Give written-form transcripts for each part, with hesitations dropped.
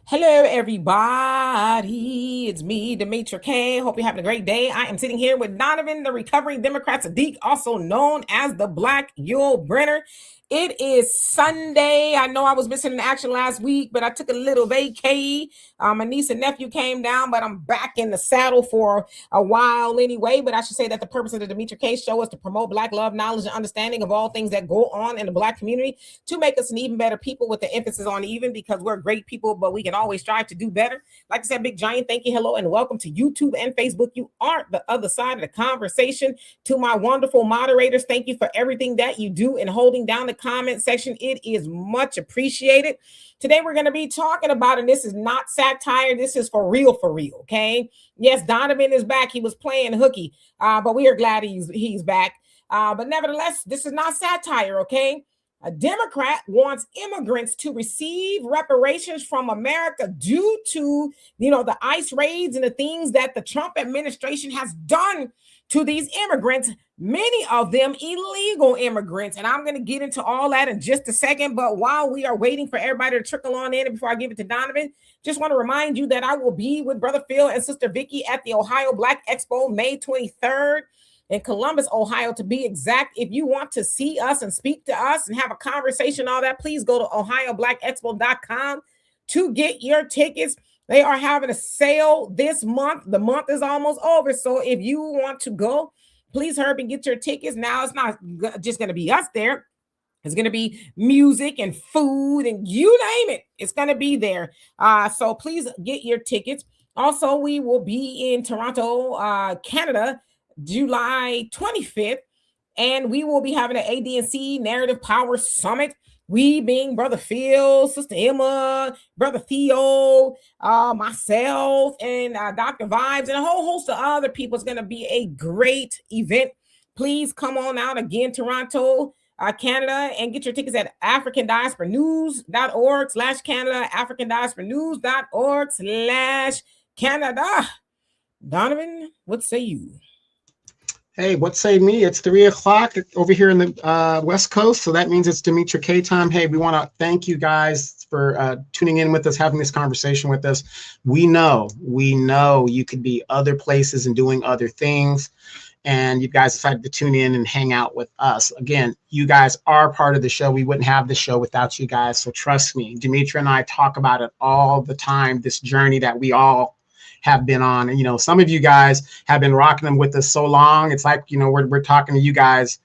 Hello, everybody. It's me, Demetra K. Hope you're having a great day. I am sitting here with Donovan, the recovering Democrat Saadiq, also known as the Black Yule Brenner. It is Sunday. I know I was missing an action last week, but I took a little vacay. My niece and nephew came down, but I'm back in the saddle for a while anyway. But I should say that the purpose of the Demetra K show is to promote Black love, knowledge, and understanding of all things that go on in the Black community to make us an even better people, with the emphasis on even, because we're great people, but we can always strive to do better. Like I said, big giant thank you, hello, and welcome to YouTube and Facebook. You aren't the other side of the conversation. To my wonderful moderators, thank you for everything that you do in holding down the comment section. It is much appreciated. Today we're going to be talking about, and this is not satire, this is for real, okay? Yes, Donovan is back. He was playing hooky, but we are glad he's back. But nevertheless, this is not satire, okay? A Democrat wants immigrants to receive reparations from America due to, the ICE raids and the things that the Trump administration has done to these immigrants, many of them illegal immigrants. And I'm going to get into all that in just a second. But while we are waiting for everybody to trickle on in, and before I give it to Donovan, just want to remind you that I will be with Brother Phil and Sister Vicky at the Ohio Black Expo, May 23rd. In Columbus, Ohio, to be exact. If you want to see us and speak to us and have a conversation, all that, please go to ohioblackexpo.com to get your tickets. They are having a sale this month. The month is almost over. So if you want to go, please hurry and get your tickets. Now, it's not just going to be us there. It's going to be music and food and you name it. It's going to be there. So please get your tickets. Also, we will be in Toronto, Canada, July 25th, and we will be having an AD&C Narrative Power Summit. We being Brother Phil, Sister Emma, Brother Theo, myself, and Dr. Vibes, and a whole host of other people. It's going to be a great event. Please come on out again, Toronto, Canada, and get your tickets at africandiasporanews.org/Canada, africandiasporanews.org/Canada. Donovan, what say you? Hey, what say me? It's 3 o'clock over here in the West Coast, so that means it's Demetra K time. Hey, we want to thank you guys for tuning in with us, having this conversation with us. We know you could be other places and doing other things, and you guys decided to tune in and hang out with us. Again, you guys are part of the show. We wouldn't have the show without you guys, so trust me. Demetra and I talk about it all the time, this journey that we all have been on. And, some of you guys have been rocking them with us so long. It's like, we're talking to you guys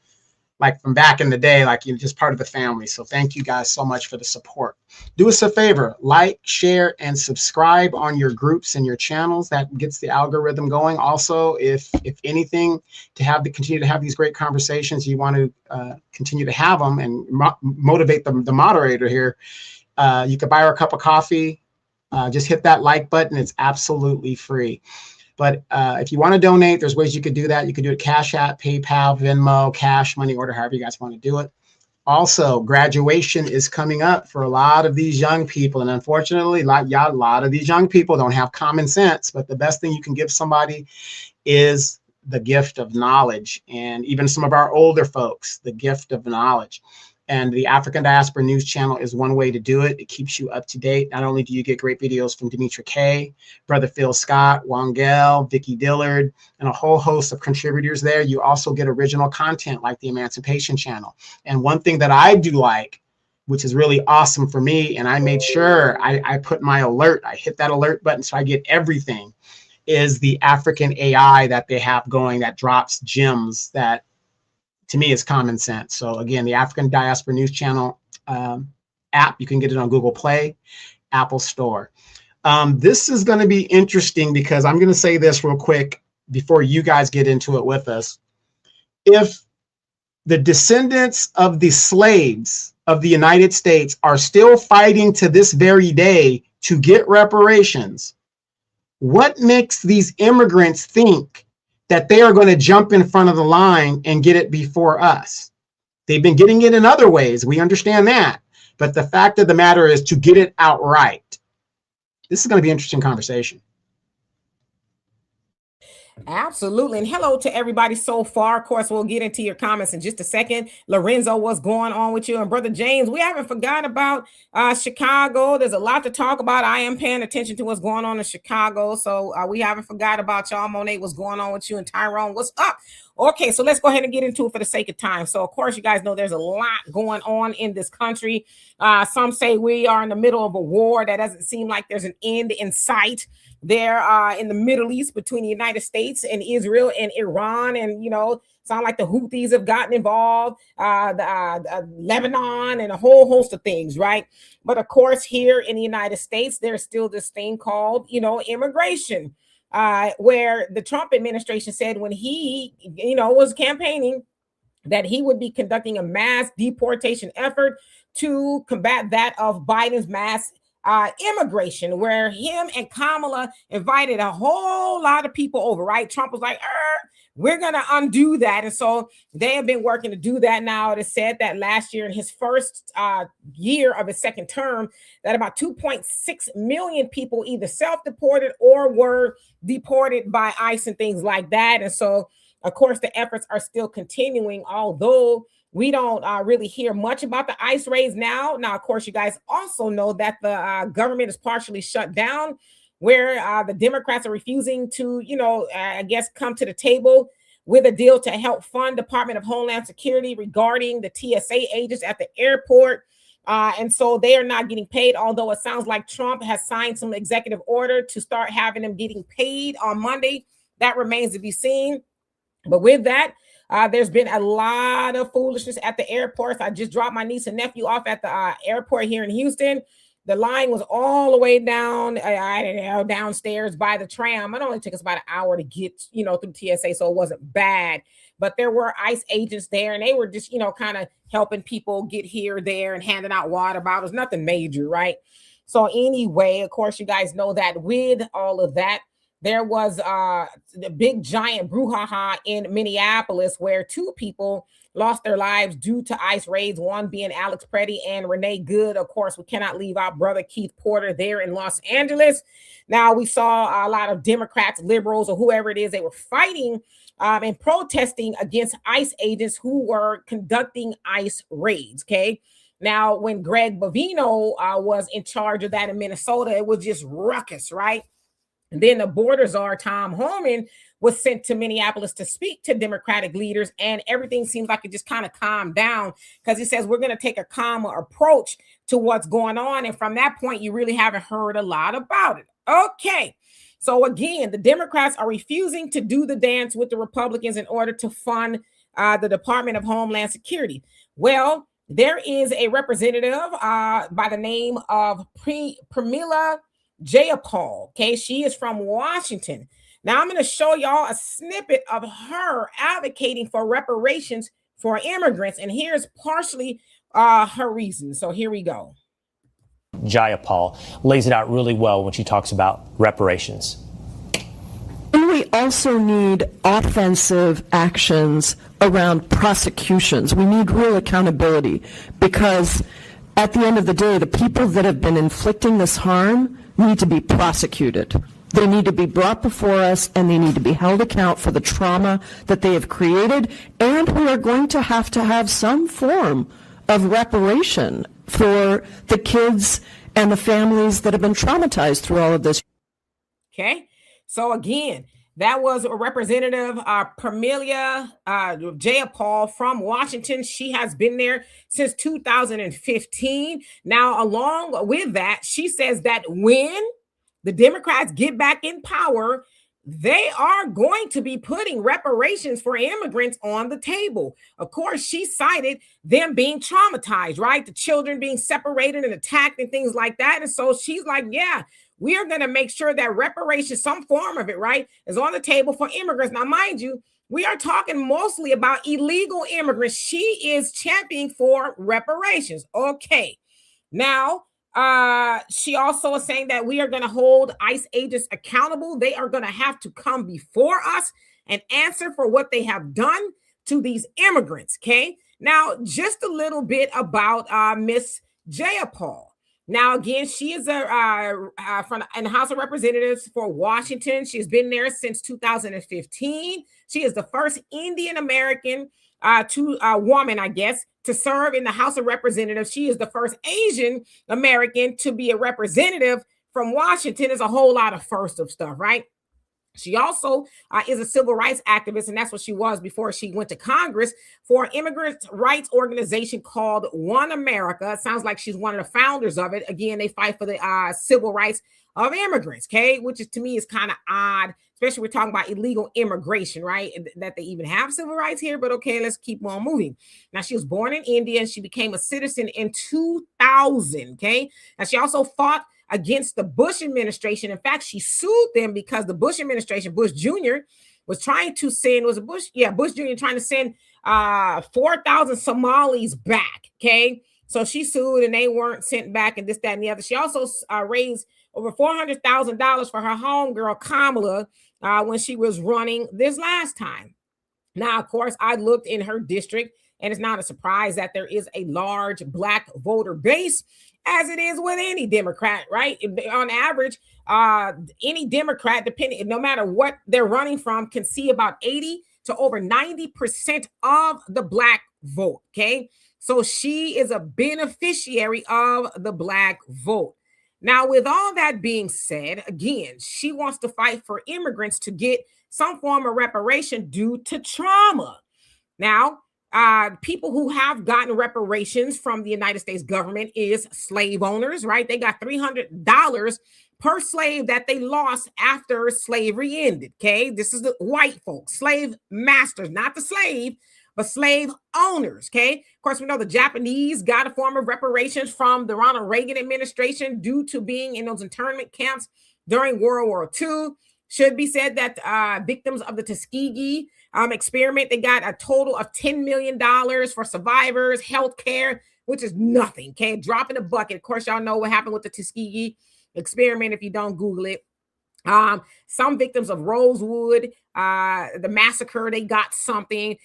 like from back in the day, like you're just part of the family. So thank you guys so much for the support. Do us a favor, like, share, and subscribe on your groups and your channels. That gets the algorithm going. Also, if anything, to continue to have these great conversations, you want to continue to have them and motivate the moderator here, you could buy her a cup of coffee. Just hit that like button. It's absolutely free. But if you want to donate, there's ways you could do that. You could do it Cash App, PayPal, Venmo, cash, money order, however you guys want to do it. Also, graduation is coming up for a lot of these young people. And unfortunately, a lot of these young people don't have common sense. But the best thing you can give somebody is the gift of knowledge. And even some of our older folks, the gift of knowledge. And the African Diaspora News Channel is one way to do it. It keeps you up to date. Not only do you get great videos from Demetra K, Brother Phil Scott, Wangel, Vicky Dillard, and a whole host of contributors there, you also get original content like the Emancipation Channel. And one thing that I do like, which is really awesome for me, and I made sure I put my alert, I hit that alert button so I get everything, is the African AI that they have going that drops gems that, to me, is common sense. So again, the African Diaspora News Channel app, you can get it on Google Play, Apple Store. This is going to be interesting because I'm going to say this real quick before you guys get into it with us. If the descendants of the slaves of the United States are still fighting to this very day to get reparations, what makes these immigrants think that they are going to jump in front of the line and get it before us? They've been getting it in other ways. We understand that. But the fact of the matter is to get it outright. This is going to be an interesting conversation. Absolutely. And hello to everybody so far. Of course, we'll get into your comments in just a second. Lorenzo, what's going on with you? And Brother James, we haven't forgotten about Chicago. There's a lot to talk about. I am paying attention to what's going on in Chicago. So we haven't forgot about y'all. Monet, what's going on with you? And Tyrone, what's up? Okay, so let's go ahead and get into it for the sake of time. So, of course, you guys know there's a lot going on in this country. Some say we are in the middle of a war that doesn't seem like there's an end in sight there in the Middle East between the United States and Israel and Iran. And, sound like the Houthis have gotten involved, Lebanon, and a whole host of things, right? But, of course, here in the United States, there's still this thing called, immigration. Where the Trump administration said when he, was campaigning that he would be conducting a mass deportation effort to combat that of Biden's mass immigration, where him and Kamala invited a whole lot of people over, right? Trump was like, we're going to undo that. And so they have been working to do that now. It is said that last year in his first year of his second term, that about 2.6 million people either self-deported or were deported by ICE and things like that. And so, of course, the efforts are still continuing, although we don't really hear much about the ICE raids now. Now, of course, you guys also know that the government is partially shut down, where the Democrats are refusing to, I guess, come to the table with a deal to help fund Department of Homeland Security regarding the TSA agents at the airport. And so they are not getting paid, although it sounds like Trump has signed some executive order to start having them getting paid on Monday. That remains to be seen. But with that, there's been a lot of foolishness at the airports. I just dropped my niece and nephew off at the airport here in Houston. The line was all the way down, downstairs by the tram. It only took us about an hour to get, through TSA, so it wasn't bad. But there were ICE agents there, and they were just, kind of helping people get here, there, and handing out water bottles. Nothing major, right? So anyway, of course, you guys know that with all of that, there was the big giant brouhaha in Minneapolis where two people lost their lives due to ICE raids, one being Alex Preddy and Renee Good. Of course, we cannot leave out brother Keith Porter there in Los Angeles. Now, we saw a lot of Democrats, liberals, or whoever it is, they were fighting and protesting against ICE agents who were conducting ICE raids, okay? Now, when Greg Bovino was in charge of that in Minnesota, it was just ruckus, right? And then the border czar, Tom Homan, was sent to Minneapolis to speak to Democratic leaders, and everything seems like it just kind of calmed down because he says we're going to take a calmer approach to what's going on. And from that point, you really haven't heard a lot about it. Okay. So again, the Democrats are refusing to do the dance with the Republicans in order to fund the Department of Homeland Security. Well, there is a representative by the name of Pramila Jayapal. Okay, she is from Washington. Now I'm going to show y'all a snippet of her advocating for reparations for immigrants, and here's partially her reason. So here we go. Jayapal lays it out really well when she talks about reparations. And we also need offensive actions around prosecutions. We need real accountability because at the end of the day, the people that have been inflicting this harm need to be prosecuted. They need to be brought before us, and they need to be held account for the trauma that they have created, and we are going to have some form of reparation for the kids and the families that have been traumatized through all of this. Okay, so again, that was a representative, Pramila Jayapal from Washington. She has been there since 2015. Now, along with that, she says that when the Democrats get back in power, they are going to be putting reparations for immigrants on the table. Of course, she cited them being traumatized, right? The children being separated and attacked and things like that. And so she's like, yeah, we are going to make sure that reparations, some form of it, right, is on the table for immigrants. Now, mind you, we are talking mostly about illegal immigrants. She is championing for reparations. Okay. Now, she also is saying that we are going to hold ICE agents accountable. They are going to have to come before us and answer for what they have done to these immigrants. Okay. Now, just a little bit about Miss Jayapal. Now, again, she is from in the House of Representatives for Washington. She's been there since 2015. She is the first Indian American woman, I guess, to serve in the House of Representatives. She is the first Asian American to be a representative from Washington. Is a whole lot of first of stuff, right? She also is a civil rights activist, and that's what she was before she went to Congress for an immigrant rights organization called One America. It sounds like she's one of the founders of it. Again, they fight for the civil rights of immigrants, okay? Which is, to me, is kind of odd, especially we're talking about illegal immigration, right? That they even have civil rights here, but okay, let's keep on moving. Now, she was born in India, and she became a citizen in 2000, okay? And she also fought against the Bush administration. In fact, she sued them because the Bush administration, Bush Jr., was trying to send, Bush Jr. trying to send 4,000 Somalis back, okay? So she sued and they weren't sent back and this, that, and the other. She also raised over $400,000 for her homegirl, Kamala, when she was running this last time. Now, of course, I looked in her district, and it's not a surprise that there is a large Black voter base, as it is with any Democrat, right? On average, any Democrat, depending, no matter what they're running from, can see about 80 to over 90% of the Black vote, okay? So she is a beneficiary of the Black vote. Now, with all that being said, again, she wants to fight for immigrants to get some form of reparation due to trauma. Now, people who have gotten reparations from the United States government is slave owners, right? They got $300 per slave that they lost after slavery ended, okay? This is the white folks, slave masters, not the slave, but slave owners, okay? Of course, we know the Japanese got a form of reparations from the Ronald Reagan administration due to being in those internment camps during World War II. Should be said that victims of the Tuskegee experiment, they got a total of $10 million for survivors, health care, which is nothing, okay? Drop in the bucket. Of course, y'all know what happened with the Tuskegee experiment if you don't Google it. Some victims of Rosewood, the massacre, they got something.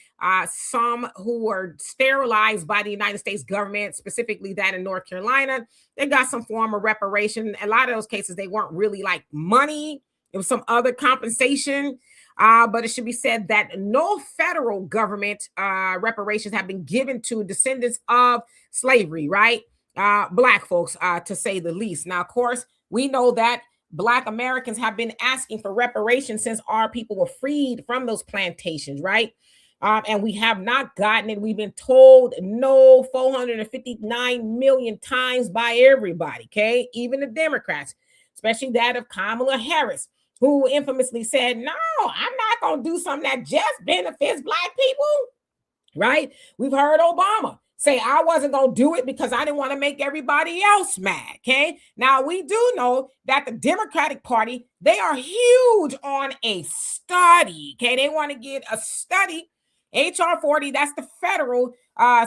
Some who were sterilized by the United States government, specifically that in North Carolina, they got some form of reparation. A lot of those cases, they weren't really like money. It was some other compensation. But it should be said that no federal government reparations have been given to descendants of slavery, right? Black folks, to say the least. Now, of course, we know that Black Americans have been asking for reparations since our people were freed from those plantations, right? And we have not gotten it. We've been told no 459 million times by everybody, okay? Even the Democrats, especially that of Kamala Harris, who infamously said, no, I'm not going to do something that just benefits Black people, right? We've heard Obama say, I wasn't going to do it because I didn't want to make everybody else mad, okay? Now, we do know that the Democratic Party, they are huge on a study, okay? They want to get a study, HR 40, that's the federal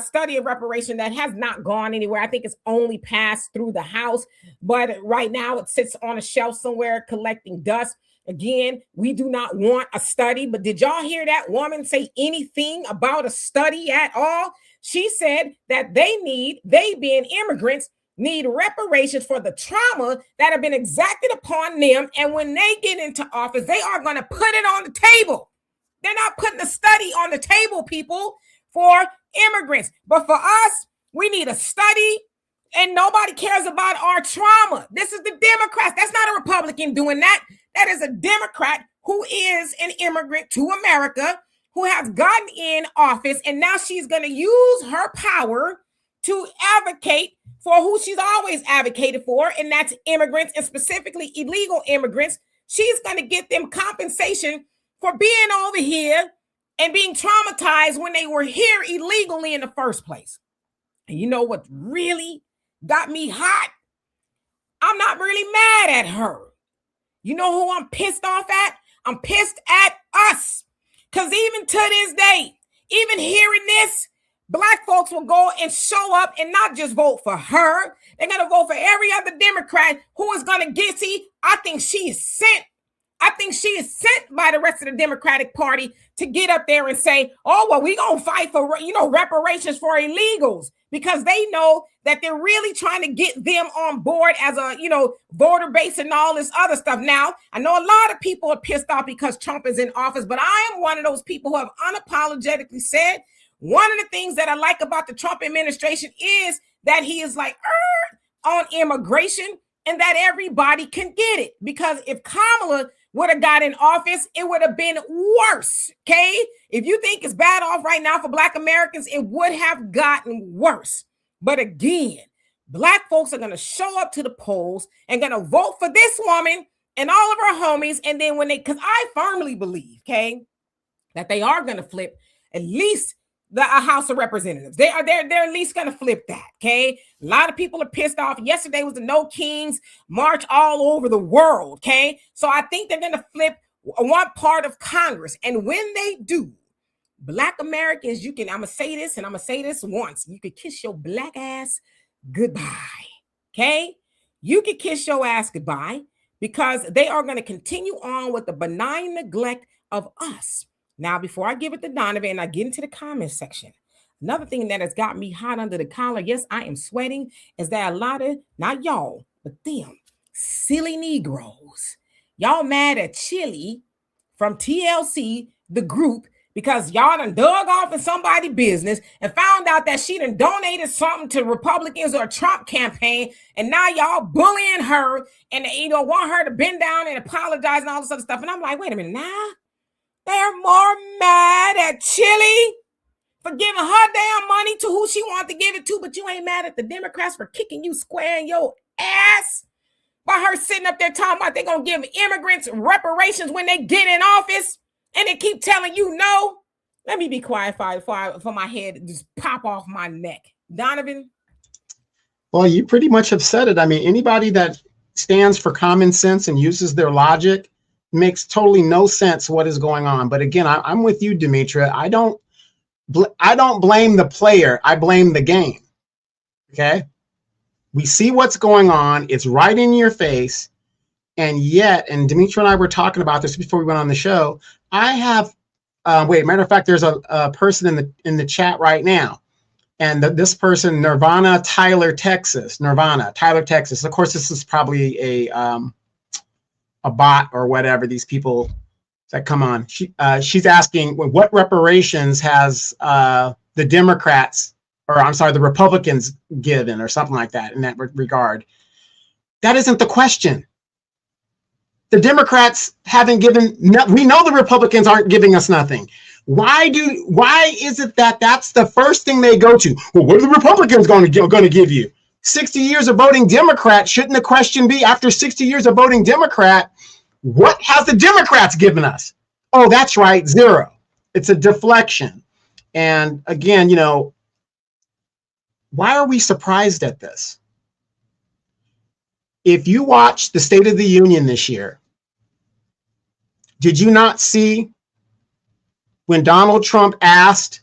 study of reparation that has not gone anywhere. I think it's only passed through the House, but right now it sits on a shelf somewhere collecting dust. Again, we do not want a study, but did y'all hear that woman say anything about a study at all? She said that they being immigrants, need reparations for the trauma that have been exacted upon them. And when they get into office, they are going to put it on the table. They're not putting a study on the table, people, for immigrants. But for us, we need a study, and nobody cares about our trauma. This is the Democrats. That's not a Republican doing that. That is a Democrat who is an immigrant to America, who has gotten in office, and now she's going to use her power to advocate for who she's always advocated for, and that's immigrants, and specifically illegal immigrants. She's going to get them compensation for being over here and being traumatized when they were here illegally in the first place. And you know what really got me hot? I'm not really mad at her. You know who I'm pissed off at? I'm pissed at us. Because even to this day, even hearing this, Black folks will go and show up and not just vote for her. They're going to vote for every other Democrat who is going to get, see, I think she is sent I think she is sent by the rest of the Democratic Party to get up there and say, oh, well, we're going to fight for, reparations for illegals, because they know that they're really trying to get them on board as a, voter base and all this other stuff. Now, I know a lot of people are pissed off because Trump is in office, but I am one of those people who have unapologetically said one of the things that I like about the Trump administration is that he is like on immigration, and that everybody can get it. Because if Kamala would have got in office, it would have been worse, okay? If you think it's bad off right now for Black Americans, it would have gotten worse. But again, Black folks are going to show up to the polls and going to vote for this woman and all of her homies. And then because I firmly believe, okay, that they are going to flip at least the House of Representatives. They're at least going to flip that, okay? A lot of people are pissed off. Yesterday was the No Kings march all over the world, okay? So I think they're going to flip one part of Congress. And when they do, Black Americans, I'm going to say this, and I'm going to say this once. You could kiss your Black ass goodbye, okay? You could kiss your ass goodbye, because they are going to continue on with the benign neglect of us. Now, before I give it to Donovan and I get into the comments section, another thing that has got me hot under the collar, yes, I am sweating, is that a lot of, not y'all, but them, silly Negroes, y'all mad at Chili from TLC, the group, because y'all done dug off in somebody's business and found out that she done donated something to Republicans or a Trump campaign, and now y'all bullying her and want her to bend down and apologize and all this other stuff. And I'm like, wait a minute, now they're more mad at Chili for giving her damn money to who she wanted to give it to, but you ain't mad at the Democrats for kicking you square in your ass by her sitting up there talking about they're going to give immigrants reparations when they get in office, and they keep telling you no. Let me be quiet for my head to just pop off my neck. Donovan? Well, you pretty much have said it. I mean, anybody that stands for common sense and uses their logic makes totally no sense what is going on. But again, I'm with you, Demetra. I don't blame the player. I blame the game. Okay. We see what's going on. It's right in your face. And yet, and Demetra and I were talking about this before we went on the show. I have, matter of fact, there's a person in the chat right now. And this person, Nirvana, Tyler, Texas. Of course, this is probably a bot or whatever, these people that come on. She's asking, what reparations has the Democrats, or I'm sorry, the Republicans given, or something like that in that regard. That isn't the question. The Democrats haven't given, we know the Republicans aren't giving us nothing. Why is it that that's the first thing they go to? Well, what are the Republicans going to give you? 60 years of voting Democrat, shouldn't the question be, after 60 years of voting Democrat, what has the Democrats given us? Oh, that's right, zero. It's a deflection. And again, why are we surprised at this? If you watched the State of the Union this year, did you not see when Donald Trump asked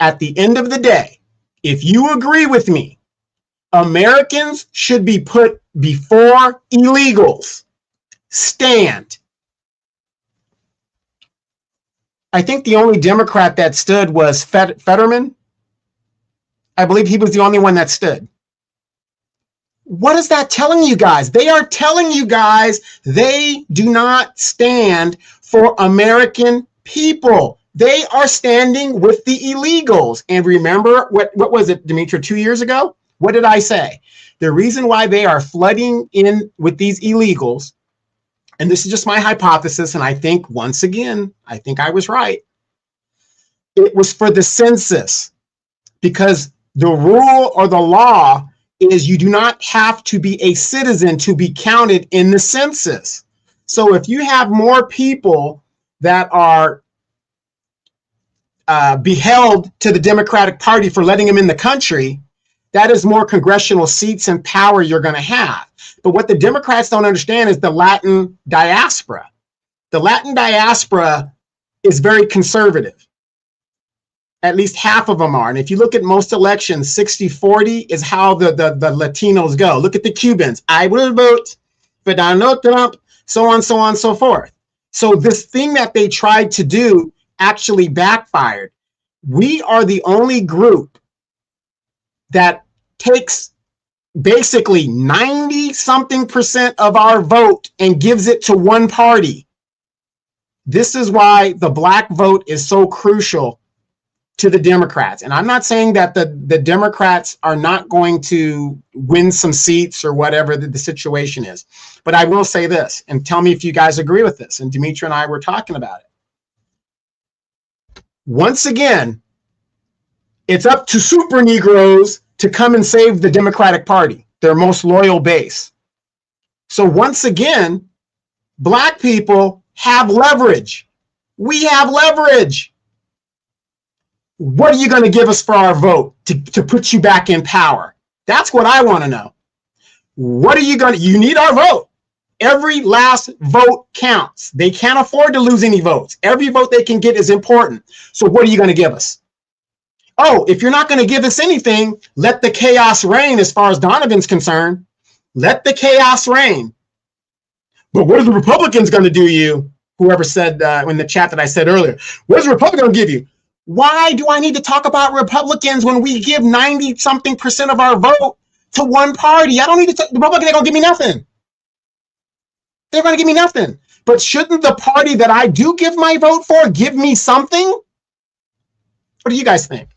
at the end of the day, if you agree with me, Americans should be put before illegals, stand. I think the only Democrat that stood was Fetterman. I believe he was the only one that stood. What is that telling you guys? They are telling you guys they do not stand for American people. They are standing with the illegals. And remember, what was it, Demetra, 2 years ago? What did I say? The reason why they are flooding in with these illegals, and this is just my hypothesis, and I think, once again, I think I was right. It was for the census, because the rule or the law is you do not have to be a citizen to be counted in the census. So if you have more people that are beheld to the Democratic Party for letting them in the country, that is more congressional seats and power you're going to have. But what the Democrats don't understand is the Latin diaspora. The Latin diaspora is very conservative. At least half of them are. And if you look at most elections, 60-40 is how the Latinos go. Look at the Cubans. I will vote for Donald Trump so on, so on, so forth. So this thing that they tried to do actually backfired. We are the only group that takes basically 90-something% of our vote and gives it to one party. This is why the black vote is so crucial to the Democrats. And I'm not saying that the Democrats are not going to win some seats or whatever the situation is. But I will say this, and tell me if you guys agree with this. And Demetra and I were talking about it. Once again, it's up to super Negroes to come and save the Democratic Party, their most loyal base. So once again, black people have leverage. We have leverage. What are you going to give us for our vote to put you back in power? That's what I want to know. What are you going to, you need our vote. Every last vote counts. They can't afford to lose any votes. Every vote they can get is important. So what are you going to give us? Oh, if you're not going to give us anything, let the chaos reign as far as Donovan's concerned. Let the chaos reign. But what are the Republicans going to do you? Whoever said in the chat that I said earlier, what is the Republican going to give you? Why do I need to talk about Republicans when we give 90-something% of our vote to one party? I don't need to. The Republicans ain't going to give me nothing. They're going to give me nothing. But shouldn't the party that I do give my vote for give me something? What do you guys think?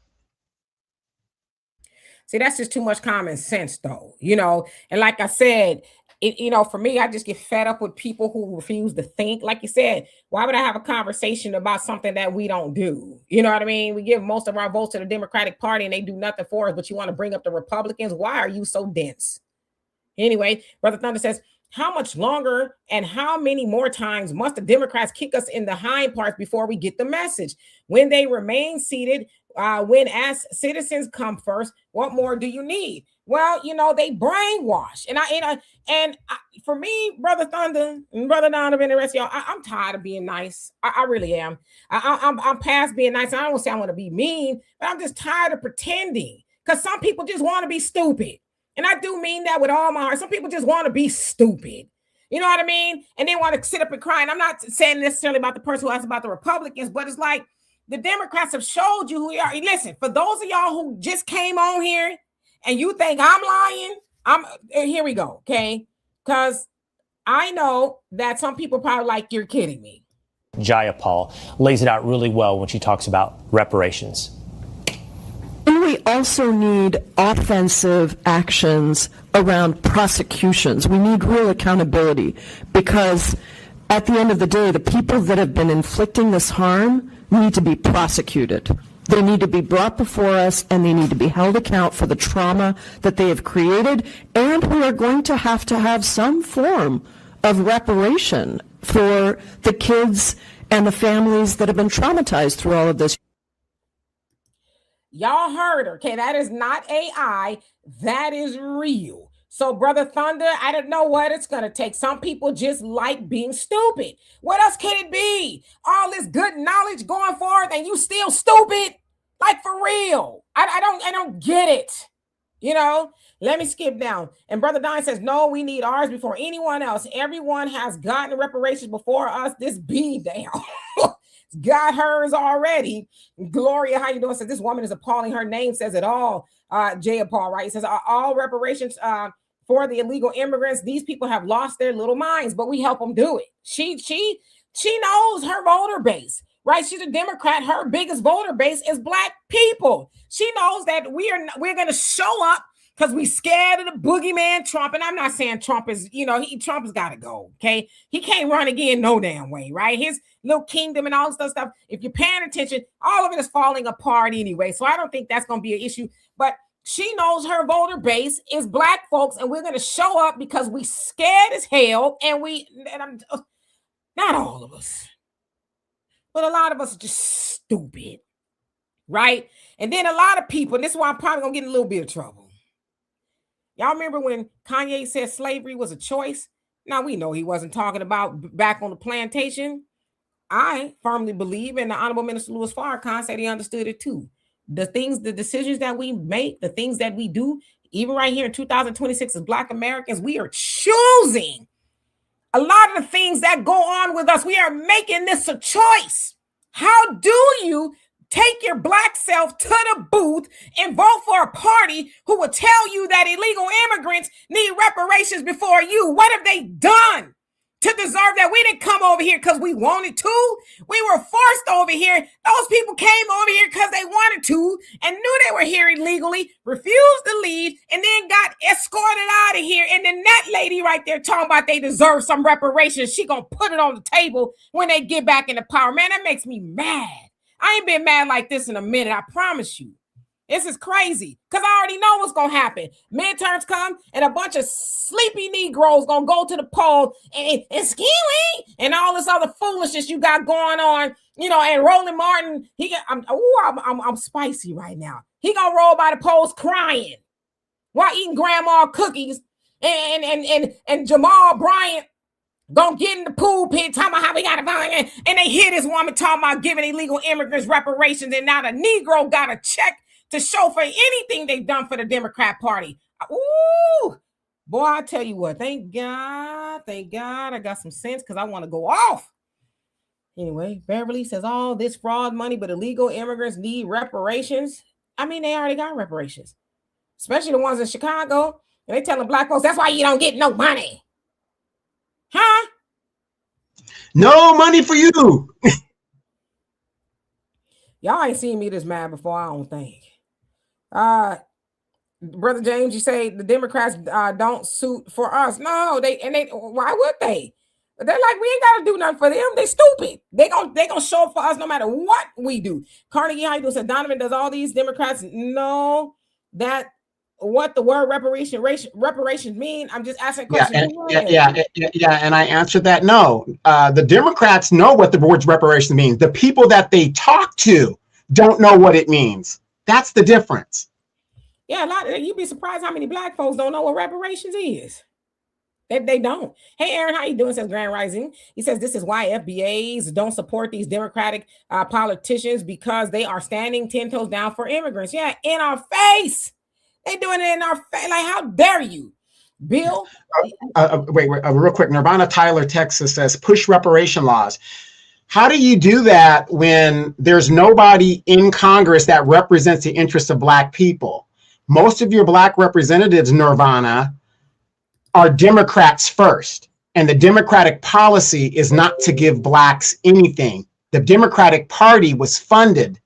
See, that's just too much common sense, though, you know. And like I said, you know, for me, I just get fed up with people who refuse to think. Like you said, why would I have a conversation about something that we don't do? You know what I mean? We give most of our votes to the Democratic Party and they do nothing for us, but you want to bring up the Republicans. Why are you so dense? Anyway, Brother Thunder says, how much longer and how many more times must the Democrats kick us in the hind parts before we get the message? When they remain seated, when as citizens come first, what more do you need? Well, you know, they brainwash. And for me, Brother Thunder and Brother Donovan and the rest of y'all, I'm tired of being nice. I really am. I'm past being nice. I don't say I want to be mean, but I'm just tired of pretending because some people just want to be stupid. And I do mean that with all my heart. Some people just want to be stupid. You know what I mean? And they want to sit up and cry. And I'm not saying necessarily about the person who asked about the Republicans, but it's like the Democrats have showed you who we are. Listen, for those of y'all who just came on here and you think I'm lying, here we go, okay? Because I know that some people probably like, you're kidding me. Jayapal lays it out really well when she talks about reparations. And we also need offensive actions around prosecutions. We need real accountability because at the end of the day, the people that have been inflicting this harm need to be prosecuted. They need to be brought before us and they need to be held account for the trauma that they have created. And we are going to have some form of reparation for the kids and the families that have been traumatized through all of this. Y'all heard her, okay? That is not AI. That is real. So, Brother Thunder, I don't know what it's going to take. Some people just like being stupid. What else can it be? All this good knowledge going forth and you still stupid? Like, for real. I don't get it. You know, let me skip down. And Brother Don says, no, we need ours before anyone else. Everyone has gotten reparations before us. This be down. Got hers already. Gloria, how you doing? Says this woman is appalling. Her name says it all. Jay Paul, right? It says all reparations for the illegal immigrants. These people have lost their little minds, but we help them do it. She knows her voter base, right? She's a Democrat. Her biggest voter base is Black people. She knows that we're going to show up because we scared of the boogeyman Trump. And I'm not saying Trump is, you know, Trump has got to go. Okay. He can't run again no damn way, right? His little kingdom and all this stuff. If you're paying attention, all of it is falling apart anyway. So I don't think that's going to be an issue. But she knows her voter base is Black folks, and we're going to show up because we scared as hell. And I'm not all of us, but a lot of us are just stupid, right? And then a lot of people, and this is why I'm probably going to get in a little bit of trouble. Y'all remember when Kanye said slavery was a choice? Now, we know he wasn't talking about back on the plantation. I firmly believe, and the Honorable Minister Louis Farrakhan said he understood it too. The decisions that we make, the things that we do, even right here in 2026 as Black Americans, we are choosing a lot of the things that go on with us, we are making this a choice. How do you take your black self to the booth and vote for a party who will tell you that illegal immigrants need reparations before you? What have they done to deserve that? We didn't come over here because we wanted to. We were forced over here. Those people came over here because they wanted to and knew they were here illegally, refused to leave, and then got escorted out of here. And then that lady right there talking about they deserve some reparations, she gonna put it on the table when they get back into power. Man, that makes me mad. I ain't been mad like this in a minute, I promise you. This is crazy because I already know what's going to happen. Midterms come and a bunch of sleepy Negroes going to go to the poll and skiwi and all this other foolishness you got going on, you know, and Roland Martin, I'm spicy right now. He going to roll by the polls crying while eating grandma cookies and Jamal Bryant gonna get in the pool pit talking about how we gotta vote, and they hear this woman talking about giving illegal immigrants reparations, and now the Negro got a check to show for anything they've done for the Democrat Party. Ooh, boy, I tell you what, thank God I got some sense because I want to go off. Anyway, Beverly says all this fraud money, but illegal immigrants need reparations. I mean, they already got reparations, especially the ones in Chicago, and they telling black folks that's why you don't get no money. Huh? No money for you. Y'all ain't seen me this mad before, I don't think. Brother James, you say the Democrats don't suit for us. No, they why would they? They're like, we ain't gotta do nothing for them. They stupid. They gonna show up for us no matter what we do. Carnegie, how you doing? Said Donovan, does all these Democrats know that what the word reparations mean? I'm just asking questions. Yeah, and I answered that no. The Democrats know what the word reparations means. The people that they talk to don't know what it means. That's the difference. Yeah, you'd be surprised how many black folks don't know what reparations is. They don't. Hey, Aaron, how you doing? Says Grand Rising. He says this is why FBAs don't support these Democratic politicians because they are standing 10 toes down for immigrants. Yeah, in our face. They doing it in our face. Like, how dare you, Bill? Wait, real quick. Nirvana Tyler, Texas says push reparation laws. How do you do that when there's nobody in Congress that represents the interests of black people? Most of your black representatives, Nirvana, are Democrats first. And the Democratic policy is not to give blacks anything. The Democratic Party was funded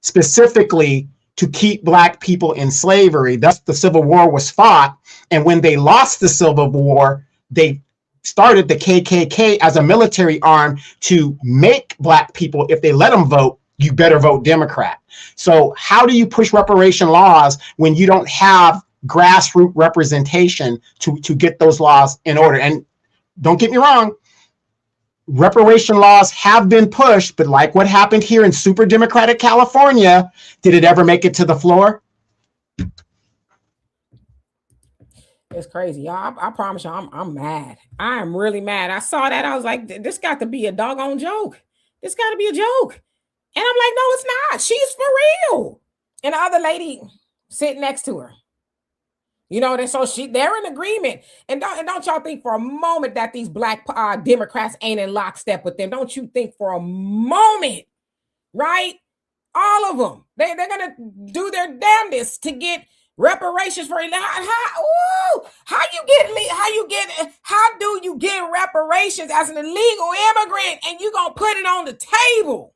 specifically to keep black people in slavery. Thus, the Civil War was fought. And when they lost the Civil War, they started the KKK as a military arm to make black people, if they let them vote, you better vote Democrat. So how do you push reparation laws when you don't have grassroots representation to get those laws in order? And don't get me wrong, reparation laws have been pushed, but like what happened here in super Democratic California, did it ever make it to the floor? It's crazy, y'all. I promise you, I'm mad. I am really mad. I saw that. I was like, this got to be a doggone joke. This got to be a joke. And I'm like, no, it's not. She's for real. And the other lady sitting next to her. You know, so they're in agreement. And don't y'all think for a moment that these black Democrats ain't in lockstep with them. Don't you think for a moment, right? All of them. They're going to do their damnedest to get reparations for how do you get reparations as an illegal immigrant and you gonna put it on the table?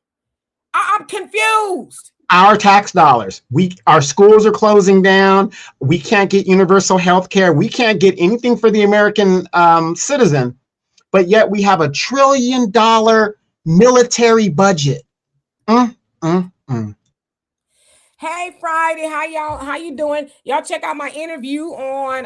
I'm confused. Our tax dollars. Our schools are closing down. We can't get universal health care. We can't get anything for the American citizen, but yet we have $1 trillion military budget. Hey, Friday, how you doing? Y'all check out my interview on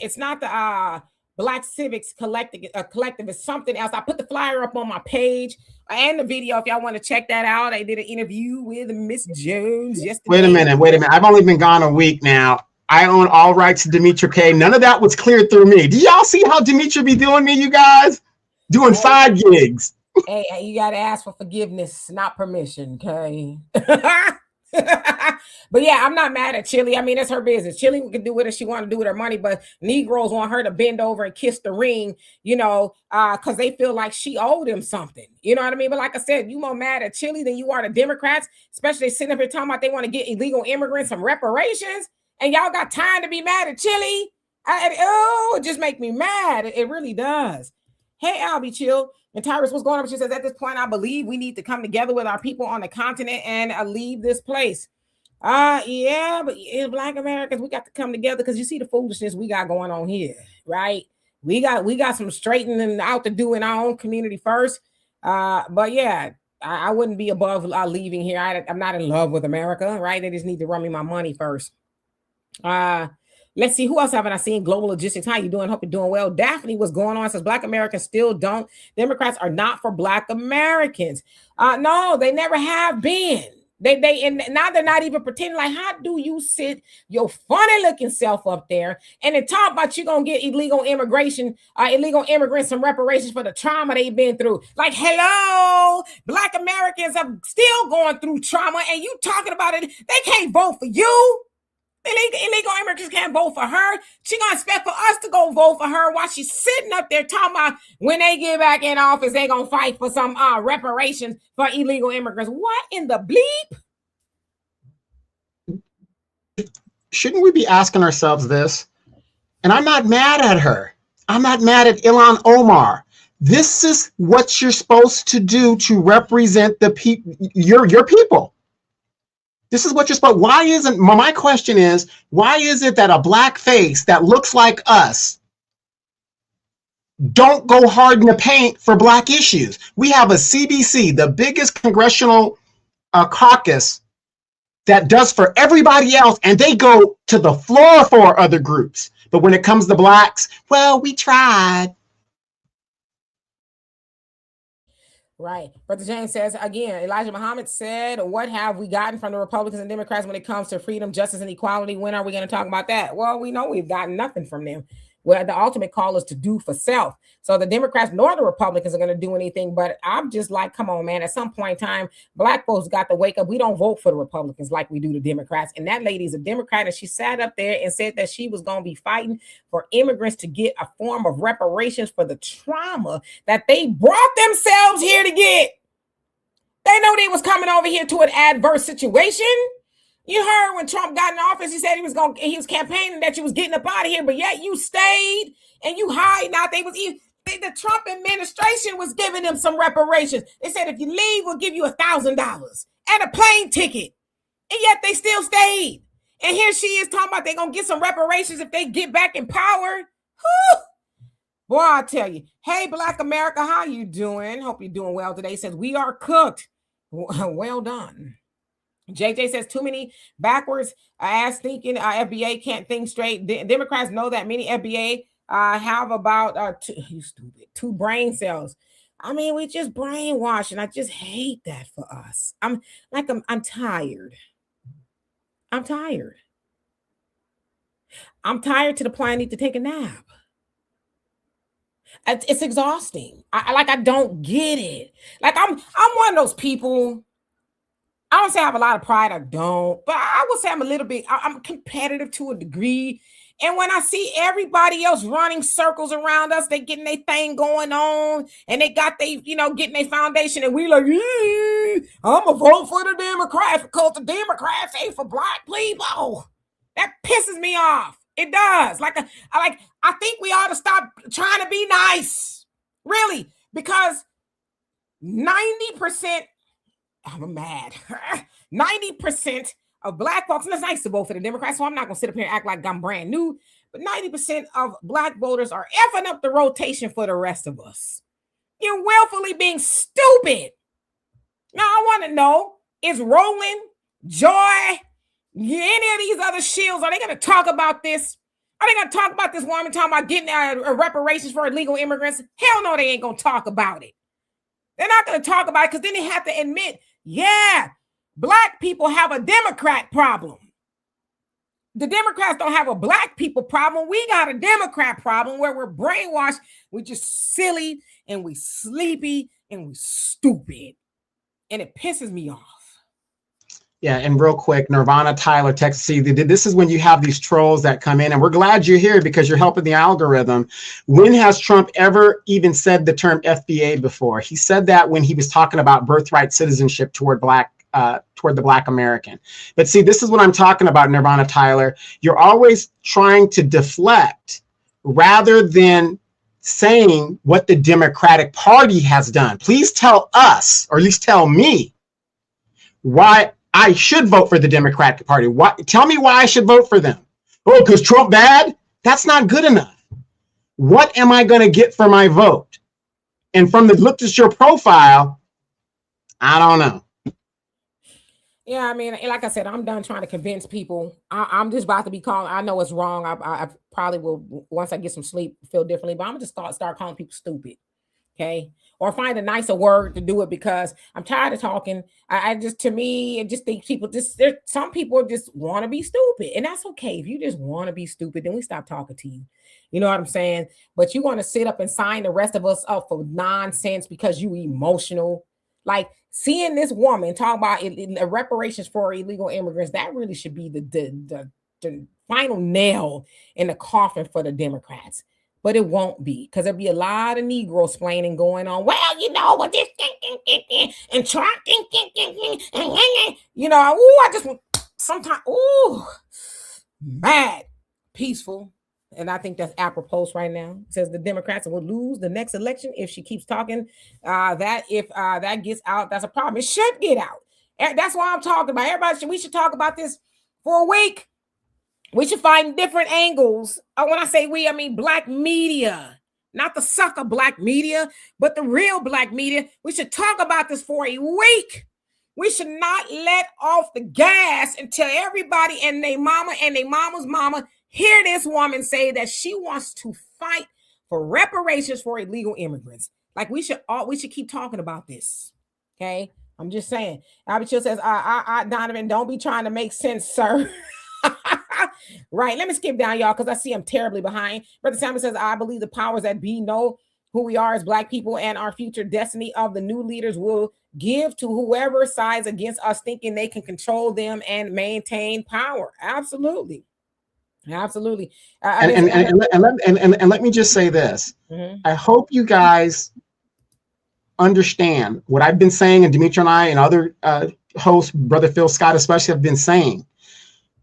it's not the Black Civics Collective, it's something else. I put the flyer up on my page and the video if y'all want to check that out. I did an interview with Miss Jones yesterday. Wait a minute. I've only been gone a week now. I own all rights to Demetria K. None of that was cleared through me. Do y'all see how Demetria be doing me, you guys? Doing side gigs. Hey, you got to ask for forgiveness, not permission, okay? But yeah, I'm not mad at Chili. I mean, that's her business. Chili can do what she want to do with her money, but Negroes want her to bend over and kiss the ring, because they feel like she owed them something. You know what I mean? But like I said, you more mad at Chili than you are the Democrats, especially sitting up here talking about they want to get illegal immigrants some reparations, and y'all got time to be mad at Chili. It just make me mad. It really does. Hey, Albie, chill. And Tyrus, what's going on? She says, at this point, I believe we need to come together with our people on the continent and leave this place. Yeah, but in Black Americans, we got to come together because you see the foolishness we got going on here, right? We got some straightening out to do in our own community first. But yeah, I wouldn't be above leaving here. I'm not in love with America, right? They just need to run me my money first. Let's see, who else haven't I seen? Global Logistics. How you doing? Hope you're doing well. Daphne, what's going on? Says Black Americans still don't. Democrats are not for Black Americans. No, they never have been. And now they're not even pretending. Like, how do you sit your funny looking self up there and then talk about you gonna get illegal immigrants some reparations for the trauma they've been through? Like, hello, Black Americans are still going through trauma, and you talking about it? They can't vote for you. Illegal immigrants can't vote for her. She gonna expect for us to go vote for her while she's sitting up there talking about when they get back in office, they gonna fight for some reparations for illegal immigrants. What in the bleep? Shouldn't we be asking ourselves this? And I'm not mad at her. I'm not mad at Ilhan Omar. This is what you're supposed to do to represent the people, your people. This is what you're supposed. Why isn't, my question is, why is it that a Black face that looks like us don't go hard in the paint for Black issues? We have a CBC, the biggest congressional caucus that does for everybody else, and they go to the floor for other groups. But when it comes to Blacks, well, we tried. Right. Brother James says, again, Elijah Muhammad said, what have we gotten from the Republicans and Democrats when it comes to freedom, justice, and equality? When are we going to talk about that? Well, we know we've gotten nothing from them. Well, the ultimate call is to do for self. So the Democrats nor the Republicans are going to do anything. But I'm just like, come on, man. At some point in time, Black folks got to wake up. We don't vote for the Republicans like we do the Democrats. And that lady's a Democrat, and she sat up there and said that she was going to be fighting for immigrants to get a form of reparations for the trauma that they brought themselves here to get. They know they was coming over here to an adverse situation. You heard when Trump got in office, he said he was campaigning that you was getting up out of here, but yet you stayed and you hiding out. The Trump administration was giving them some reparations. They said, if you leave, we'll give you $1,000 and a plane ticket. And yet they still stayed. And here she is talking about they're going to get some reparations if they get back in power. Whew. Boy, I tell you. Hey, Black America, how you doing? Hope you're doing well today. Says, we are cooked. Well done. JJ says, too many backwards ass thinking. FBA can't think straight. Democrats know that many FBA have about two brain cells. I mean, we just brainwashed, and I just hate that for us. I'm tired. I'm tired. I'm tired to the point I need to take a nap. It's exhausting. I don't get it. Like I'm one of those people. I don't say I have a lot of pride. I don't, but I would say I'm a little bit. I'm competitive to a degree. And when I see everybody else running circles around us, they getting their thing going on, and they got getting their foundation, and we like, I'm gonna vote for the Democrats because the Democrats ain't for Black people. That pisses me off. It does. I think we ought to stop trying to be nice, really, because 90%. I'm mad. 90% of Black folks, and it's nice to vote for the Democrats, so I'm not going to sit up here and act like I'm brand new, but 90% of Black voters are effing up the rotation for the rest of us. You're willfully being stupid. Now, I want to know, is Roland, Joy, any of these other shields, are they going to talk about this? Are they going to talk about this woman talking about getting reparations for illegal immigrants? Hell no, they ain't going to talk about it. They're not going to talk about it because then they have to admit, yeah, Black people have a Democrat problem. The Democrats don't have a Black people problem. We got a Democrat problem where we're brainwashed. We're just silly and we sleepy and we stupid. And it pisses me off. Yeah, and real quick, Nirvana Tyler texts, see, this is when you have these trolls that come in, and we're glad you're here because you're helping the algorithm. When has Trump ever even said the term FBA before? He said that when he was talking about birthright citizenship toward the Black American. But see, this is what I'm talking about, Nirvana Tyler. You're always trying to deflect rather than saying what the Democratic Party has done. Please tell us, or at least tell me, why I should vote for the Democratic Party. Tell me why I should vote for them. Oh, because Trump bad? That's not good enough. What am I going to get for my vote? And from the look at your profile, I don't know. Yeah, I mean, like I said, I'm done trying to convince people. I'm just about to be calling. I know it's wrong. I probably will, once I get some sleep, feel differently. But I'm going to start calling people stupid. Okay. Or find a nicer word to do it, because I'm tired of talking. I just, to me, I just think some people just want to be stupid, and that's okay. If you just want to be stupid, then we stop talking to you. You know what I'm saying? But you want to sit up and sign the rest of us up for nonsense because you emotional. Like seeing this woman talk about reparations for illegal immigrants, that really should be the final nail in the coffin for the Democrats. But it won't be, because there'll be a lot of Negro splaining going on. Well, you know what this and Trump, you know, I just sometimes, mad, peaceful. And I think that's apropos right now. It says the Democrats will lose the next election if she keeps talking. That gets out, that's a problem. It should get out. That's why I'm talking about. We should talk about this for a week. We should find different angles. When I say we, I mean Black media, not the sucker Black media, but the real Black media. We should talk about this for a week. We should not let off the gas until everybody and their mama and their mama's mama hear this woman say that she wants to fight for reparations for illegal immigrants. Like we should keep talking about this. Okay, I'm just saying. Albert Chill says, Donovan, don't be trying to make sense, sir. Right, let me skip down, y'all, because I see I'm terribly behind. Brother Samuel says, I believe the powers that be know who we are as Black people, and our future destiny of the new leaders will give to whoever sides against us, thinking they can control them and maintain power. Absolutely. Absolutely. And let me just say this. Mm-hmm. I hope you guys understand what I've been saying, and Demetra and I and other hosts, Brother Phil Scott especially, have been saying.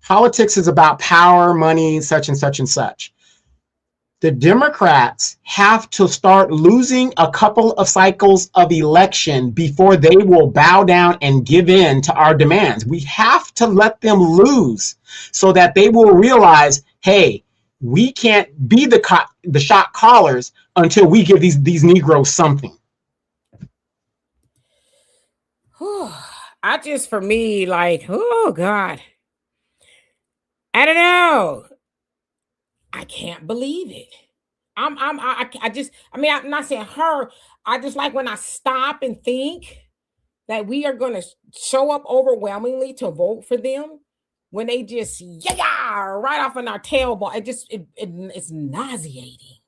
Politics is about power, money, such and such and such. The Democrats have to start losing a couple of cycles of election before they will bow down and give in to our demands. We have to let them lose so that they will realize, hey, we can't be the shot callers until we give these Negroes something. For me, like, oh God, I don't know. I can't believe it. I'm not saying her. I just like when I stop and think that we are going to show up overwhelmingly to vote for them when they just right off in our tailbone. It's nauseating,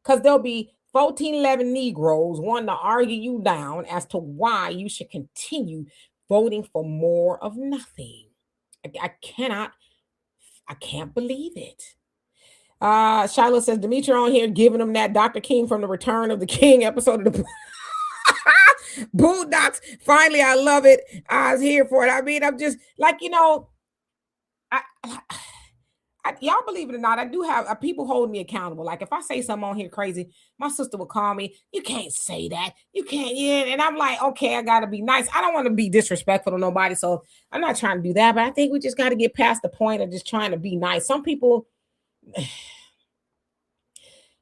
because there'll be 11 Negroes wanting to argue you down as to why you should continue voting for more of nothing. I can't believe it. Shiloh says, Demetra on here giving them that Dr. King from the Return of the King episode of the Boondocks. Finally, I love it. I was here for it. I mean, I'm just like, y'all believe it or not, I do have people holding me accountable. Like if I say something on here crazy, my sister will call me. You can't say that. You can't. Yeah. And I'm like, okay, I got to be nice. I don't want to be disrespectful to nobody. So I'm not trying to do that. But I think we just got to get past the point of just trying to be nice. Some people...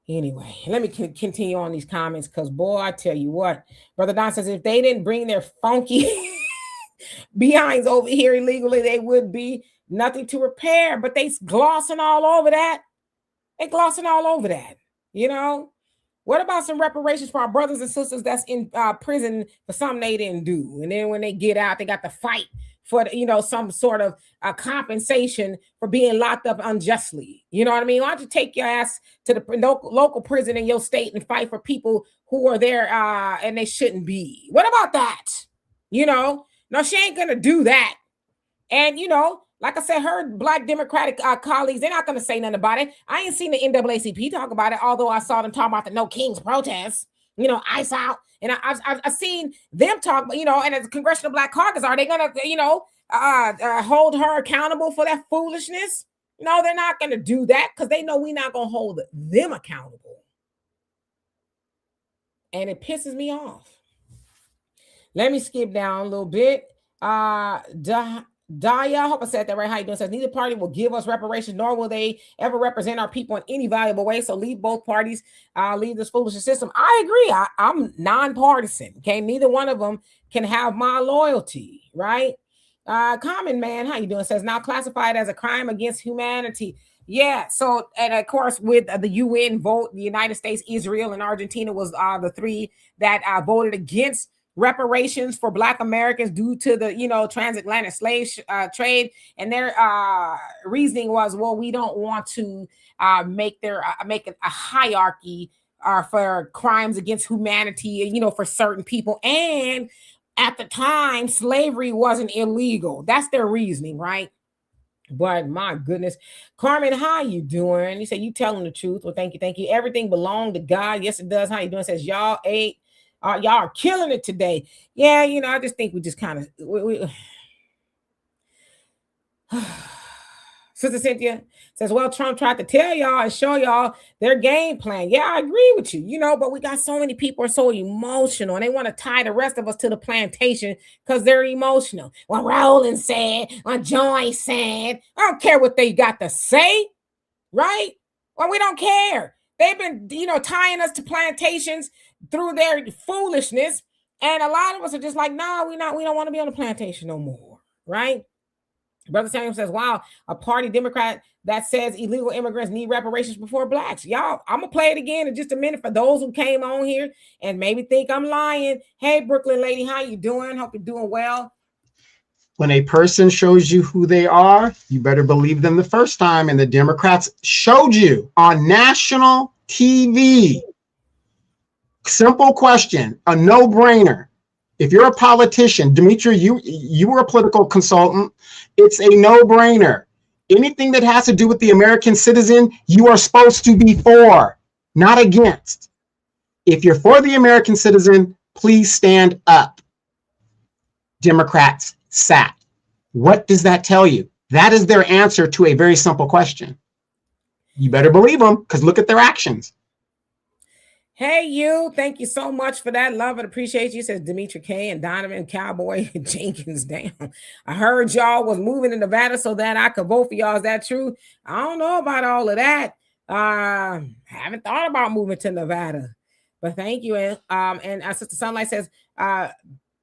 Anyway, let me continue on these comments, because boy, I tell you what, Brother Don says if they didn't bring their funky behinds over here illegally, they would be nothing to repair. But they glossing all over that. You know, what about some reparations for our brothers and sisters that's in prison for something they didn't do, and then when they get out, they got to fight for some sort of compensation for being locked up unjustly. You know what I mean? Why don't you take your ass to the local prison in your state and fight for people who are there and they shouldn't be? What about that? No, she ain't gonna do that. And, like I said, her Black Democratic colleagues, they're not going to say nothing about it. I ain't seen the NAACP talk about it, although I saw them talk about the No Kings protests, ICE out. And I've seen them talk, and as Congressional Black Caucus, are they going to, hold her accountable for that foolishness? No, they're not going to do that because they know we're not going to hold them accountable. And it pisses me off. Let me skip down a little bit. Daya, I hope I said that right. How you doing? Says neither party will give us reparations, nor will they ever represent our people in any valuable way. So leave both parties, leave this foolish system. I agree. I'm nonpartisan. Okay, neither one of them can have my loyalty, right? Common Man, how you doing? Says now classified as a crime against humanity. Yeah. So, and of course, with the UN vote, the United States, Israel, and Argentina was the three that voted against reparations for Black Americans due to the transatlantic slave trade, and their reasoning was, well, we don't want to make a hierarchy for crimes against humanity, for certain people. And at the time, slavery wasn't illegal. That's their reasoning, right? But my goodness, Carmen, how you doing? You say you telling the truth. Well, thank you. Everything belonged to God. Yes, it does. How you doing? Says y'all are killing it today. Yeah, I just think we just kind of Sister Cynthia says, well, Trump tried to tell y'all and show y'all their game plan. Yeah, I agree with you, but we got so many people are so emotional and they want to tie the rest of us to the plantation because they're emotional. When Roland said, when Joy said, I don't care what they got to say, right? Well, we don't care. They've been, tying us to plantations through their foolishness. And a lot of us are just like, no, we don't want to be on the plantation no more, right? Brother Samuel says, wow, a party Democrat that says illegal immigrants need reparations before Blacks. Y'all, I'm going to play it again in just a minute for those who came on here and maybe think I'm lying. Hey, Brooklyn lady, how you doing? Hope you're doing well. When a person shows you who they are, you better believe them the first time. And the Democrats showed you on national TV. Simple question, a no-brainer. If you're a politician, Demetria, you were a political consultant. It's a no-brainer. Anything that has to do with the American citizen, you are supposed to be for, not against. If you're for the American citizen, please stand up. Democrats sat. What does that tell you? That is their answer to a very simple question. You better believe them, because look at their actions. Hey, you. Thank you so much for that. Love and appreciate you, says Demetria K. and Donovan Cowboy Jenkins down. I heard y'all was moving to Nevada so that I could vote for y'all. Is that true? I don't know about all of that. Haven't thought about moving to Nevada, but thank you. And Sister Sunlight says,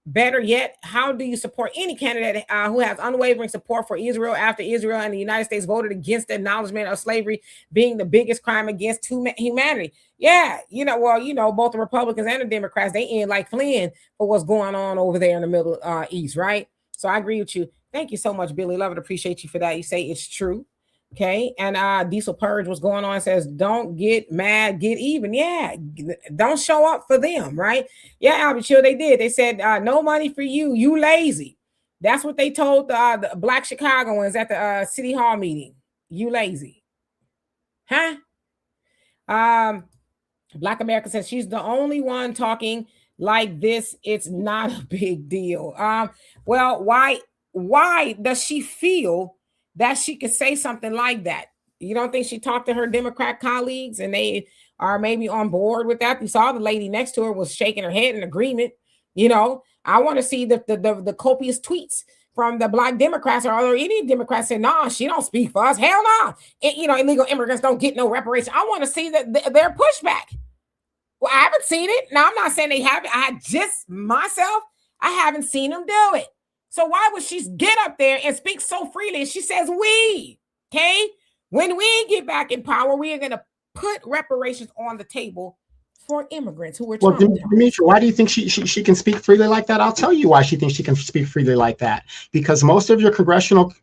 better yet, how do you support any candidate who has unwavering support for Israel after Israel and the United States voted against the acknowledgement of slavery being the biggest crime against humanity? Yeah, both the Republicans and the Democrats, they end like fleeing for what's going on over there in the Middle East, right? So I agree with you. Thank you so much, Billy. Love and appreciate you for that. You say it's true. Okay, and Diesel Purge was going on, says, don't get mad, get even. Yeah, don't show up for them, right? Yeah, Albert Chill, they did. They said, no money for you, you lazy. That's what they told the Black Chicagoans at the City Hall meeting. You lazy. Huh? Black America says she's the only one talking like this. It's not a big deal. Well, why does she feel that she could say something like that? You don't think she talked to her Democrat colleagues and they are maybe on board with that? You saw the lady next to her was shaking her head in agreement. I want to see the copious tweets from the Black Democrats, or are there any Democrats saying, nah, she don't speak for us? Hell no. Illegal immigrants don't get no reparation. I want to see their pushback. Well, I haven't seen it. Now, I'm not saying they haven't. I haven't seen them do it. So why would she get up there and speak so freely? She says, we, okay? When we get back in power, we are going to put reparations on the table for immigrants who were Well, traumatized. Demetria, why do you think she can speak freely like that? I'll tell you why she thinks she can speak freely like that. Because most of your congressional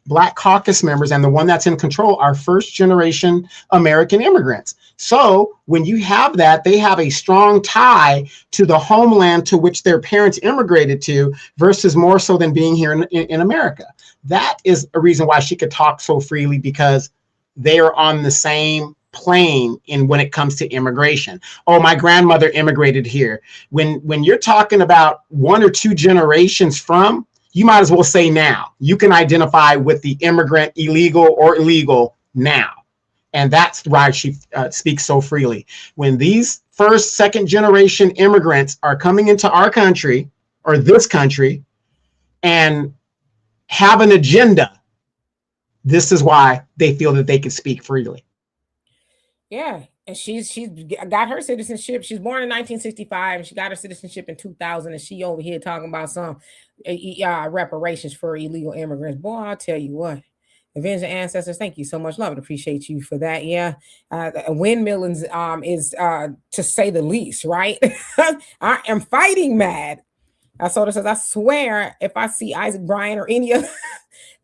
Black caucus members and the one that's in control are first generation American immigrants. So when you have that, they have a strong tie to the homeland to which their parents immigrated to versus more so than being here in America. That is a reason why she could talk so freely, because they are on the same plane when it comes to immigration. Oh, my grandmother immigrated here. When you're talking about 1 or 2 generations from, you might as well say now. You can identify with the immigrant, illegal or illegal, now. And that's why she speaks so freely. When these first, second generation immigrants are coming into our country or this country and have an agenda, this is why they feel that they can speak freely. Yeah, and she's got her citizenship. She's born in 1965, and she got her citizenship in 2000. And she over here talking about some reparations for illegal immigrants. Boy, I'll tell you what. Avenge the ancestors. Thank you so much. Love and appreciate you for that. Yeah, windmilling is to say the least, right? I am fighting mad. Soda says, I swear, if I see Isaac Bryan or any of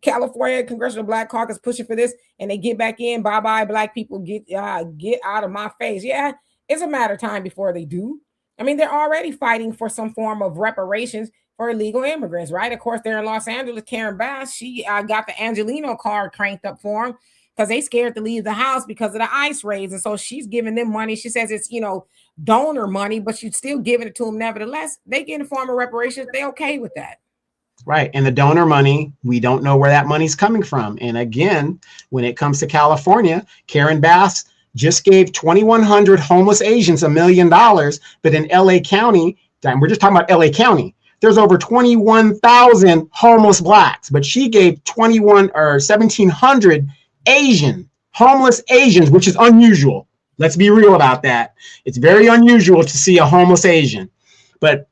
California Congressional Black Caucus pushing for this and they get back in, bye-bye, Black people, get out of my face. Yeah, it's a matter of time before they do. I mean, they're already fighting for some form of reparations for illegal immigrants, right? Of course, they're in Los Angeles. Karen Bass, she got the Angelino card cranked up for them because they scared to leave the house because of the ICE raids. And so she's giving them money. She says it's, donor money, but she's still giving it to them nevertheless. They get a form of reparations. They okay with that. Right. And the donor money, we don't know where that money's coming from. And again, when it comes to California, Karen Bass just gave 2,100 homeless Asians $1 million. But in LA County, we're just talking about LA County, there's over 21,000 homeless Blacks, but she gave 1,700 homeless Asians, which is unusual. Let's be real about that. It's very unusual to see a homeless Asian, but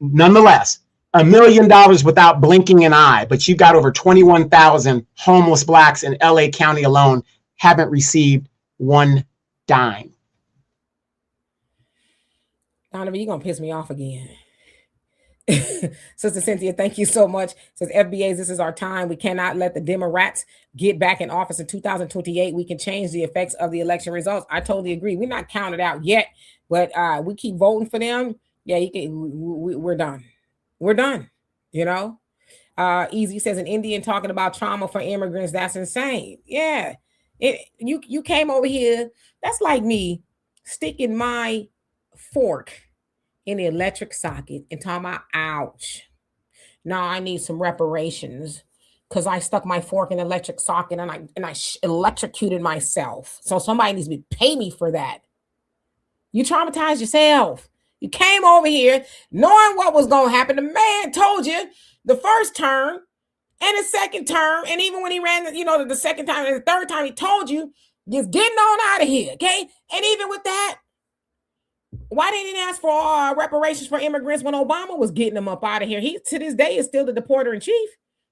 nonetheless, $1 million without blinking an eye. But you got over 21,000 homeless Blacks in LA County alone haven't received one dime. Donovan, you're gonna piss me off again. Sister Cynthia, thank you so much. Says FBAs, this is our time. We cannot let the Democrats get back in office in 2028. We can change the effects of the election results. I totally agree. We're not counted out yet, but we keep voting for them. Yeah, we're done. We're done. Easy says an Indian talking about trauma for immigrants. That's insane. Yeah, you came over here. That's like me sticking my fork in the electric socket and talking about, ouch. Now I need some reparations because I stuck my fork in the electric socket and I electrocuted myself. So somebody needs to pay me for that. You traumatized yourself. You came over here knowing what was going to happen. The man told you the first term and the second term, and even when he ran, the second time and the third time, he told you, just getting on out of here, okay? And even with that, why didn't he ask for reparations for immigrants when Obama was getting them up out of here? He, to this day, is still the deporter in chief.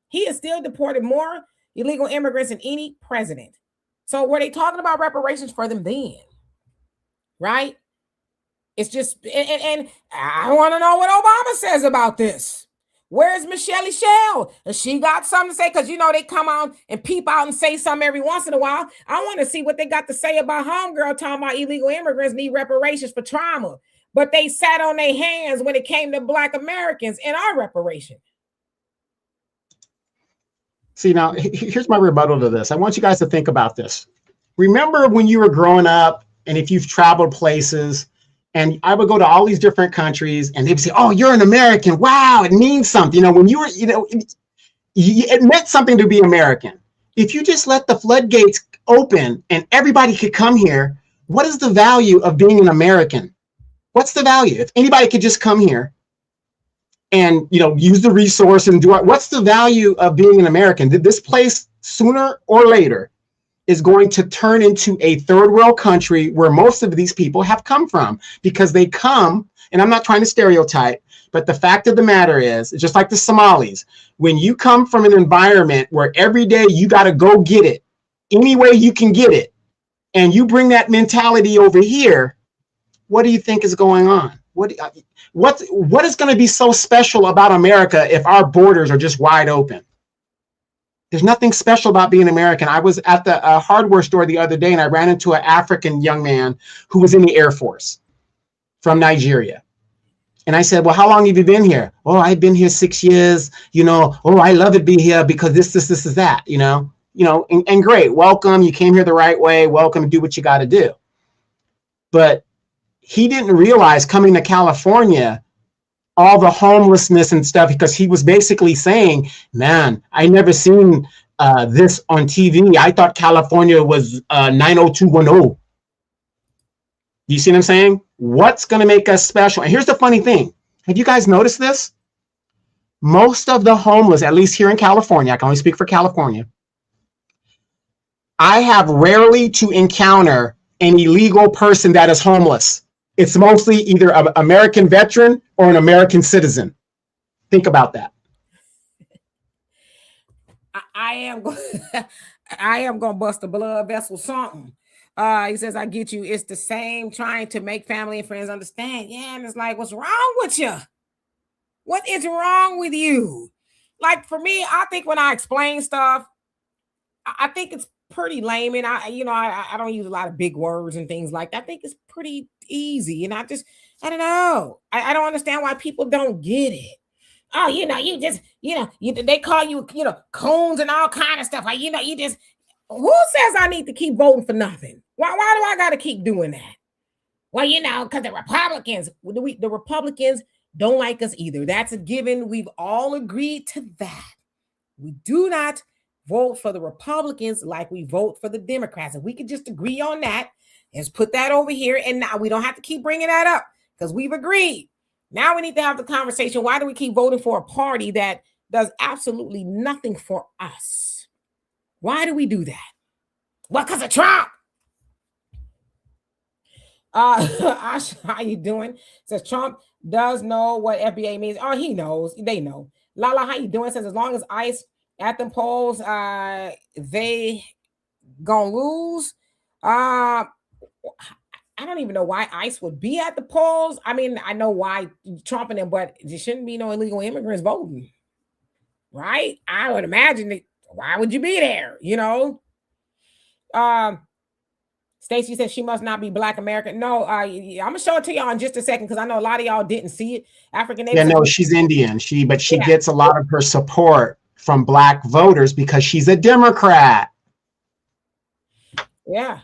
He has still deported more illegal immigrants than any president. So were they talking about reparations for them then? Right? It's just, and I want to know what Obama says about this. Where's Michelle Michelle? She got something to say because, they come out and peep out and say something every once in a while. I want to see what they got to say about homegirl talking about illegal immigrants need reparations for trauma. But they sat on their hands when it came to Black Americans and our reparation. See, now, here's my rebuttal to this. I want you guys to think about this. Remember when you were growing up and if you've traveled places, and I would go to all these different countries and they'd say, oh, you're an American. Wow, it means something. When you were, it meant something to be American. If you just let the floodgates open and everybody could come here, what is the value of being an American? What's the value? If anybody could just come here and, use the resource and do it, what's the value of being an American? This place, sooner or later, is going to turn into a third world country where most of these people have come from, because they come, and I'm not trying to stereotype, but the fact of the matter is, just like the Somalis, when you come from an environment where every day you got to go get it, any way you can get it, and you bring that mentality over here, What do you think is going on? What is going to be so special about America if our borders are just wide open? There's nothing special about being American. I was at the hardware store the other day and I ran into an African young man who was in the Air Force from Nigeria. And I said, well, how long have you been here? Oh, I've been here 6 years. Oh, I love it being here because this is that, and great. Welcome. You came here the right way. Welcome. Do what you got to do. But he didn't realize coming to California, all the homelessness and stuff, because he was basically saying, man, I never seen this on TV. I thought California was 90210. You see what I'm saying? What's going to make us special? And here's the funny thing. Have you guys noticed this? Most of the homeless, at least here in California, I can only speak for California, I have rarely to encounter an illegal person that is homeless. It's mostly either an American veteran or an American citizen. Think about that. I am going to bust a blood vessel something. He says, I get you. It's the same trying to make family and friends understand. Yeah, and it's like, what's wrong with you? What is wrong with you? Like, for me, I think when I explain stuff, I think it's pretty lame. And I don't use a lot of big words and things like that. I think it's pretty easy. And I don't know. I don't understand why people don't get it. Oh, you just, they call you, coons and all kind of stuff. Like, you just, who says I need to keep voting for nothing? Why do I got to keep doing that? Well, because the Republicans don't like us either. That's a given. We've all agreed to that. We do not vote for the Republicans like we vote for the Democrats. If we could just agree on that, let's put that over here. And now we don't have to keep bringing that up because we've agreed. Now we need to have the conversation. Why do we keep voting for a party that does absolutely nothing for us? Why do we do that? Well, because of Trump. Ash, how you doing? Says Trump does know what FBA means. Oh, he knows. They know. Lala, how you doing? Says as long as ICE at the polls, they gonna lose. I don't even know why ICE would be at the polls. I mean, I know why Trump and them, but there shouldn't be no illegal immigrants voting, right? I would imagine that. Why would you be there? Stacey says she must not be Black American. No, I'm gonna show it to y'all in just a second because I know a lot of y'all didn't see it. African. Yeah, no, she's Indian. She gets a lot of her support from Black voters because she's a Democrat. Yeah.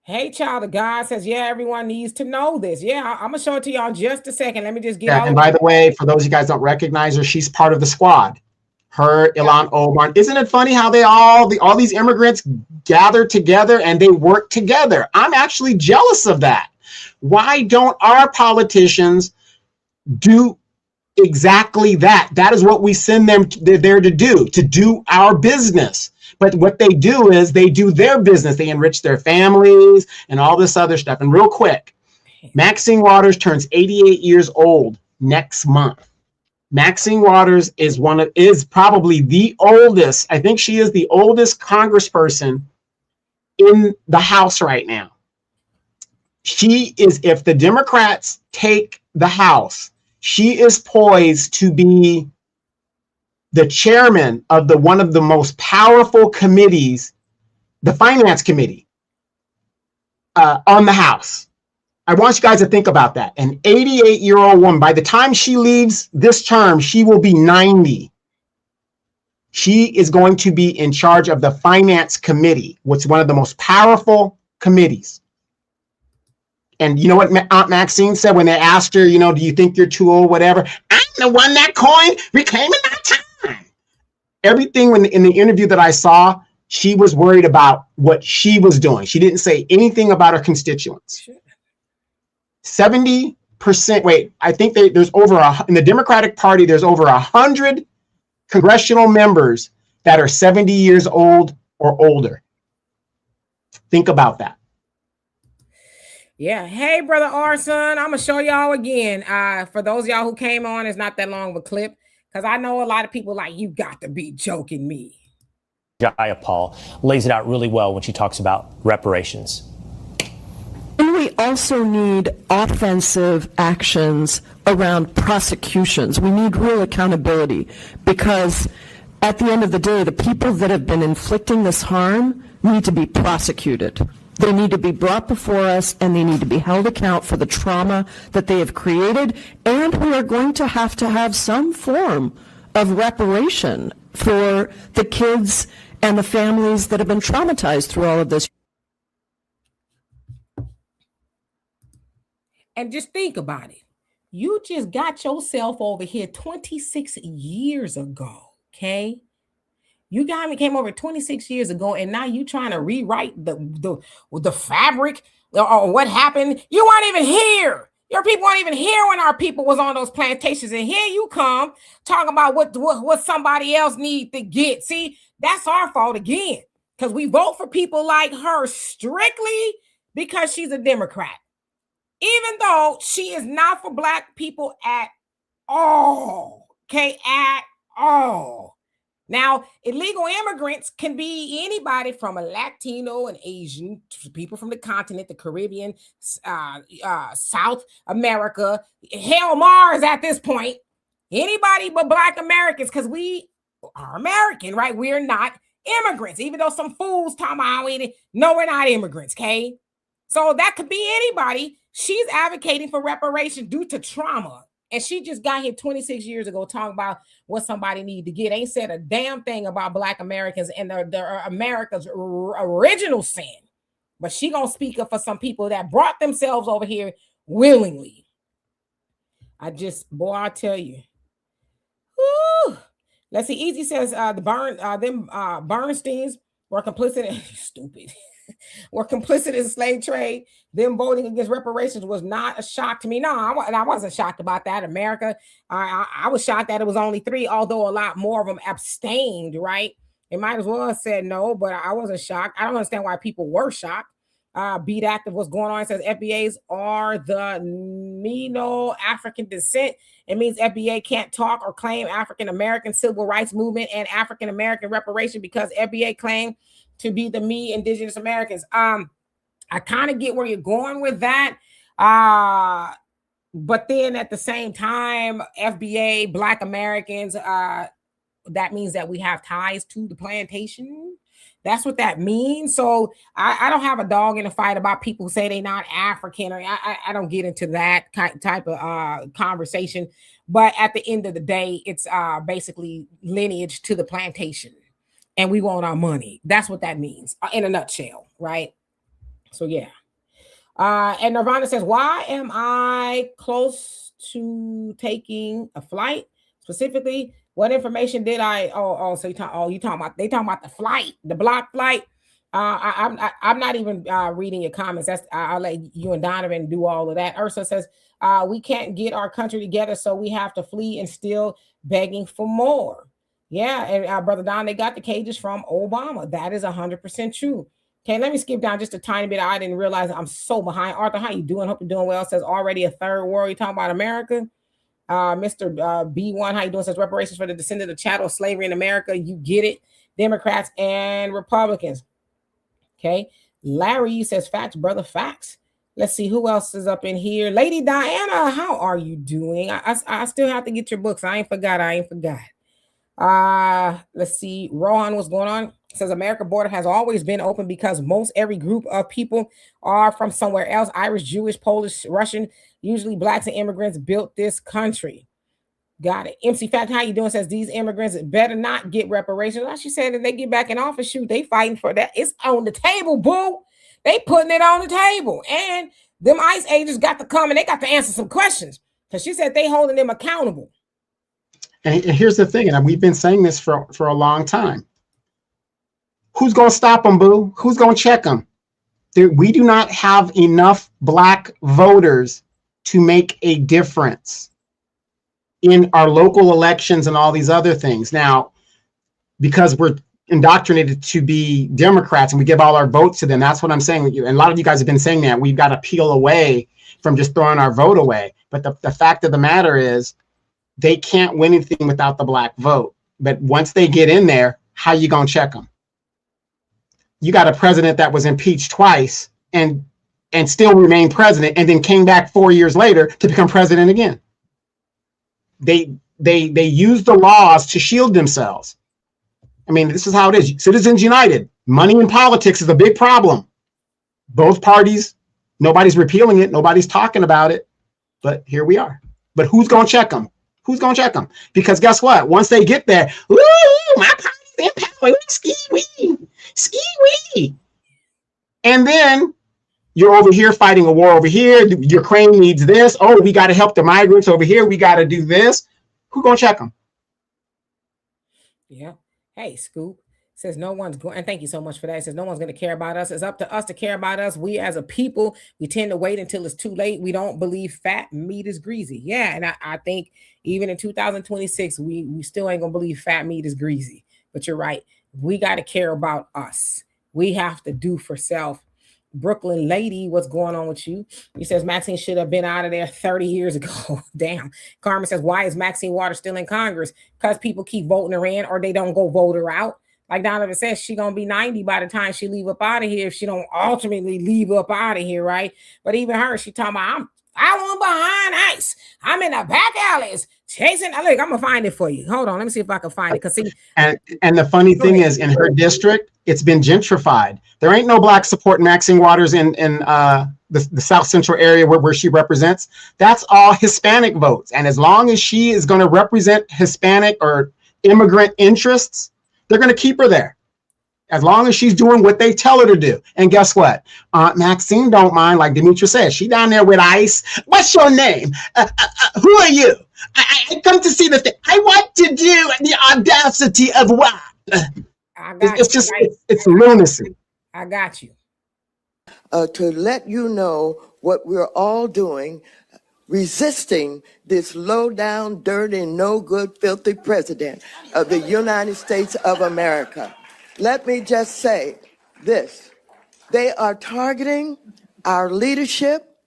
Hey, child of God says, yeah, everyone needs to know this. Yeah, I'm gonna show it to y'all in just a second. Let me just get out. And by the way, for those of you guys don't recognize her, she's part of the squad. Her, Ilan Omar. Isn't it funny how all these immigrants gather together and they work together? I'm actually jealous of that. Why don't our politicians do exactly that? That is what we send them there to do our business. But what they do is they do their business. They enrich their families and all this other stuff. And real quick, Maxine Waters turns 88 years old next month. Maxine Waters is probably the oldest. I think she is the oldest congressperson in the House right now. She is, if the Democrats take the House, she is poised to be the chairman of one of the most powerful committees, the Finance Committee, on the House. I want you guys to think about that. An 88-year-old woman, by the time she leaves this term, she will be 90. She is going to be in charge of the Finance Committee, which is one of the most powerful committees. And you know what Aunt Maxine said when they asked her, do you think you're too old, whatever? I'm the one that coined reclaiming our time. Everything in the interview that I saw, she was worried about what she was doing. She didn't say anything about her constituents. 70%. Wait, I think there's in the Democratic Party, there's over 100 congressional members that are 70 years old or older. Think about that. Yeah. Hey, Brother Arson, I'm going to show y'all again. For those of y'all who came on, it's not that long of a clip because I know a lot of people like, you got to be joking me. Jaya Paul lays it out really well when she talks about reparations. And we also need offensive actions around prosecutions. We need real accountability, because at the end of the day, the people that have been inflicting this harm need to be prosecuted. They need to be brought before us, and they need to be held account for the trauma that they have created, and we are going to have some form of reparation for the kids and the families that have been traumatized through all of this. And just think about it. You just got yourself over here 26 years ago, okay? You came over 26 years ago, and now you trying to rewrite the fabric or what happened. You weren't even here. Your people weren't even here when our people was on those plantations, and here you come talking about what somebody else need to get. See, that's our fault again, because we vote for people like her strictly because she's a Democrat, even though she is not for Black people at all. Okay, at all. Now, illegal immigrants can be anybody from a Latino and Asian, people from the continent, the Caribbean, South America, hell, Mars at this point. Anybody but Black Americans, because we are American, right? We're not immigrants, even though some fools talking about no, we're not immigrants, okay? So that could be anybody. She's advocating for reparations due to trauma. And she just got here 26 years ago talking about what somebody need to get. Ain't said a damn thing about Black Americans and their America's original sin. But she gonna speak up for some people that brought themselves over here willingly. I tell you. Whew. Let's see. Easy says them Bernsteins were complicit in stupid. Were complicit in the slave trade. Them voting against reparations was not a shock to me. No, I wasn't shocked about that. America, I was shocked that it was only 3, although a lot more of them abstained, right? It might as well have said no, but I wasn't shocked. I don't understand why people were shocked. Beat Active, what's going on? It says FBAs are the Neo-African descent. It means FBA can't talk or claim African-American civil rights movement and African-American reparation because FBA claimed to be the me indigenous Americans. I kind of get where you're going with that. But then at the same time, FBA, Black Americans, that means that we have ties to the plantation. That's what that means. So I don't have a dog in the fight about people who say they're not African, or I don't get into that type of conversation. But at the end of the day, it's basically lineage to the plantation. And we want our money. That's what that means in a nutshell, right? So, yeah. And Nirvana says, why am I close to taking a flight? Specifically, what information did I? So you talking about? They talking about the flight, the block flight. I'm not even reading your comments. I'll let you and Donovan do all of that. Ursa says, we can't get our country together, so we have to flee and still begging for more. Yeah, and Brother Don, they got the cages from Obama. That is 100% true. Okay, let me skip down just a tiny bit. I didn't realize I'm so behind. Arthur, how you doing? Hope you're doing well. Says already a third world. You talking about America? Mr. B1, how you doing? Says reparations for the descendant of chattel slavery in America. You get it. Democrats and Republicans. Okay. Larry says facts, brother, facts. Let's see who else is up in here. Lady Diana, how are you doing? I still have to get your books. I ain't forgot. Let's see. Rohan, what's going on? It says America border has always been open because most every group of people are from somewhere else. Irish, Jewish, Polish, Russian, usually Blacks and immigrants built this country. Got it. MC Fact, how you doing? Says these immigrants better not get reparations. Like she said, if they get back in office, shoot, they fighting for that. It's on the table, boo. They putting it on the table. And them ICE agents got to come and they got to answer some questions. Because she said they holding them accountable. And here's the thing, and we've been saying this for a long time. Who's going to stop them, boo? Who's going to check them? We do not have enough Black voters to make a difference in our local elections and all these other things. Now, because we're indoctrinated to be Democrats and we give all our votes to them, that's what I'm saying. And a lot of you guys have been saying that. We've got to peel away from just throwing our vote away. But the fact of the matter is, they can't win anything without the Black vote. But once they get in there, how you going to check them? You got a president that was impeached twice and and still remain president, and then came back 4 years later to become president again. They use the laws to shield themselves. I mean, this is how it is. Citizens United. Money in politics is a big problem. Both parties, nobody's repealing it. Nobody's talking about it. But here we are. But who's going to check them? Who's going to check them? Because guess what? Once they get there, ooh, my party's in power. Ski-wee. Ski-wee. And then you're over here fighting a war over here. Ukraine needs this. Oh, we got to help the migrants over here. We got to do this. Who's going to check them? Yeah. Hey, Scoop says no one's going, and thank you so much for that. It says no one's going to care about us. It's up to us to care about us. We as a people, we tend to wait until it's too late. We don't believe fat meat is greasy. Yeah, and I think even in 2026, we still ain't going to believe fat meat is greasy. But you're right. We got to care about us. We have to do for self. Brooklyn lady, what's going on with you? He says Maxine should have been out of there 30 years ago. Damn. Carmen says, why is Maxine Waters still in Congress? Because people keep voting her in or they don't go vote her out. Like Donovan says, she gonna be 90 by the time she leave up out of here if she don't ultimately leave up out of here, right? But even her, she talking about, I'm following behind ICE. I'm in the back alleys chasing. Look, I'm gonna find it for you. Hold on, let me see if I can find it. Cause see, and the funny thing is, in her district, it's been gentrified. There ain't no black support Maxine Waters in the South Central area where she represents. That's all Hispanic votes. And as long as she is going to represent Hispanic or immigrant interests, they're going to keep her there. As long as she's doing what they tell her to do. And guess what? Maxine don't mind, like Demetra said. She down there with ICE. What's your name? Who are you? I come to see the thing. I want to do the audacity of what? It's lunacy. I got you. To let you know what we're all doing, resisting this low down, dirty, no good, filthy president of the United States of America. Let me just say this. They are targeting our leadership,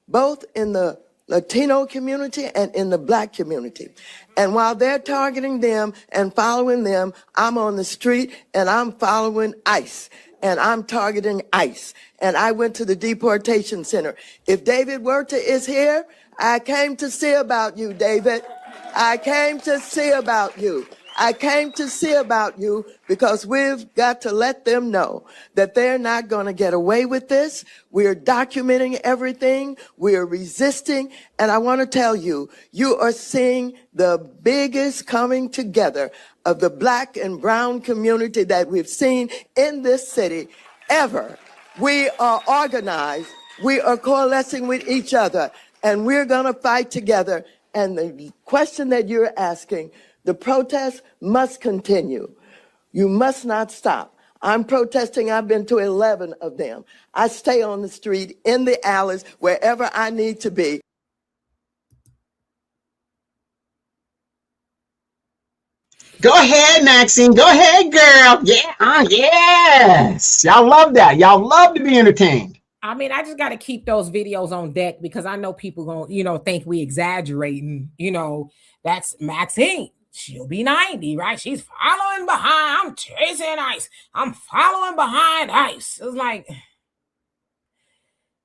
both in the Latino community and in the black community. And while they're targeting them and following them, I'm on the street and I'm following ICE and I'm targeting ICE. And I went to the deportation center. If David Werta is here, I came to see about you, David. I came to see about you. I came to see about you because we've got to let them know that they're not going to get away with this. We're documenting everything. We're resisting. And I want to tell you, you are seeing the biggest coming together of the black and brown community that we've seen in this city ever. We are organized. We are coalescing with each other, and we're going to fight together. And the question that you're asking, the protest must continue. You must not stop. I'm protesting. I've been to 11 of them. I stay on the street, in the alleys, wherever I need to be. Go ahead, Maxine. Go ahead, girl. Yeah. Yes. Y'all love that. Y'all love to be entertained. I mean, I just got to keep those videos on deck because I know people going, think we exaggerating. That's Maxine. She'll be 90, right? She's following behind. I'm chasing ICE. I'm following behind ICE. It's like,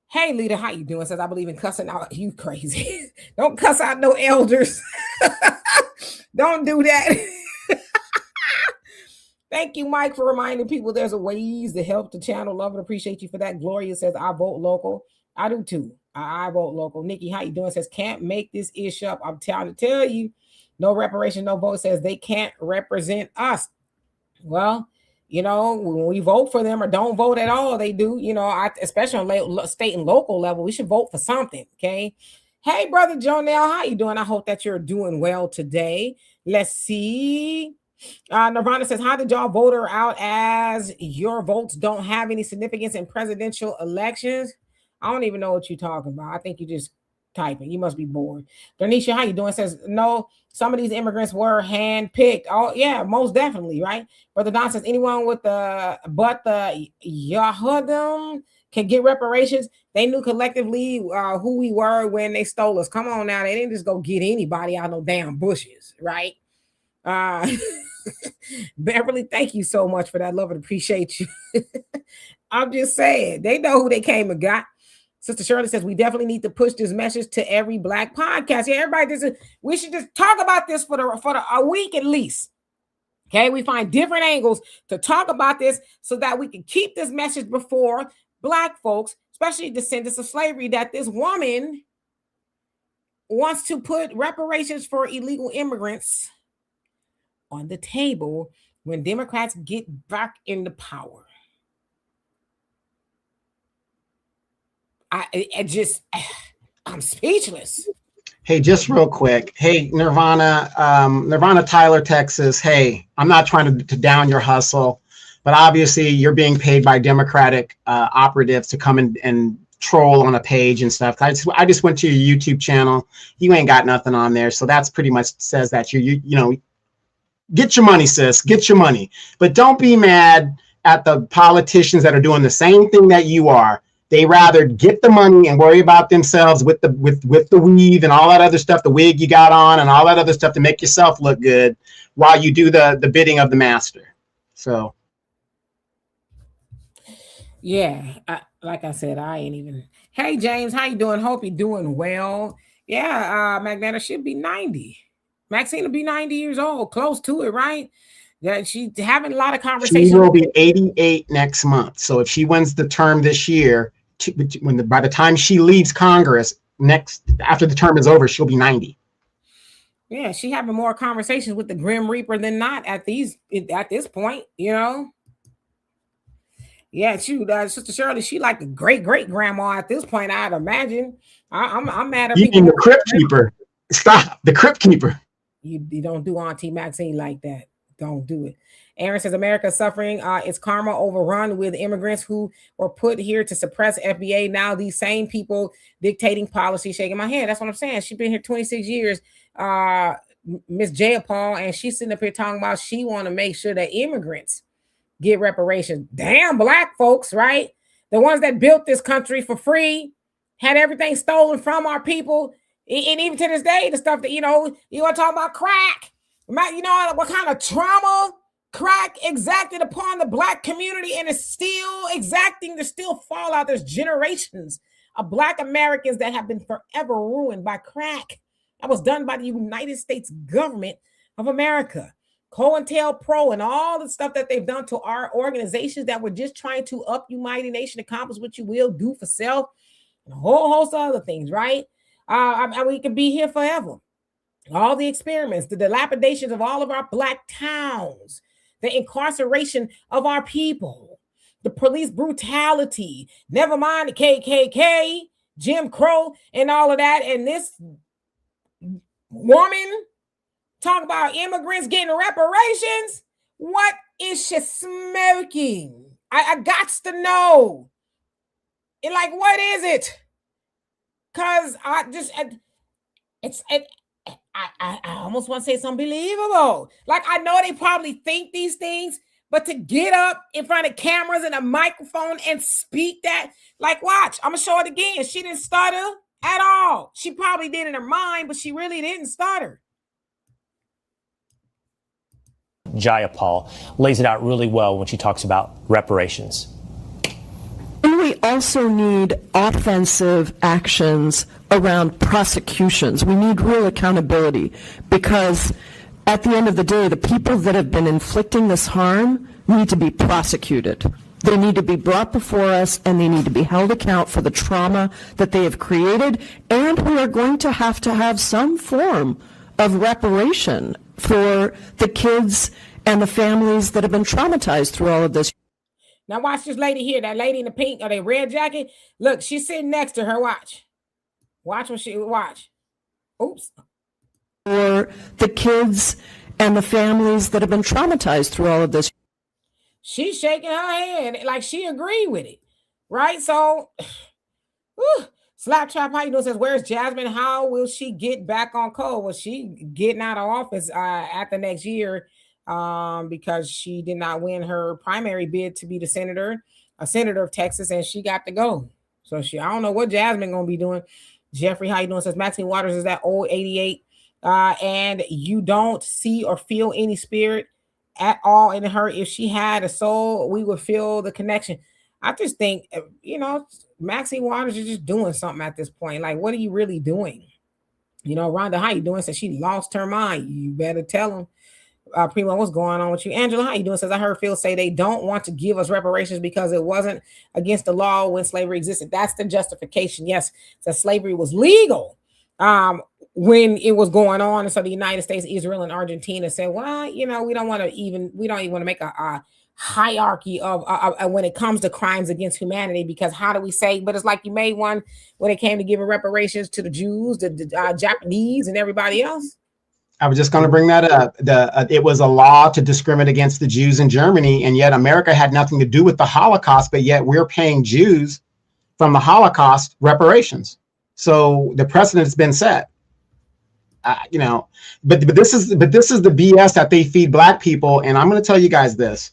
hey, leader, how you doing? Says, I believe in cussing out. You crazy. Don't cuss out no elders. Don't do that. Thank you, Mike, for reminding people there's a ways to help the channel. Love and appreciate you for that. Gloria says, I vote local. I do too. I vote local. Nikki, how you doing? Says, can't make this issue up. I'm trying to tell you. No reparation, no vote. Says they can't represent us. Well, when we vote for them or don't vote at all, they do. Especially on state and local level, we should vote for something. Okay. Hey, brother Jonelle, how you doing? I hope that you're doing well today. Let's see. Nirvana says, how did y'all vote her out as your votes don't have any significance in presidential elections? I don't even know what you're talking about. I think you just typing. You must be bored. Donisha, how you doing? Says, no, some of these immigrants were handpicked. Oh, yeah, most definitely, right? Brother Don says, anyone with the Yahudim can get reparations. They knew collectively who we were when they stole us. Come on now. They didn't just go get anybody out of no damn bushes, right? Beverly, thank you so much for that. Love and appreciate you. I'm just saying, they know who they came and got. Sister Shirley says we definitely need to push this message to every Black podcast. Yeah, everybody, we should just talk about this for a week at least. Okay, we find different angles to talk about this so that we can keep this message before Black folks, especially descendants of slavery, that this woman wants to put reparations for illegal immigrants on the table when Democrats get back into power. I'm speechless. Hey, just real quick. Hey, Nirvana Tyler, Texas. Hey, I'm not trying to down your hustle, but obviously you're being paid by Democratic operatives to come and troll on a page and stuff. I just went to your YouTube channel. You ain't got nothing on there, so that's pretty much says that you know, get your money, sis. Get your money, but don't be mad at the politicians that are doing the same thing that you are. They rather get the money and worry about themselves with the weave and all that other stuff, the wig you got on and all that other stuff to make yourself look good while you do the bidding of the master. So, yeah, like I said, I ain't even. Hey, James, how you doing? Hope you're doing well. Yeah, Magneta should be 90. Maxine will be 90 years old, close to it, right? Yeah, she's having a lot of conversations. She will be 88 next month. So if she wins the term this year, by the time she leaves Congress after the term is over, she'll be 90. Yeah, she having more conversations with the Grim Reaper than not at this point, you know. Yeah, Sister Shirley, she like a great grandma at this point. I'd imagine. I'm mad at you mean the Crypt Keeper. Stop, the Crypt Keeper. You don't do Auntie Maxine like that. Don't do it. Aaron says America's suffering its karma overrun with immigrants who were put here to suppress FBA. Now these same people dictating policy. Shaking my head. That's what I'm saying. She's been here 26 years, Miss Jayapal, and she's sitting up here talking about she want to make sure that immigrants get reparations. Damn Black folks, right? The ones that built this country for free, had everything stolen from our people, and even to this day, the stuff that you want to talk about crack. You know what kind of trauma crack exacted upon the Black community, and it's still exacting. There's still fallout. There's generations of Black Americans that have been forever ruined by crack. That was done by the United States government of America. COINTELPRO and all the stuff that they've done to our organizations that were just trying to up you mighty nation, accomplish what you will, do for self, and a whole host of other things, right? We could be here forever. All the experiments, the dilapidations of all of our Black towns, the incarceration of our people, the police brutality, never mind the KKK, Jim Crow, and all of that. And this woman talk about immigrants getting reparations. What is she smoking? I got to know. And like, what is it? Because I almost want to say it's unbelievable. Like, I know they probably think these things, but to get up in front of cameras and a microphone and speak that, like, watch, I'm going to show it again. She didn't stutter at all. She probably did in her mind, but she really didn't stutter. Jayapal lays it out really well when she talks about reparations. And we also need offensive actions around prosecutions. We need real accountability, because at the end of the day, the people that have been inflicting this harm need to be prosecuted. They need to be brought before us, and they need to be held account for the trauma that they have created, and we are going to have some form of reparation for the kids and the families that have been traumatized through all of this. Now watch this lady here, that lady in the pink or the red jacket. Look, she's sitting next to her. Watch what she watch. Oops. For the kids and the families that have been traumatized through all of this. She's shaking her head like she agreed with it, right? So, Slaptrap, how you doing? Says, where's Jasmine? How will she get back on code? Well, she getting out of office at the next year because she did not win her primary bid to be a senator of Texas, and she got to go. So I don't know what Jasmine gonna be doing. Jeffrey, how you doing? Says Maxine Waters is that old 88, and you don't see or feel any spirit at all in her. If she had a soul, we would feel the connection. I just think, Maxine Waters is just doing something at this point. Like, what are you really doing? Rhonda, how you doing? Says she lost her mind. You better tell them. Primo, what's going on with you? Angela, how you doing? Says I heard Phil say they don't want to give us reparations because it wasn't against the law when slavery existed. That's the justification. Yes, so slavery was legal when it was going on, and so the United States, Israel, and Argentina said, well, we don't even want to make a hierarchy of when it comes to crimes against humanity, because how do we say? But it's like you made one when it came to giving reparations to the Jews, the Japanese, and everybody else. I was just going to bring that up. It was a law to discriminate against the Jews in Germany, and yet America had nothing to do with the Holocaust, but yet we're paying Jews from the Holocaust reparations. So the precedent has been set. But this is the BS that they feed Black people, and I'm going to tell you guys this.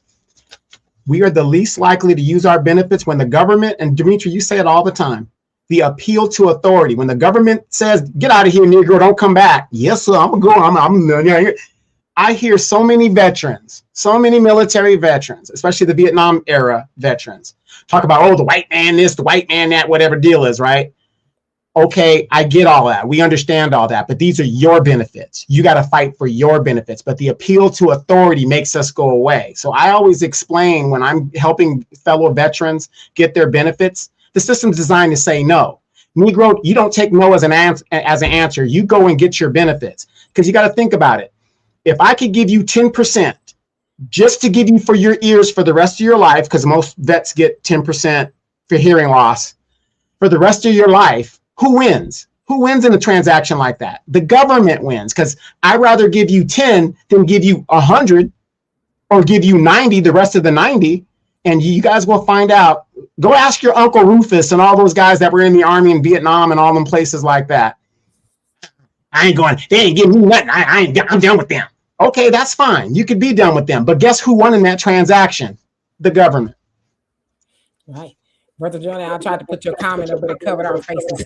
We are the least likely to use our benefits when the government, and Dimitri, you say it all the time, the appeal to authority. When the government says, get out of here, Negro, don't come back. Yes, sir, I'm going to go. I hear so many veterans, so many military veterans, especially the Vietnam era veterans, talk about, oh, the white man this, the white man that, whatever deal is, right? Okay, I get all that. We understand all that, but these are your benefits. You got to fight for your benefits, but the appeal to authority makes us go away. So I always explain when I'm helping fellow veterans get their benefits, the system's designed to say no. Negro, you don't take no as an answer. You go and get your benefits, because you got to think about it. If I could give you 10% just to give you for your ears for the rest of your life, because most vets get 10% for hearing loss for the rest of your life, who wins? Who wins in a transaction like that? The government wins, because I'd rather give you 10 than give you 100 or give you 90, the rest of the 90. And you guys will find out. Go ask your Uncle Rufus and all those guys that were in the Army in Vietnam and all them places like that. I ain't going, they ain't giving me nothing. I'm done with them. Okay, that's fine. You could be done with them. But guess who won in that transaction? The government. Right. Brother Johnny, I tried to put your comment up, but it covered our faces.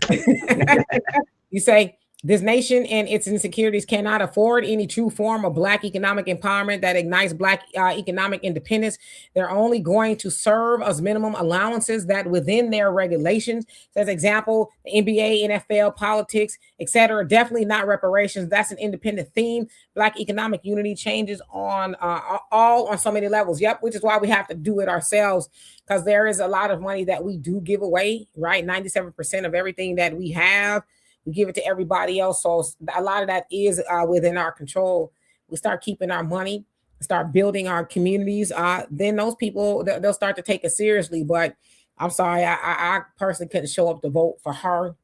You say, this nation and its insecurities cannot afford any true form of Black economic empowerment that ignites Black economic independence. They're only going to serve as minimum allowances that within their regulations. So as example, the NBA, NFL, politics, etc. Definitely not reparations. That's an independent theme. Black economic unity changes on all on so many levels. Yep, which is why we have to do it ourselves, because there is a lot of money that we do give away, right? 97% of everything that we have, we give it to everybody else. So a lot of that is within our control. We start keeping our money, start building our communities. Then those people, they'll start to take it seriously. But I'm sorry, I personally couldn't show up to vote for her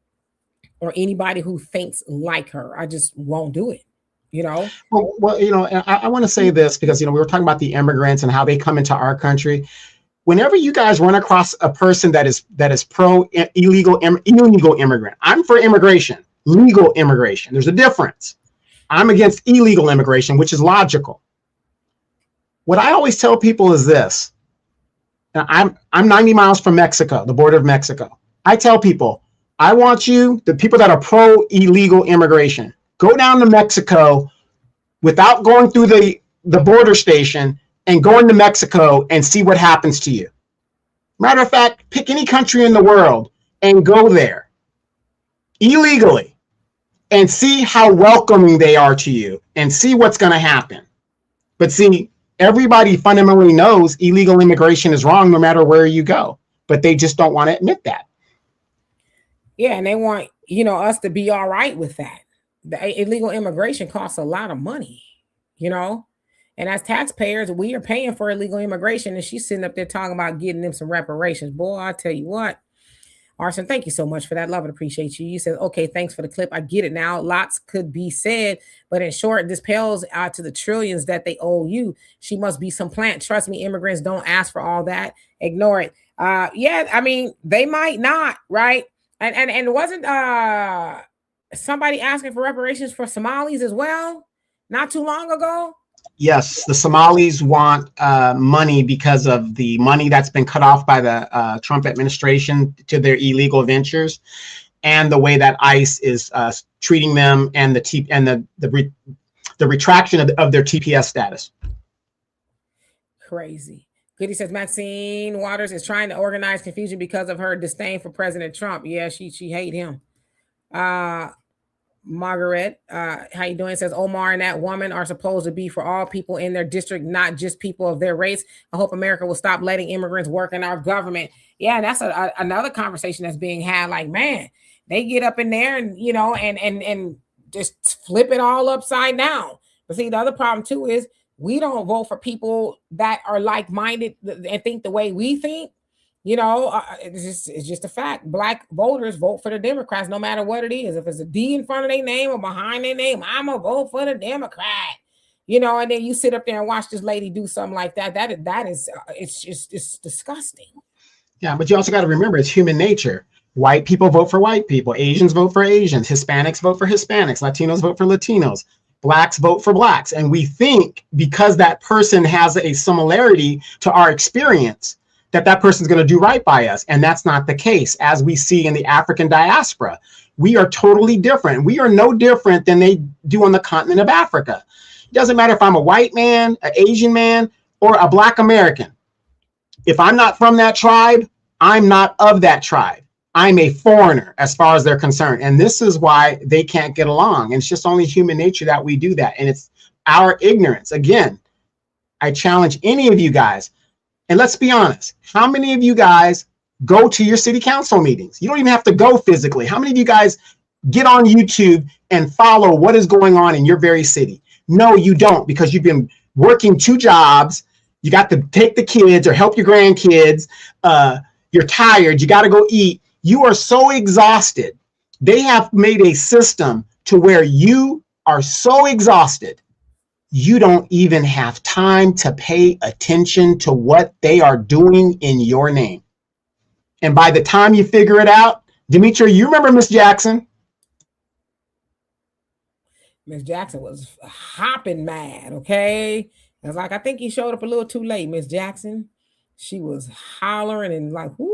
or anybody who thinks like her. I just won't do it. Well, I want to say this because, we were talking about the immigrants and how they come into our country. Whenever you guys run across a person that is pro illegal immigrant, I'm for immigration, legal immigration. There's a difference. I'm against illegal immigration, which is logical. What I always tell people is this. I'm 90 miles from Mexico, the border of Mexico. I tell people, I want you, the people that are pro illegal immigration, go down to Mexico without going through the border station and go into Mexico and see what happens to you. Matter of fact, pick any country in the world and go there illegally and see how welcoming they are to you and see what's going to happen. But see, everybody fundamentally knows illegal immigration is wrong no matter where you go, but they just don't want to admit that. Yeah, and they want, us to be all right with that. The illegal immigration costs a lot of money, And as taxpayers, we are paying for illegal immigration, and she's sitting up there talking about getting them some reparations. Boy, I tell you what. Arson, thank you so much for that. Love and appreciate you. You said, okay, thanks for the clip. I get it now. Lots could be said, but in short, this pales out to the trillions that they owe you. She must be some plant. Trust me, immigrants don't ask for all that. Ignore it. Yeah, I mean, they might not, right? And wasn't somebody asking for reparations for Somalis as well not too long ago? Yes, the Somalis want money because of the money that's been cut off by the Trump administration to their illegal ventures, and the way that ICE is treating them, and the retraction of their TPS status. Crazy. Goody says Maxine Waters is trying to organize confusion because of her disdain for President Trump. Yeah, she hate him. Margaret, how you doing? Says Omar and that woman are supposed to be for all people in their district, not just people of their race. I hope America will stop letting immigrants work in our government. Yeah, and that's another conversation that's being had. Like, man, they get up in there and and just flip it all upside down. But see, the other problem too is we don't vote for people that are like-minded and think the way we think. It's just a fact. Black voters vote for the Democrats no matter what it is. If it's a D in front of their name or behind their name, I'm going to vote for the Democrat. And then you sit up there and watch this lady do something like that. It's disgusting. Yeah, but you also got to remember it's human nature. White people vote for white people. Asians vote for Asians. Hispanics vote for Hispanics. Latinos vote for Latinos. Blacks vote for blacks. And we think because that person has a similarity to our experience, that person's going to do right by us. And that's not the case. As we see in the African diaspora, we are totally different. We are no different than they do on the continent of Africa. It doesn't matter if I'm a white man, an Asian man, or a Black American. If I'm not from that tribe, I'm not of that tribe. I'm a foreigner as far as they're concerned. And this is why they can't get along. And it's just only human nature that we do that. And it's our ignorance. Again, I challenge any of you guys. And let's be honest, how many of you guys go to your city council meetings? You don't even have to go physically. How many of you guys get on YouTube and follow what is going on in your very city? No, you don't, because you've been working 2 jobs. You got to take the kids or help your grandkids. You're tired. You got to go eat. You are so exhausted. They have made a system to where you are so exhausted you don't even have time to pay attention to what they are doing in your name. And by the time you figure it out, Demetria, you remember Miss Jackson? Miss Jackson was hopping mad, okay? I was like, I think you showed up a little too late, Miss Jackson. She was hollering and like, woo,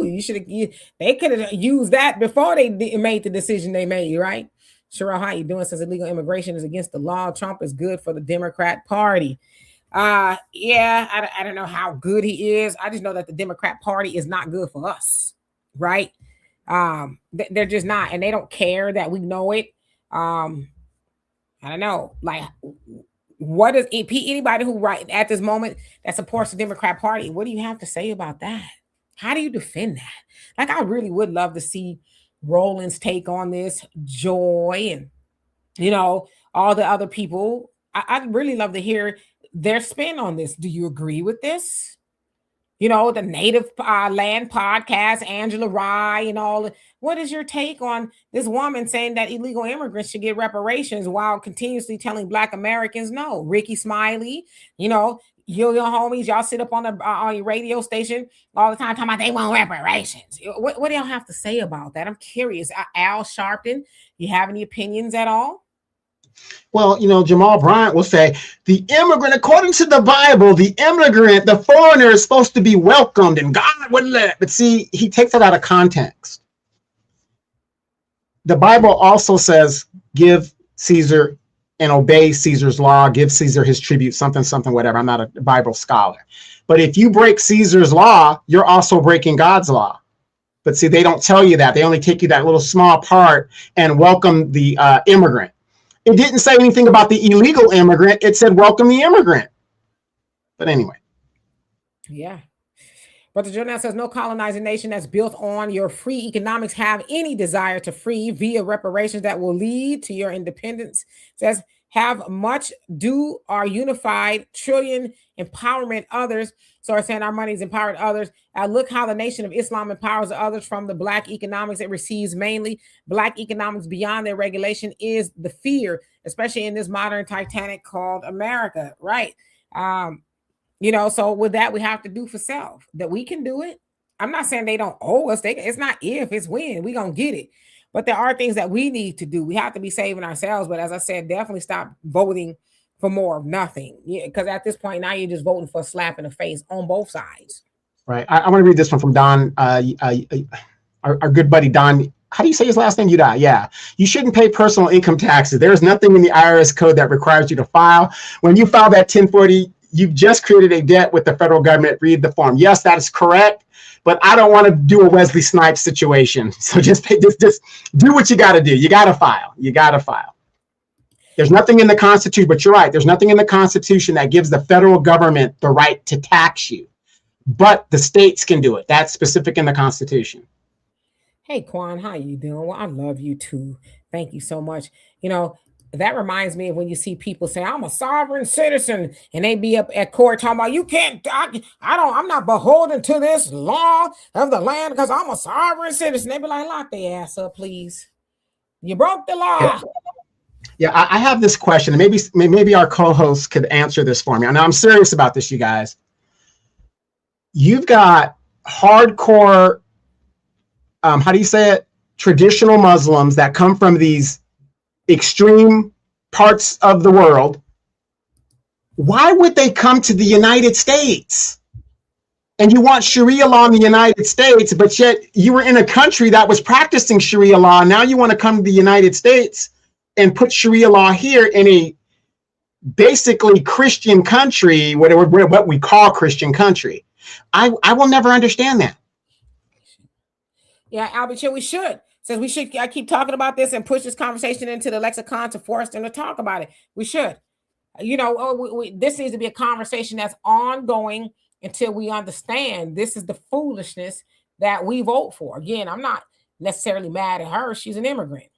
they could have used that before they made the decision they made, right? Cheryl, how you doing? Says illegal immigration is against the law. Trump is good for the Democrat Party. I don't know how good he is. I just know that the Democrat Party is not good for us, right? They're just not, and they don't care that we know it. I don't know, like, what is anybody who right at this moment that supports the Democrat Party? What do you have to say about that? How do you defend that? Like, I really would love to see Roland's take on this, Joy, and all the other people. I'd really love to hear their spin on this. Do you agree with this? The Native Land podcast, Angela Rye, and all. What is your take on this woman saying that illegal immigrants should get reparations while continuously telling Black Americans no? Ricky Smiley, your homies, y'all sit up on your radio station all the time talking about they want reparations. What do y'all have to say about that? I'm curious. Al Sharpton, you have any opinions at all? Well, Jamal Bryant will say the immigrant, according to the Bible, the immigrant, the foreigner is supposed to be welcomed and God wouldn't let it. But see, he takes it out of context. The Bible also says, give Caesar and obey Caesar's law, give Caesar his tribute, something, whatever. I'm not a Bible scholar. But if you break Caesar's law, you're also breaking God's law. But see, they don't tell you that. They only take you that little small part and welcome the immigrant. It didn't say anything about the illegal immigrant. It said, welcome the immigrant. But anyway. Yeah. Brother Jonah says, no colonizing nation that's built on your free economics have any desire to free via reparations that will lead to your independence. Says, have much do our unified trillion empowerment others. So we're saying our money is empowered others. Look how the Nation of Islam empowers others from the Black economics it receives mainly. Black economics beyond their regulation is the fear, especially in this modern Titanic called America, right? So with that, we have to do for self, that we can do it. I'm not saying they don't owe us. It's not if, it's when. We're going to get it. But there are things that we need to do. We have to be saving ourselves. But as I said, definitely stop voting for more of nothing. Yeah, because at this point, now you're just voting for a slap in the face on both sides. Right. I want to read this one from Don, our good buddy Don. How do you say his last name? Udai. Yeah. You shouldn't pay personal income taxes. There is nothing in the IRS code that requires you to file. When you file that 1040 you've just created a debt with the federal government. Read the form. Yes, that is correct. But I don't want to do a Wesley Snipes situation. So just do what you got to do. You got to file. You got to file. There's nothing in the Constitution, but you're right. There's nothing in the Constitution that gives the federal government the right to tax you. But the states can do it. That's specific in the Constitution. Hey, Quan, how you doing? Well, I love you too. Thank you so much. That reminds me of when you see people say, I'm a sovereign citizen, and they be up at court talking about, you can't, I'm not beholden to this law of the land because I'm a sovereign citizen. They be like, lock their ass up, please. You broke the law. Yeah, I have this question. Maybe our co-host could answer this for me. And I'm serious about this, you guys. You've got hardcore, how do you say it? Traditional Muslims that come from these extreme parts of the world. Why would they come to the United States? And you want Sharia law in the United States, but yet you were in a country that was practicing Sharia law. Now you want to come to the United States and put Sharia law here in a basically Christian country, what we call Christian country. I will never understand that. Yeah, Albert, we should. Since I keep talking about this and push this conversation into the lexicon to force them to talk about it. We should. This needs to be a conversation that's ongoing until we understand this is the foolishness that we vote for. Again, I'm not necessarily mad at her. She's an immigrant.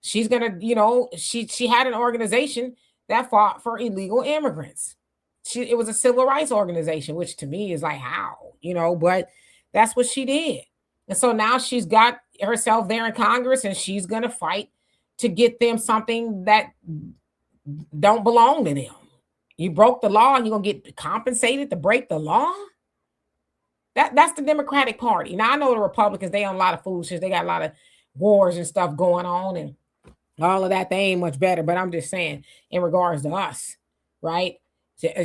She's going to, she had an organization that fought for illegal immigrants. It was a civil rights organization, which to me is like, how, but that's what she did. And so now she's got herself there in Congress, and she's going to fight to get them something that don't belong to them. You broke the law and you're going to get compensated to break the law? That's the Democratic Party. Now, I know the Republicans, they on a lot of foolishness. They got a lot of wars and stuff going on and all of that. They ain't much better. But I'm just saying, in regards to us, right?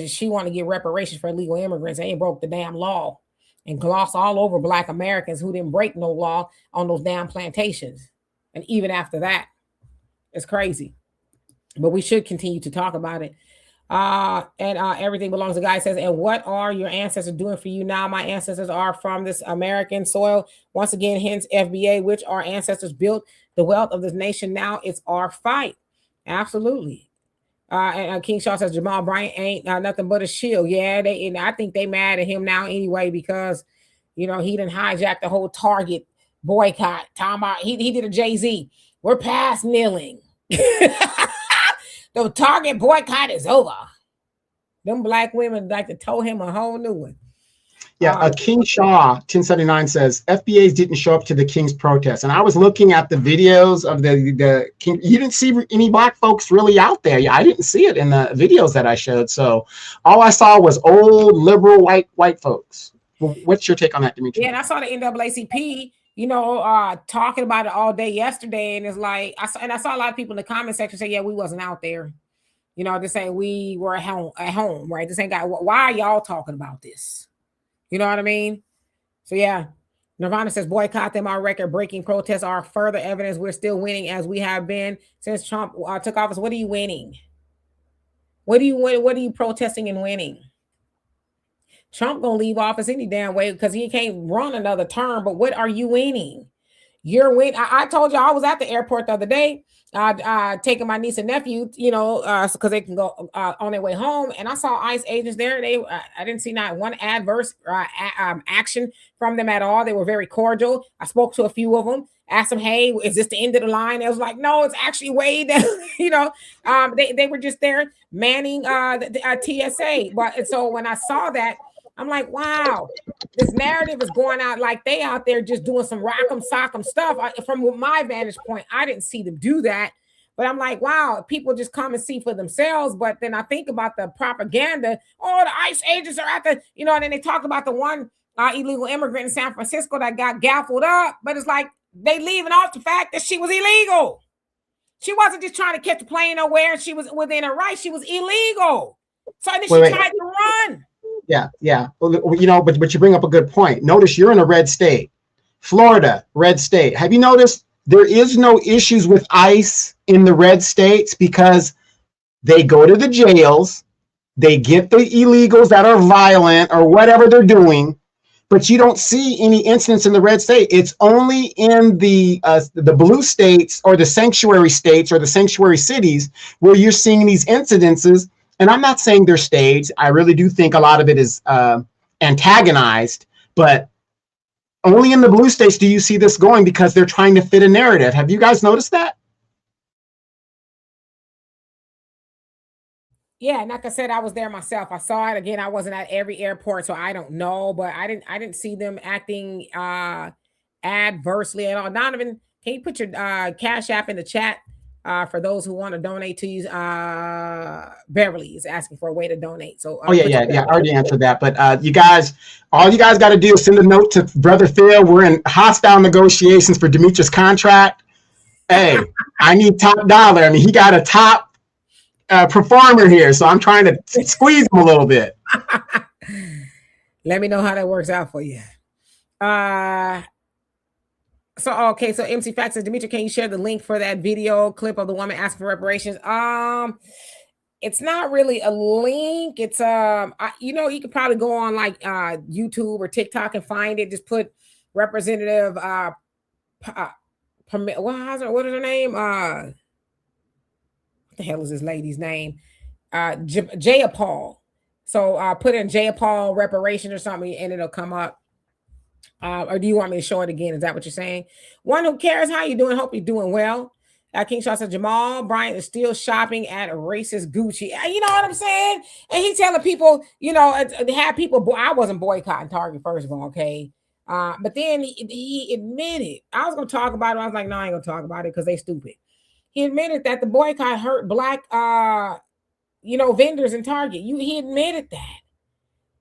She want to get reparations for illegal immigrants. They ain't broke the damn law. And gloss all over Black Americans who didn't break no law on those damn plantations. And even after that, it's crazy. But we should continue to talk about it. Everything belongs to God. Says, and what are your ancestors doing for you now? My ancestors are from this American soil. Once again, hence FBA, which our ancestors built the wealth of this nation. Now it's our fight. Absolutely. And King Shaw says Jamal Bryant ain't nothing but a shield. Yeah, I think they mad at him now anyway because he done hijacked the whole Target boycott. Talking about he did a Jay-Z. We're past kneeling. The Target boycott is over. Them Black women like to toe him a whole new one. Yeah, King Shaw 1079 says FBAs didn't show up to the King's protest, and I was looking at the videos of the King. You didn't see any Black folks really out there. I didn't see it in the videos that I showed. So all I saw was old liberal white folks. What's your take on that, Dimitri? Yeah, and I saw the NAACP, talking about it all day yesterday, and it's like I saw a lot of people in the comment section say, "Yeah, we wasn't out there." Just saying we were at home, right? This ain't got. Why are y'all talking about this? You know what I mean? So yeah, Nirvana says boycott them. Our record-breaking protests are further evidence we're still winning as we have been since Trump took office. What are you winning? What are you protesting and winning? Trump gonna leave office any damn way because he can't run another term. But what are you winning? You're winning. I told you I was at the airport the other day. Taking my niece and nephew, because they can go on their way home. And I saw ICE agents there. I didn't see not one adverse action from them at all. They were very cordial. I spoke to a few of them, asked them, "Hey, is this the end of the line?" They was like, "No, it's actually way down." They were just there manning the TSA. But so when I saw that, I'm like, wow, this narrative is going out like they out there just doing some rock'em sock'em stuff. From my vantage point, I didn't see them do that. But I'm like, wow, people just come and see for themselves. But then I think about the propaganda. Oh, the ICE agents are at the, and then they talk about the one illegal immigrant in San Francisco that got gaffled up. But it's like they leaving off the fact that she was illegal. She wasn't just trying to catch a plane nowhere. And she was within her rights. She was illegal. So then she tried to run. Yeah. But you bring up a good point. Notice you're in a red state. Florida, red state. Have you noticed there is no issues with ICE in the red states because they go to the jails, They get the illegals that are violent or whatever they're doing, but you don't see any incidents in the red state. It's only in the blue states or the sanctuary states or the sanctuary cities where you're seeing these incidences. And I'm not saying they're staged. I really do think a lot of it is antagonized, but only in the blue states do you see this going because they're trying to fit a narrative. Have you guys noticed that? Yeah, and like I said, I was there myself. I saw it again. I wasn't at every airport, so I don't know, but I didn't see them acting adversely at all. Donovan, can you put your Cash App in the chat for those who want to donate to you? Beverly is asking for a way to donate. So Oh yeah. I already answered that. But you guys, all you guys got to do is send a note to Brother Phil. We're in hostile negotiations for Demetrius' contract. Hey, I need top dollar. I mean, he got a top performer here, so I'm trying to squeeze him a little bit. Let me know how that works out for you. So MC Fact says, Dimitri, can you share the link for that video clip of the woman asking for reparations? It's not really a link. It's you could probably go on like YouTube or TikTok and find it. Just put Representative what is her name? What the hell is this lady's name? Jaya Paul. So put in Jaya Paul reparation or something and it'll come up. Or do you want me to show it again? Is that what you're saying? One who cares, how you doing? Hope you're doing well. King Shaw said Jamal Bryant is still shopping at racist Gucci. You know what I'm saying? And he's telling people, they have people. I wasn't boycotting Target, first of all, okay? But then he admitted, I was going to talk about it. I was like, no, I ain't going to talk about it because they stupid. He admitted that the boycott hurt Black, vendors in Target. He admitted that.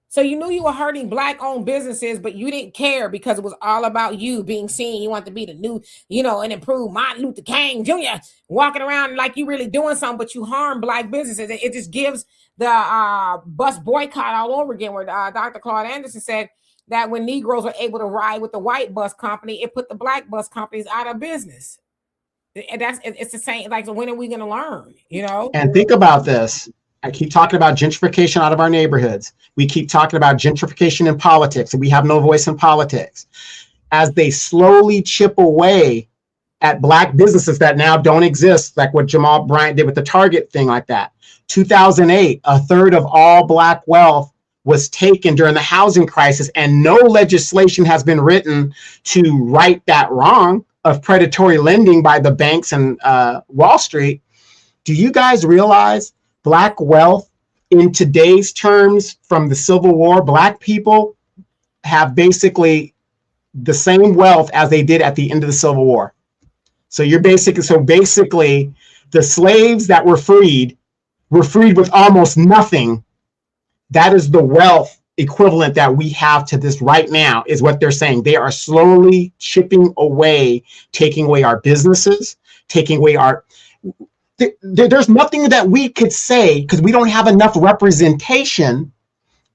So you knew you were hurting Black-owned businesses, but you didn't care because it was all about you being seen. You want to be the new, and improve Martin Luther King Jr. walking around like you really doing something, but you harm Black businesses. It just gives the bus boycott all over again, where Dr. Claude Anderson said that when Negroes were able to ride with the white bus company, it put the Black bus companies out of business. And it's the same. Like, so when are we going to learn? And think about this. I keep talking about gentrification out of our neighborhoods. We keep talking about gentrification in politics, and we have no voice in politics. As they slowly chip away at Black businesses that now don't exist, like what Jamal Bryant did with the Target thing like that. 2008, a third of all Black wealth was taken during the housing crisis, and no legislation has been written to right that wrong of predatory lending by the banks and Wall Street. Do you guys realize Black wealth in today's terms from the Civil War, Black people have basically the same wealth as they did at the end of the Civil War. So basically the slaves that were freed with almost nothing. That is the wealth equivalent that we have to this right now, is what they're saying. They are slowly chipping away, taking away our businesses, taking away our... There's nothing that we could say because we don't have enough representation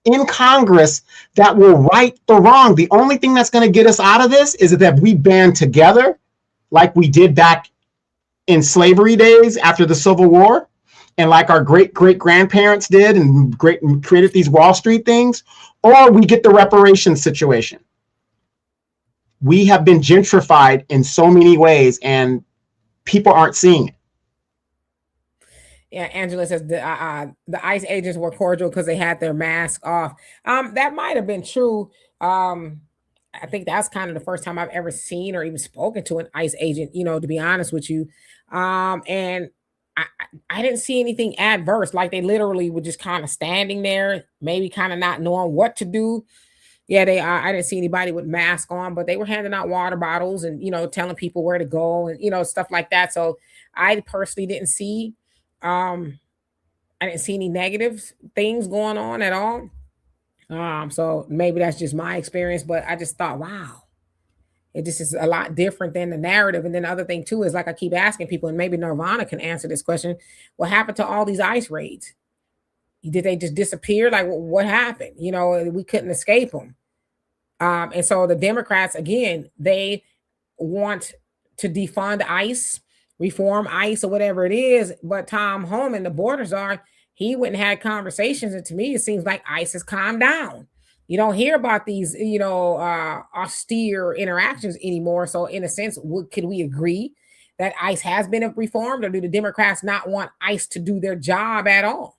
in Congress that will right the wrong. The only thing that's going to get us out of this is that we band together like we did back in slavery days after the Civil War, and like our great-great-grandparents did and created these Wall Street things, or we get the reparations situation. We have been gentrified in so many ways and people aren't seeing it. Yeah, Angela says the ICE agents were cordial because they had their mask off. That might have been true. I think that's kind of the first time I've ever seen or even spoken to an ICE agent, to be honest with you. And I didn't see anything adverse. Like, they literally were just kind of standing there, maybe kind of not knowing what to do. Yeah, I didn't see anybody with mask on, but they were handing out water bottles and, telling people where to go and, stuff like that. So I personally didn't see any negative things going on at all. So maybe that's just my experience, but I just thought, wow, it just is a lot different than the narrative. And then the other thing too is, like, I keep asking people, and maybe Nirvana can answer this question: what happened to all these ICE raids? Did they just disappear? Like, what happened? We couldn't escape them. And so the Democrats, again, they want to defund ICE, reform ICE, or whatever it is. But Tom Homan, the border czar, he went and had conversations, and to me, it seems like ICE has calmed down. You don't hear about these, austere interactions anymore. So, in a sense, could we agree that ICE has been reformed, or do the Democrats not want ICE to do their job at all?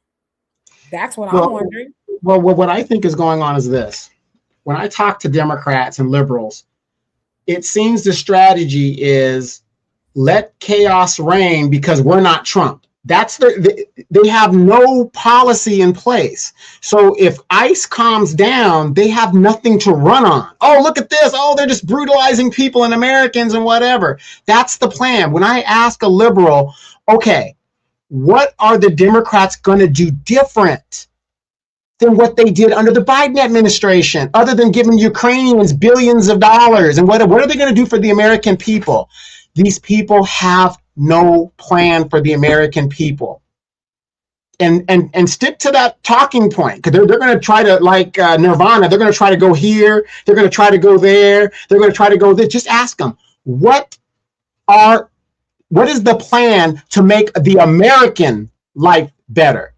That's what I'm wondering. Well, what I think is going on is this. When I talk to Democrats and liberals, it seems the strategy is let chaos reign because we're not Trump. They have no policy in place. So if ICE calms down, they have nothing to run on. Oh, look at this. Oh, they're just brutalizing people and Americans and whatever. That's the plan. When I ask a liberal, okay, what are the Democrats going to do different than what they did under the Biden administration, other than giving Ukrainians billions of dollars? And what are they going to do for the American people? These people have no plan for the American people. And stick to that talking point, because they're going to try to, like Nirvana, they're going to try to go here, they're going to try to go there, they're going to try to go there. Just ask them, what is the plan to make the American life better?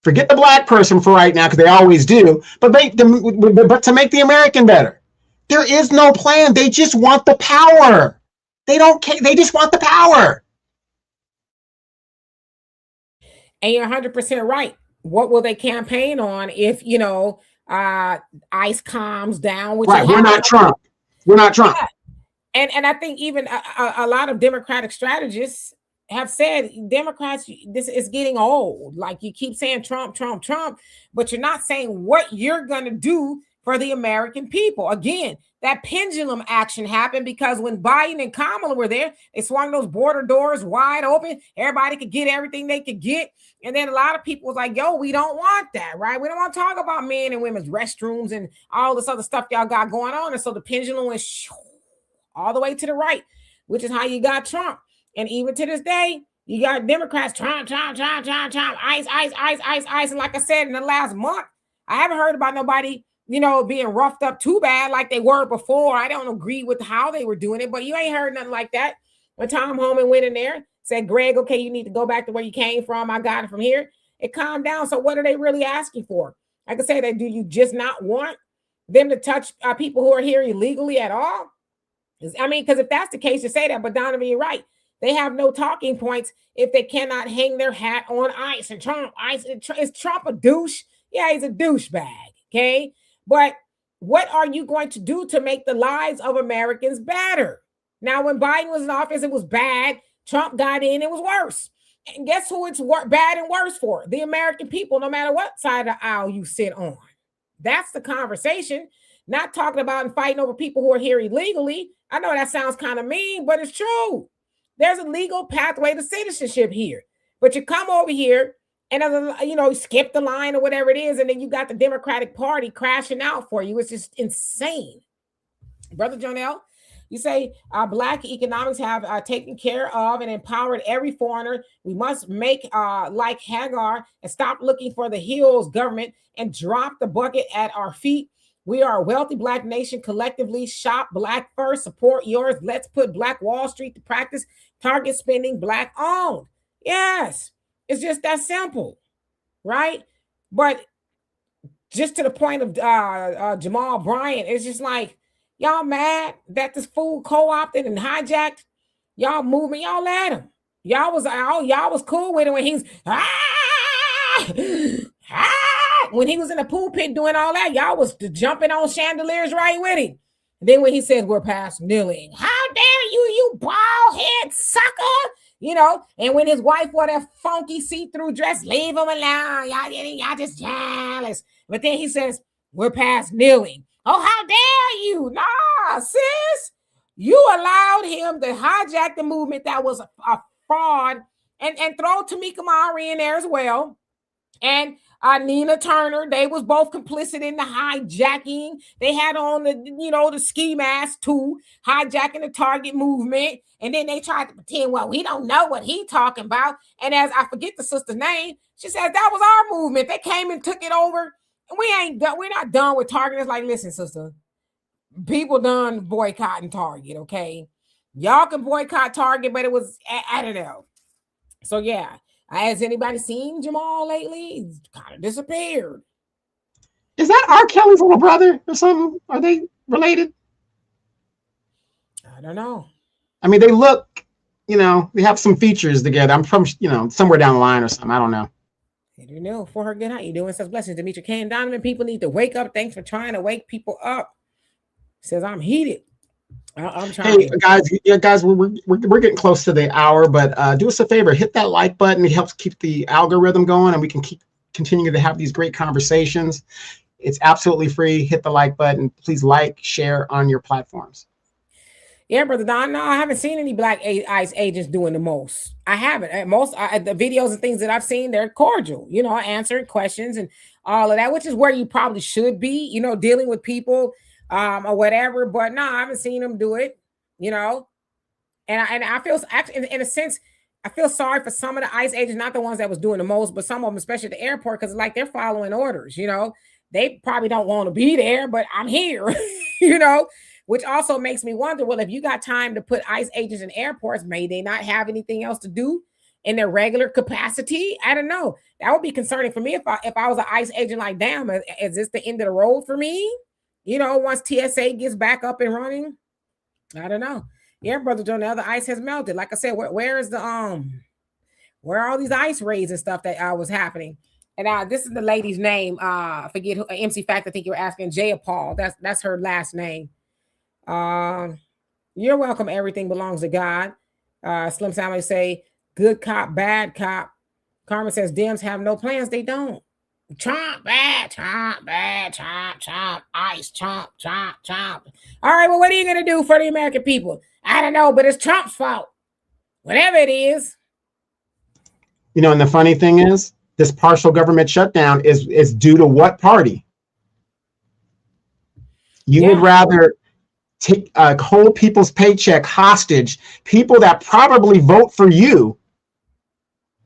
Forget the black person for right now, because they always do, but to make the American better. There is no plan. They just want the power. They don't care. They just want the power. And you're 100% right. What will they campaign on if, ICE calms down? Right. We're not Trump. We're not Trump. Yeah. And I think even a lot of Democratic strategists have said, Democrats, this is getting old. Like, you keep saying Trump, Trump, Trump, but you're not saying what you're going to do for the American people. Again, that pendulum action happened because when Biden and Kamala were there, they swung those border doors wide open. Everybody could get everything they could get. And then a lot of people was like, yo, we don't want that, right? We don't want to talk about men and women's restrooms and all this other stuff y'all got going on. And so the pendulum went all the way to the right, which is how you got Trump. And even to this day, you got Democrats, Trump, ICE. And like I said, in the last month, I haven't heard about nobody, being roughed up too bad like they were before. I don't agree with how they were doing it, but you ain't heard nothing like that. When Tom Homan went in there, said, Greg, okay, you need to go back to where you came from. I got it from here. It calmed down. So what are they really asking for? Like I said, do you just not want them to touch people who are here illegally at all? Because if that's the case, you say that, but Donovan, you're right. They have no talking points if they cannot hang their hat on ICE and Trump. Is Trump a douche? Yeah, he's a douchebag, okay? But what are you going to do to make the lives of Americans better? Now, when Biden was in office, it was bad. Trump got in, it was worse. And guess who it's bad and worse for? The American people, no matter what side of the aisle you sit on. That's the conversation. Not talking about and fighting over people who are here illegally. I know that sounds kind of mean, but it's true. There's a legal pathway to citizenship here. But you come over here and, skip the line or whatever it is, and then you got the Democratic Party crashing out for you. It's just insane. Brother Jonell, you say Black economics have taken care of and empowered every foreigner. We must make like Hagar and stop looking for the Hills government and drop the bucket at our feet. We are a wealthy Black nation. Collectively shop Black first, support yours. Let's put Black Wall Street to practice. Target spending Black owned. Yes, it's just that simple, right? But just to the point of Jamal Bryant, it's just like, y'all mad that this fool co-opted and hijacked y'all movement. Y'all let him. Y'all was cool with it when he's when he was in the pulpit doing all that. Y'all was jumping on chandeliers right with him. And then when he says we're past kneeling, how dare you, you bald head sucker? And when his wife wore that funky see-through dress, leave him alone. Y'all just jealous. But then he says, we're past kneeling. Oh, how dare you? Nah, sis. You allowed him to hijack the movement that was a fraud and throw Tamika Mowry in there as well. And Nina Turner, they was both complicit in the hijacking. They had on the ski mask too, hijacking the Target movement. And then they tried to pretend, well, we don't know what he talking about. And as I forget the sister's name, she said that was our movement. They came and took it over. And we're not done with Target. It's like, listen, sister, people done boycotting Target, okay? Y'all can boycott Target, but it was, I don't know. So yeah, Has anybody seen Jamal lately? He's kind of disappeared. Is that R. Kelly's little brother or something? Are they related? I don't know. I mean, they look, they have some features together. I'm from, somewhere down the line or something. I don't know. You know, for her good, how you doing? Such blessings, Demetri K. and Donovan. People need to wake up. Thanks for trying to wake people up. Says I'm heated. I'm trying. Hey guys, we're getting close to the hour, but do us a favor, hit that like button. It helps keep the algorithm going, and we can continue to have these great conversations. It's absolutely free. Hit the like button. Please like, share on your platforms. Yeah, Brother Don. No, I haven't seen any black ICE agents doing the most. I haven't. The videos and things that I've seen, they're cordial, answering questions and all of that, which is where you probably should be, dealing with people or whatever. But no, I haven't seen them do it, and I feel actually, in a sense, I feel sorry for some of the ICE agents, not the ones that was doing the most, but some of them, especially at the airport, because like they're following orders, They probably don't want to be there, but I'm here, which also makes me wonder, well, if you got time to put ICE agents in airports, may they not have anything else to do in their regular capacity? I don't know. That would be concerning for me if I was an ICE agent. Like, damn, is this the end of the road for me? Once TSA gets back up and running, I don't know. Yeah, Brother Joe, now the ice has melted. Like I said, where are all these ice raids and stuff that was happening? And this is the lady's name. Forget who. MC Fact. I think you were asking Jaya Paul. That's her last name. You're welcome. Everything belongs to God. Slim Sammy say, good cop, bad cop. Carmen says, Dems have no plans. They don't. Chomp, bad, chomp, bad, chomp, chomp, ice, chomp, chomp, chomp. All right, well, what are you going to do for the American people? I don't know, but it's Trump's fault. Whatever it is. And the funny thing is, this partial government shutdown is due to what party? You would rather hold people's paycheck hostage, people that probably vote for you,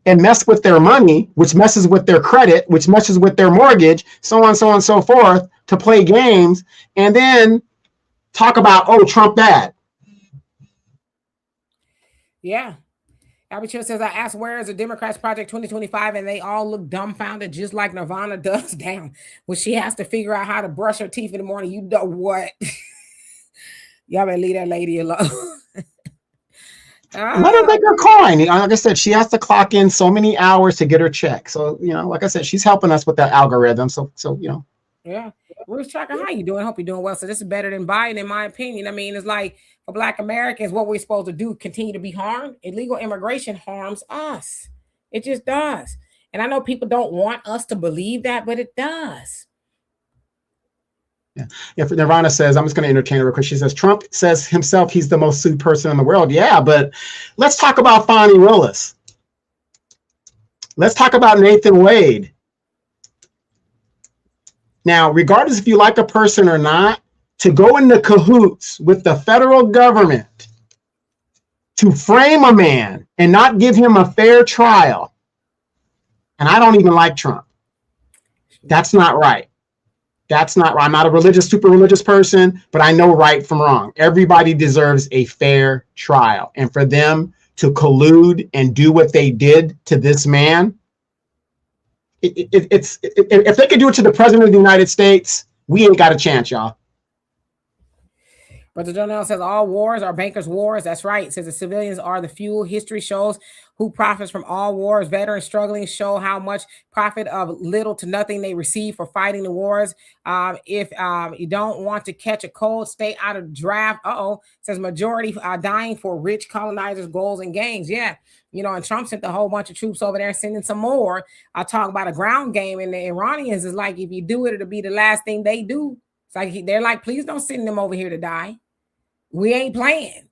and mess with their money, which messes with their credit, which messes with their mortgage, so on, so forth, to play games, and then talk about, Trump bad. Yeah. Albert Chill says, I asked, where is the Democrats Project 2025? And they all look dumbfounded, just like Nirvana does. Damn. When she has to figure out how to brush her teeth in the morning, you know what? Y'all better leave that lady alone. Let her make her coin. Like I said, she has to clock in so many hours to get her check. So, like I said, she's helping us with that algorithm. So. Yeah. Bruce Tracker, how you doing? Hope you're doing well. So this is better than Biden, in my opinion. I mean, it's like for Black Americans, what we're supposed to do, continue to be harmed. Illegal immigration harms us. It just does. And I know people don't want us to believe that, but it does. Yeah. Nirvana says, I'm just going to entertain her real quick. She says, Trump says himself he's the most sued person in the world. Yeah, but let's talk about Fonnie Willis. Let's talk about Nathan Wade. Now, regardless if you like a person or not, to go into cahoots with the federal government to frame a man and not give him a fair trial, and I don't even like Trump. That's not right. That's not right. I'm not a super religious person, but I know right from wrong. Everybody deserves a fair trial. And for them to collude and do what they did to this man, if they could do it to the president of the United States, we ain't got a chance, y'all. Brother Jonell says all wars are bankers' wars. That's right. It says the civilians are the fuel. History shows who profits from all wars. Veterans struggling show how much profit of little to nothing they receive for fighting the wars. If you don't want to catch a cold, stay out of the draft. It says majority dying for rich colonizers' goals and gains. Yeah. And Trump sent a whole bunch of troops over there, sending some more. I'll talk about a ground game. And the Iranians is like, if you do it, it'll be the last thing they do. It's like they're like, please don't send them over here to die. We ain't playing,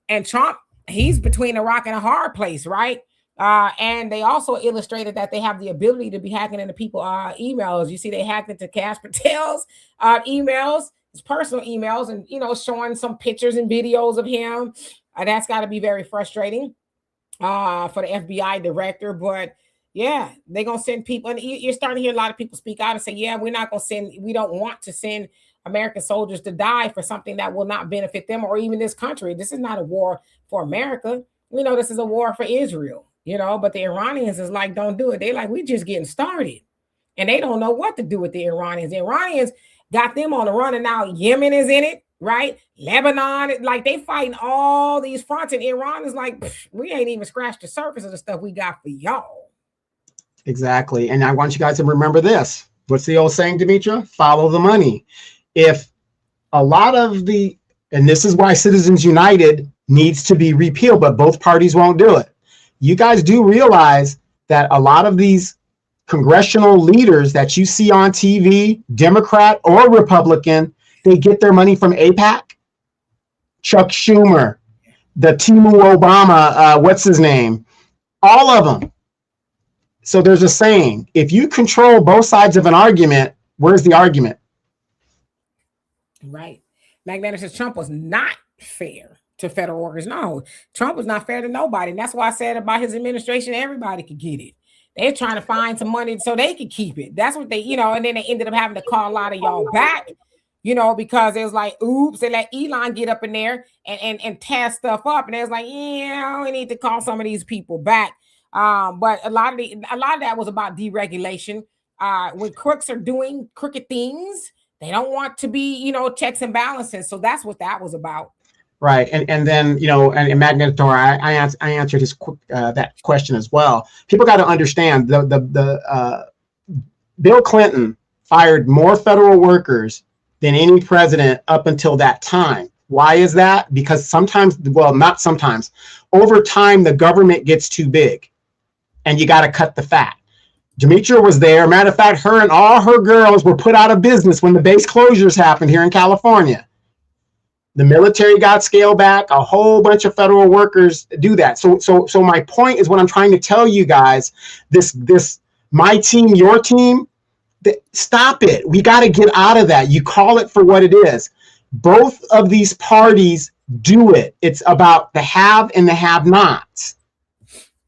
and Trump, he's between a rock and a hard place, right? And they also illustrated that they have the ability to be hacking into people's emails. You see, they hacked into Kash Patel's emails, his personal emails, and, showing some pictures and videos of him. That's got to be very frustrating for the FBI director. But yeah, they're going to send people. And you're starting to hear a lot of people speak out and say, yeah, we don't want to send American soldiers to die for something that will not benefit them or even this country. This is not a war for America. This is a war for Israel, But the Iranians is like, don't do it. They like, we just getting started. And they don't know what to do with the Iranians. The Iranians got them on the run, and now Yemen is in it, right? Lebanon, like they fighting all these fronts, and Iran is like, we ain't even scratched the surface of the stuff we got for y'all. Exactly. And I want you guys to remember this. What's the old saying, Demetra? Follow the money. If a lot of and this is why Citizens United needs to be repealed, but both parties won't do it. You guys do realize that a lot of these congressional leaders that you see on TV, Democrat or Republican, they get their money from AIPAC. Chuck Schumer, the Timu Obama, what's his name? All of them. So there's a saying, if you control both sides of an argument, where's the argument? Right. Magnetic says Trump was not fair to federal workers. No, Trump was not fair to nobody. And that's why I said about his administration, everybody could get it. They're trying to find some money so they could keep it. That's what they, and then they ended up having to call a lot of y'all back, because it was like, oops, they let Elon get up in there and tear stuff up. And it was like, yeah, we need to call some of these people back. But a lot of that was about deregulation. When crooks are doing crooked things, they don't want to be, checks and balances. So that's what that was about. Right. And then, and Magnetor, I answered his that question as well. People got to understand the Bill Clinton fired more federal workers than any president up until that time. Why is that? Because sometimes, well, not sometimes, over time, the government gets too big and you got to cut the fat. Demetra was there. Matter of fact, her and all her girls were put out of business when the base closures happened here in California. The military got scaled back. A whole bunch of federal workers do that. So my point is what I'm trying to tell you guys, this my team, your team, stop it. We got to get out of that. You call it for what it is. Both of these parties do it. It's about the have and the have-nots.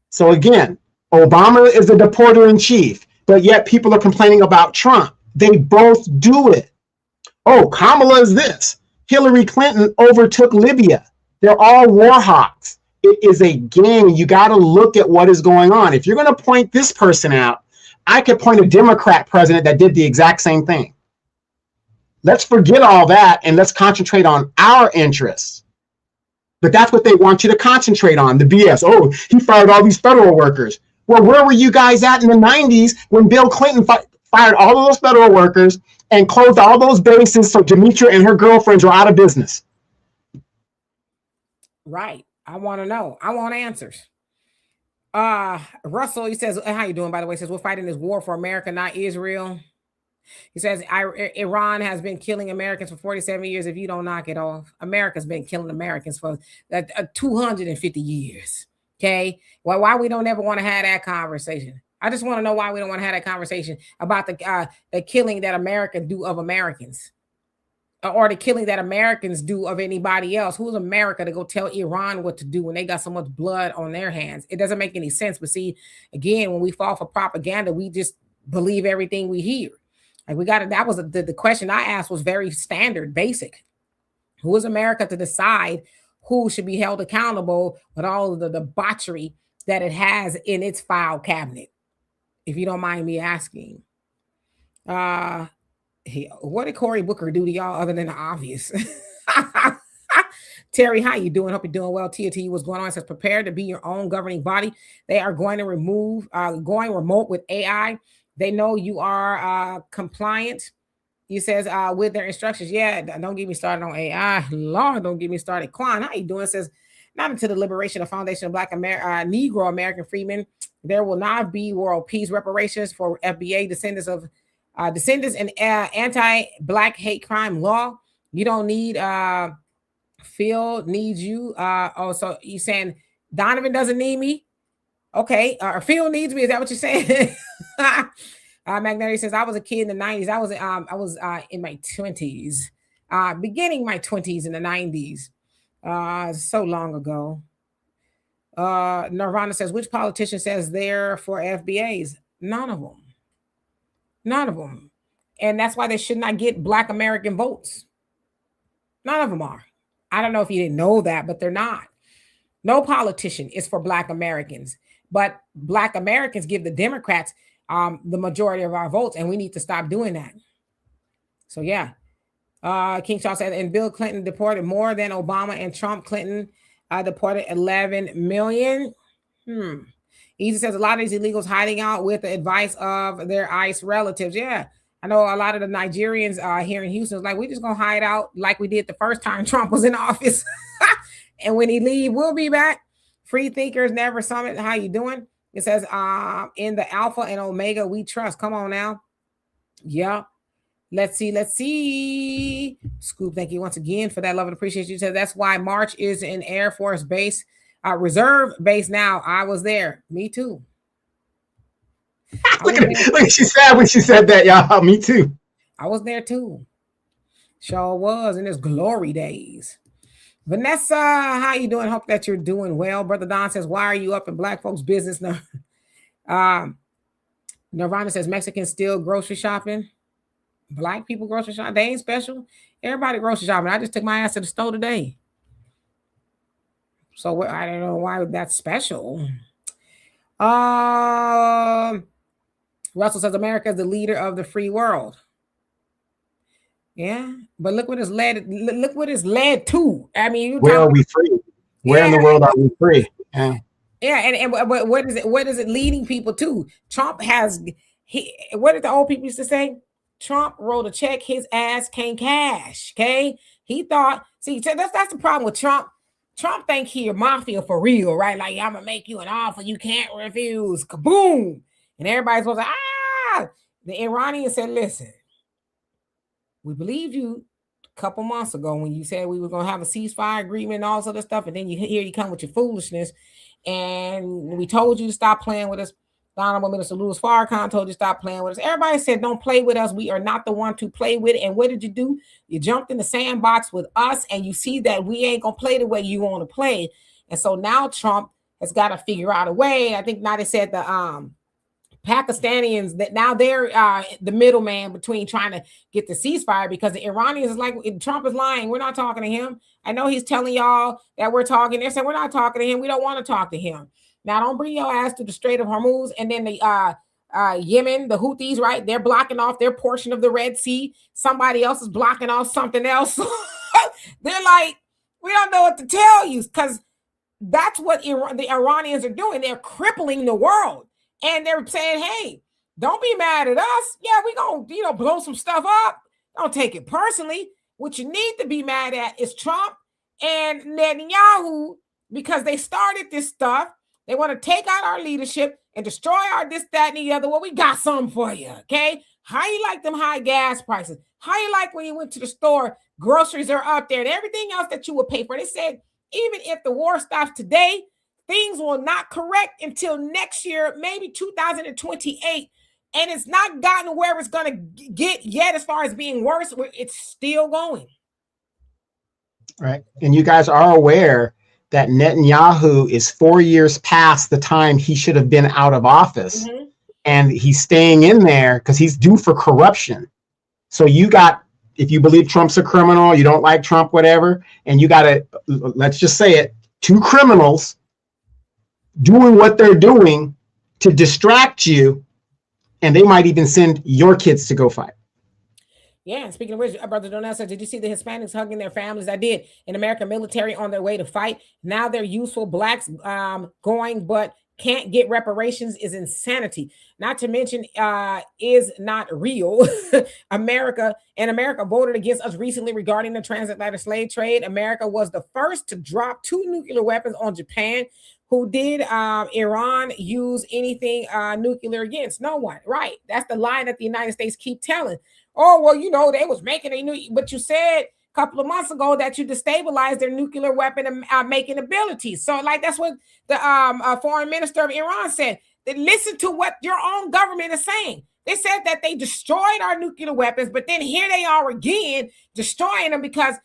So again, Obama is the deporter in chief, but yet people are complaining about Trump. They both do it. Oh, Kamala is this. Hillary Clinton overtook Libya. They're all war hawks. It is a game. You got to look at what is going on. If you're going to point this person out, I could point a Democrat president that did the exact same thing. Let's forget all that and let's concentrate on our interests. But that's what they want you to concentrate on, the BS. Oh, he fired all these federal workers. Well, where were you guys at in the 90s when Bill Clinton fired all of those federal workers and closed all those bases so Demetra and her girlfriends are out of business? Right. I want to know. I want answers. Russell, he says, how you doing, by the way? He says, we're fighting this war for America, not Israel. He says, Iran has been killing Americans for 47 years. If you don't knock it off, America's been killing Americans for 250 years. Okay. Why we don't ever want to have that conversation? I just want to know why we don't want to have that conversation about the killing that Americans do of Americans, or the killing that Americans do of anybody else. Who's America to go tell Iran what to do when they got so much blood on their hands? It doesn't make any sense. But see, again, when we fall for propaganda, we just believe everything we hear. Like that was the question I asked was very standard, basic. Who is America to decide who should be held accountable with all of the debauchery that it has in its file cabinet? If you don't mind me asking. What did Cory Booker do to y'all other than the obvious? Terry, how you doing? Hope you're doing well. TOT, what's going on? It says, prepare to be your own governing body. They are going to remove, going remote with AI. They know you are compliant. He says, with their instructions. Yeah, don't get me started on AI. Lord, don't get me started. Quan, how you doing? It says, not until the liberation of Foundation of Black Negro American Freedmen, there will not be world peace. Reparations for FBA descendants and anti-Black hate crime law. You don't need Phil needs you. So you're saying Donovan doesn't need me? Okay, Phil needs me. Is that what you're saying? Magnetic says, I was a kid in the 90s. I was in my 20s, beginning my 20s in the 90s. So long ago. Nirvana says, which politician says they're for FBAs? None of them. And that's why they should not get Black American votes. None of them are. I don't know if you didn't know that, but they're not. No politician is for Black Americans. but Black Americans give the Democrats the majority of our votes, and we need to stop doing that. So yeah. King Charles said, and Bill Clinton deported more than Obama and Trump. Clinton deported 11 million. Easy says a lot of these illegals hiding out with the advice of their ICE relatives. Yeah, I know a lot of the Nigerians here in Houston is like, we just gonna hide out like we did the first time Trump was in office. And when he leave, we'll be back. Free Thinkers Never Summit. How you doing? It says, in the Alpha and Omega we trust. Come on now. Yeah. Let's see. Scoop, thank you once again for that love and appreciation. You said that's why March is an Air Force base, reserve base now. I was there. Me too. Look at she sad when she said that, y'all. Me too. I was there too. Sure was in his glory days. Vanessa, how you doing? Hope that you're doing well. Brother Don says, why are you up in Black folks' business now? Nirvana says, Mexicans still grocery shopping. Black people grocery shopping. They ain't special. Everybody grocery shopping. I just took my ass to the store today. So I don't know why that's special. Russell says America is the leader of the free world. Yeah, but look what it's led. Look what it's led to. I mean, where are we free? Where in the world are we free? Yeah, and what is it? What is it leading people to? Trump has. What did the old people used to say? Trump wrote a check his ass can't cash. Okay, he thought. See, that's the problem with Trump. Trump think he a mafia for real, right? Like, I'm gonna make you an offer you can't refuse. Kaboom! And everybody's supposed to The Iranians said, "Listen, we believed you a couple months ago when you said we were gonna have a ceasefire agreement and all this other stuff, and then you come with your foolishness, and we told you to stop playing with us." Honorable Minister Louis Farrakhan told you to stop playing with us. Everybody said, don't play with us. We are not the one to play with. And what did you do? You jumped in the sandbox with us, and you see that we ain't going to play the way you want to play. And so now Trump has got to figure out a way. I think now they said the Pakistanians, that now they're the middleman between trying to get the ceasefire, because the Iranians is like, Trump is lying. We're not talking to him. I know he's telling y'all that we're talking. They're saying we're not talking to him. We don't want to talk to him. Now, don't bring your ass to the Strait of Hormuz, and then the Yemen, the Houthis, right? They're blocking off their portion of the Red Sea. Somebody else is blocking off something else. They're like, we don't know what to tell you, because that's what the Iranians are doing. They're crippling the world, and they're saying, hey, don't be mad at us. Yeah, we gonna blow some stuff up. Don't take it personally. What you need to be mad at is Trump and Netanyahu, because they started this stuff. They want to take out our leadership and destroy our this, that, and the other. Well, we got something for you, okay? How you like them high gas prices? How you like when you went to the store, groceries are up there, and everything else that you would pay for? They said, even if the war stops today, things will not correct until next year, maybe 2028. And it's not gotten where it's going to get yet as far as being worse. It's still going. Right. And you guys are aware that Netanyahu is 4 years past the time he should have been out of office. Mm-hmm. And he's staying in there because he's due for corruption. So you got, if you believe Trump's a criminal, you don't like Trump, whatever, and you got to, let's just say it, two criminals doing what they're doing to distract you, and they might even send your kids to go fight. Yeah, and speaking of which, Brother Donell said, did you see the Hispanics hugging their families? I did. In American military on their way to fight. Now they're useful. Blacks going, but can't get reparations is insanity. Not to mention is not real. America voted against us recently regarding the transatlantic slave trade. America was the first to drop 2 nuclear weapons on Japan. Who did Iran use anything nuclear against? No one. Right. That's the lie that the United States keep telling. Oh, well, they was making but you said a couple of months ago that you destabilized their nuclear weapon making abilities. So like, that's what the foreign minister of Iran said. That listen to what your own government is saying. They said that they destroyed our nuclear weapons, but then here they are again, destroying them because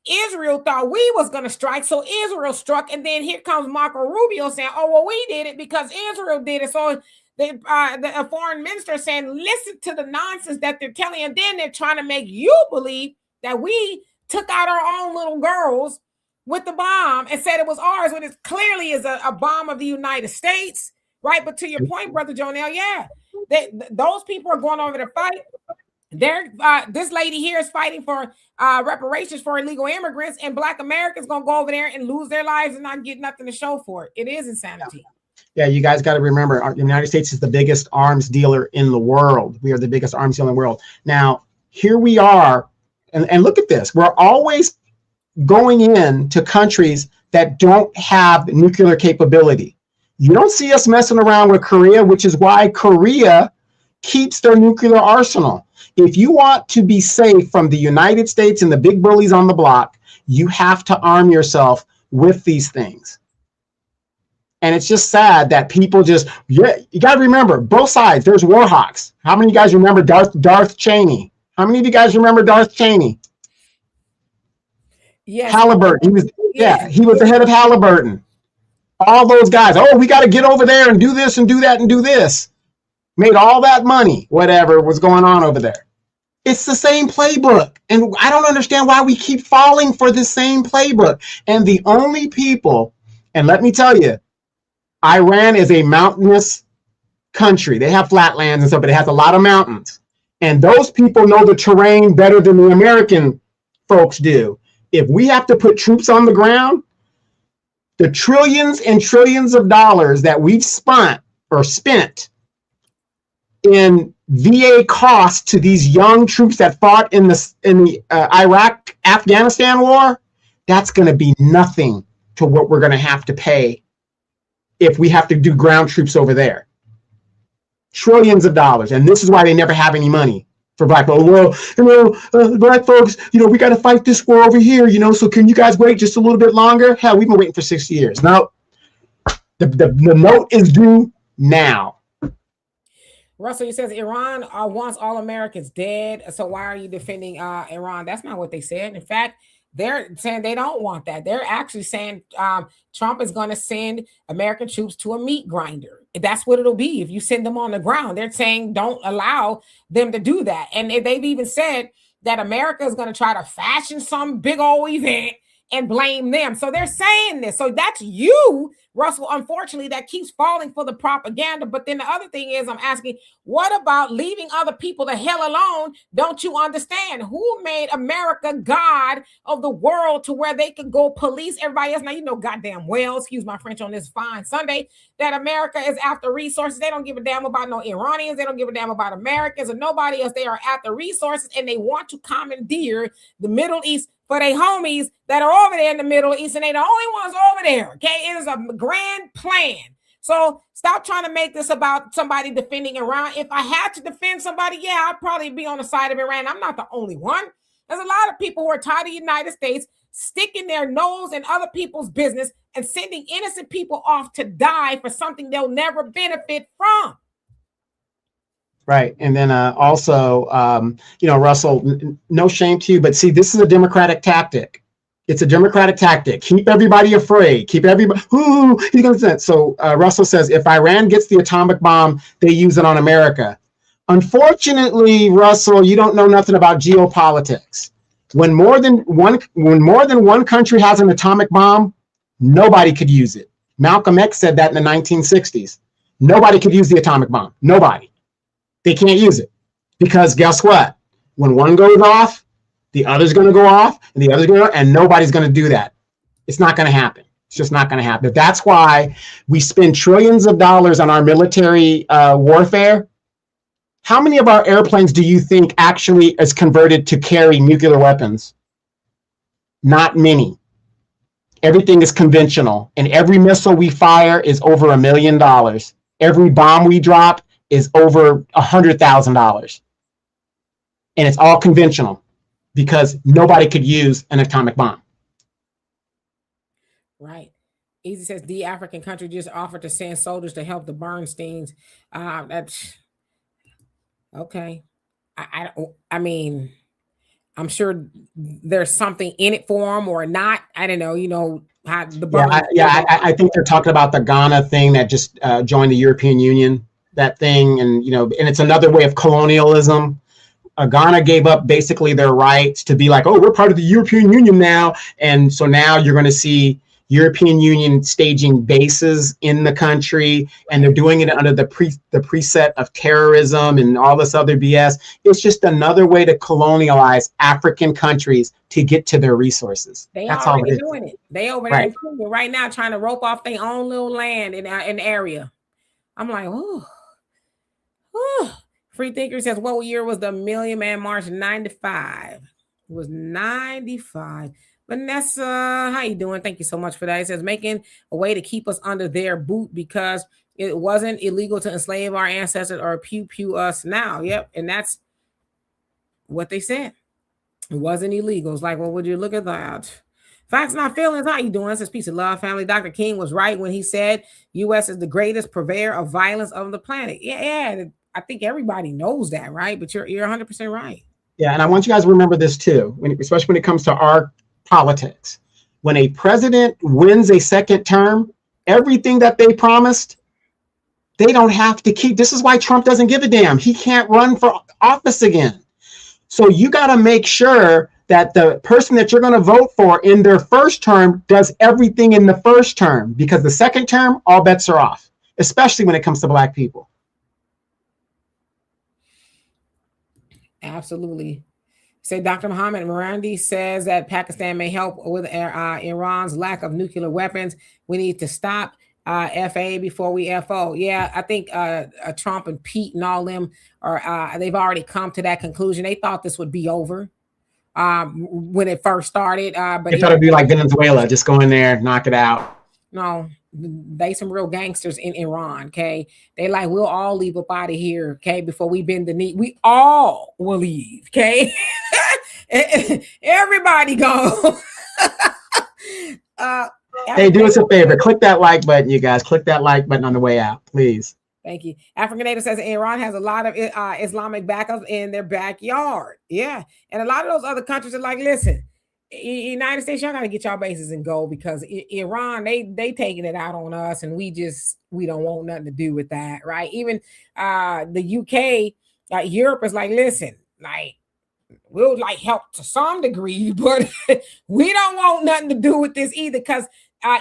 Israel thought we was going to strike. So Israel struck. And then here comes Marco Rubio saying, oh, well, we did it because Israel did it. So the foreign minister saying, listen to the nonsense that they're telling. And then they're trying to make you believe that we took out our own little girls with the bomb and said it was ours when it clearly is a bomb of the United States, right? But to your point, Brother Jonell, yeah, those people are going over to fight. This lady here is fighting for reparations for illegal immigrants, and Black Americans gonna go over there and lose their lives and not get nothing to show for it. It is insanity. Yeah, you guys got to remember, the United States is the biggest arms dealer in the world. We are the biggest arms dealer in the world. Now, here we are, and look at this. We're always going in to countries that don't have nuclear capability. You don't see us messing around with Korea, which is why Korea keeps their nuclear arsenal. If you want to be safe from the United States and the big bullies on the block, you have to arm yourself with these things. And it's just sad that people just, you got to remember, both sides, there's war hawks. How many of you guys remember Darth Cheney? How many of you guys remember Darth Cheney? Yes. Halliburton. He was the head of Halliburton. All those guys, oh, we got to get over there and do this and do that and do this. Made all that money, whatever was going on over there. It's the same playbook. And I don't understand why we keep falling for the same playbook. And the only people, and let me tell you, Iran is a mountainous country. They have flatlands and stuff, but it has a lot of mountains. And those people know the terrain better than the American folks do. If we have to put troops on the ground, the trillions and trillions of dollars that we've spent in VA costs to these young troops that fought in the Iraq-Afghanistan war, that's going to be nothing to what we're going to have to pay if we have to do ground troops over there. Trillions of dollars. And this is why they never have any money for Black folks. Well, Black folks, we got to fight this war over here, so can you guys wait just a little bit longer? Hell, we've been waiting for 6 years. No, the note is due now. Russell, he says Iran wants all Americans dead. So why are you defending Iran? That's not what they said. In fact, they're saying they don't want that. They're actually saying Trump is going to send American troops to a meat grinder. That's what it'll be if you send them on the ground. They're saying don't allow them to do that. And they've even said that America is going to try to fashion some big old event and blame them. So they're saying this. So that's you, Russell, unfortunately, that keeps falling for the propaganda. But then the other thing is, I'm asking, what about leaving other people the hell alone? Don't you understand? Who made America God of the world to where they could go police everybody else? Now, goddamn well, excuse my French on this fine Sunday, that America is after resources. They don't give a damn about no Iranians. They don't give a damn about Americans or nobody else. They are after resources, and they want to commandeer the Middle East for their homies that are over there in the Middle East, and they're the only ones over there, okay? It is a grand plan. So stop trying to make this about somebody defending Iran. If I had to defend somebody, yeah, I'd probably be on the side of Iran. I'm not the only one. There's a lot of people who are tired of the United States sticking their nose in other people's business and sending innocent people off to die for something they'll never benefit from. Right. And then also, Russell, no shame to you, but see, this is a Democratic tactic. It's a Democratic tactic. Keep everybody afraid. Keep everybody, he's going to say it. So Russell says, if Iran gets the atomic bomb, they use it on America. Unfortunately, Russell, you don't know nothing about geopolitics. When more than one country has an atomic bomb, nobody could use it. Malcolm X said that in the 1960s. Nobody could use the atomic bomb. Nobody. They can't use it because guess what? When one goes off, the other's going to go off, and the other's going to, and nobody's going to do that. It's not going to happen. It's just not going to happen. That's why we spend trillions of dollars on our military warfare. How many of our airplanes do you think actually is converted to carry nuclear weapons? Not many. Everything is conventional, and every missile we fire is over $1 million. Every bomb we drop is over $100,000. And it's all conventional because nobody could use an atomic bomb. Right. Easy says the African country just offered to send soldiers to help the Bernsteins. That's okay. I mean, I'm sure there's something in it for them or not. I don't know, how the I think they're talking about the Ghana thing that just joined the European Union. That thing, and and it's another way of colonialism. Ghana gave up basically their rights to be like, oh, we're part of the European Union now, and so now you're going to see, European Union staging bases in the country, and they're doing it under the preset of terrorism and all this other BS. It's just another way to colonialize African countries to get to their resources. They That's all it already is. doing it. They over there in Kenya right now trying to rope off their own little land in an area. I'm like, ooh. Free Thinker says, what year was the Million Man March? 95. It was 95. Vanessa, how you doing? Thank you so much for that. It says, making a way to keep us under their boot because it wasn't illegal to enslave our ancestors or pew us now. Yep. And that's what they said. It wasn't illegal. It's like, well, would you look at that? Facts, not feelings. How you doing? This is Peace of Love, family. Dr. King was right when he said U.S. is the greatest purveyor of violence of the planet. Yeah, I think everybody knows that, right? But you're 100% right. Yeah, and I want you guys to remember this too, especially when it comes to our politics. When a president wins a second term, everything that they promised, they don't have to keep. This is why Trump doesn't give a damn. He can't run for office again. So you got to make sure that the person that you're going to vote for in their first term does everything in the first term, because the second term, all bets are off, especially when it comes to Black people. Absolutely. Say Dr. Mohammed Marandi says that Pakistan may help with Iran's lack of nuclear weapons. We need to stop FA before we FO. Yeah, I think Trump and Pete and all them are they've already come to that conclusion. They thought this would be over when it first started. But they thought it'd be like Venezuela, just go in there, knock it out. No, they some real gangsters in Iran, okay? They like, we'll all leave up out of here, okay, before we bend the knee. We all will leave, okay? Everybody go. Hey, do us a favor. Click that like button, you guys. Click that like button on the way out, please. Thank you. African Native says Iran has a lot of Islamic backups in their backyard. Yeah. And a lot of those other countries are like, listen, United States, y'all got to get y'all bases and go, because Iran, they taking it out on us, and we don't want nothing to do with that, right? Even the UK, Europe is like, listen, like, we'll like help to some degree, but we don't want nothing to do with this either, because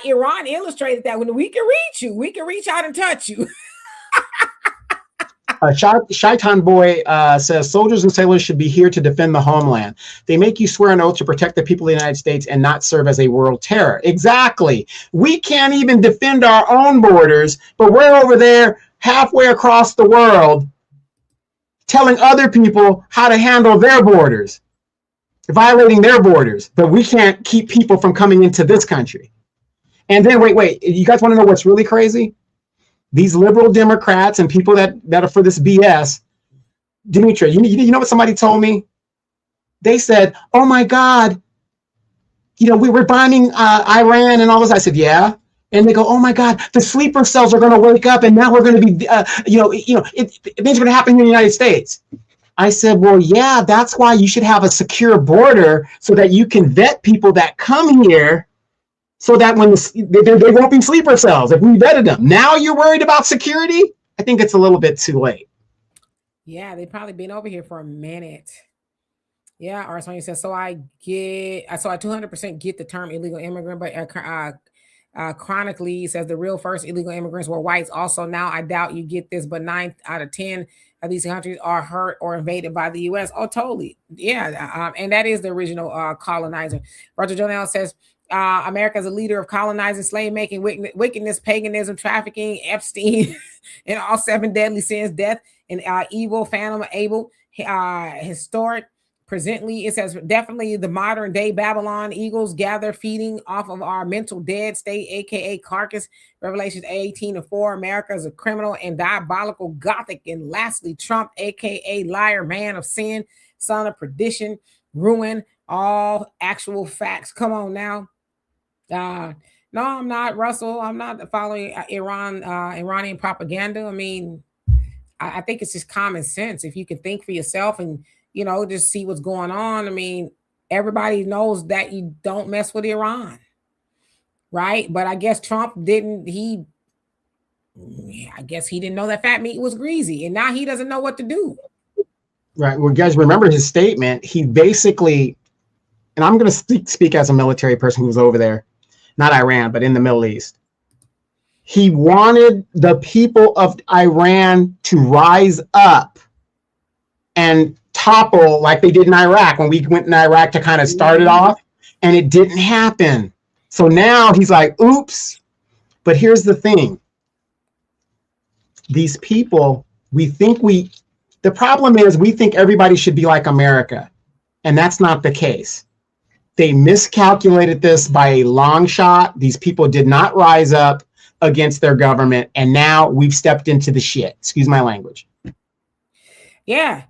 Iran illustrated that when we can reach you, we can reach out and touch you. Shaitan Boy says soldiers and sailors should be here to defend the homeland. They make you swear an oath to protect the people of the United States and not serve as a world terror. Exactly. We can't even defend our own borders, but we're over there halfway across the world telling other people how to handle their borders, violating their borders, but we can't keep people from coming into this country. And then, wait, you guys want to know what's really crazy? These liberal Democrats and people that are for this BS, Dimitri, you know what somebody told me? They said, oh my God, we were bombing Iran and all this. I said, yeah. And they go, oh my God, the sleeper cells are going to wake up, and now we're going to be, it means going to happen in the United States. I said, well, yeah, that's why you should have a secure border so that you can vet people that come here, so that when they won't be sleeper cells if we vetted them. Now you're worried about security? I think it's a little bit too late. Yeah, they've probably been over here for a minute. Yeah, or Sonia says, so I 200% get the term illegal immigrant, but chronically says the real first illegal immigrants were whites. Also, now I doubt you get this, but 9 out of 10 of these countries are hurt or invaded by the U.S. Oh, totally. Yeah, and that is the original colonizer. Roger Jonell says, America is a leader of colonizing, slave making, wickedness, paganism, trafficking, Epstein, and all 7 deadly sins, death and evil, phantom, able, historic. Presently, it says definitely the modern day Babylon eagles gather, feeding off of our mental dead state, aka carcass. Revelations 18:4. America is a criminal and diabolical Gothic. And lastly, Trump, aka liar, man of sin, son of perdition, ruin. All actual facts. Come on now. No, I'm not, Russell. I'm not following Iranian propaganda. I mean, I think it's just common sense. If you can think for yourself and, just see what's going on. I mean, everybody knows that you don't mess with Iran, right? But I guess Trump didn't. I guess he didn't know that fat meat was greasy, and now he doesn't know what to do. Right. Well, guys, remember his statement. He basically, and I'm going to speak as a military person who was over there. not Iran, but in the Middle East. He wanted the people of Iran to rise up and topple like they did in Iraq when we went in Iraq to kind of start it off, and it didn't happen. So now he's like, oops. But here's the thing. These people, the problem is we think everybody should be like America, and that's not the case. They miscalculated this by a long shot. These people did not rise up against their government, and now we've stepped into the shit. Excuse my language. Yeah.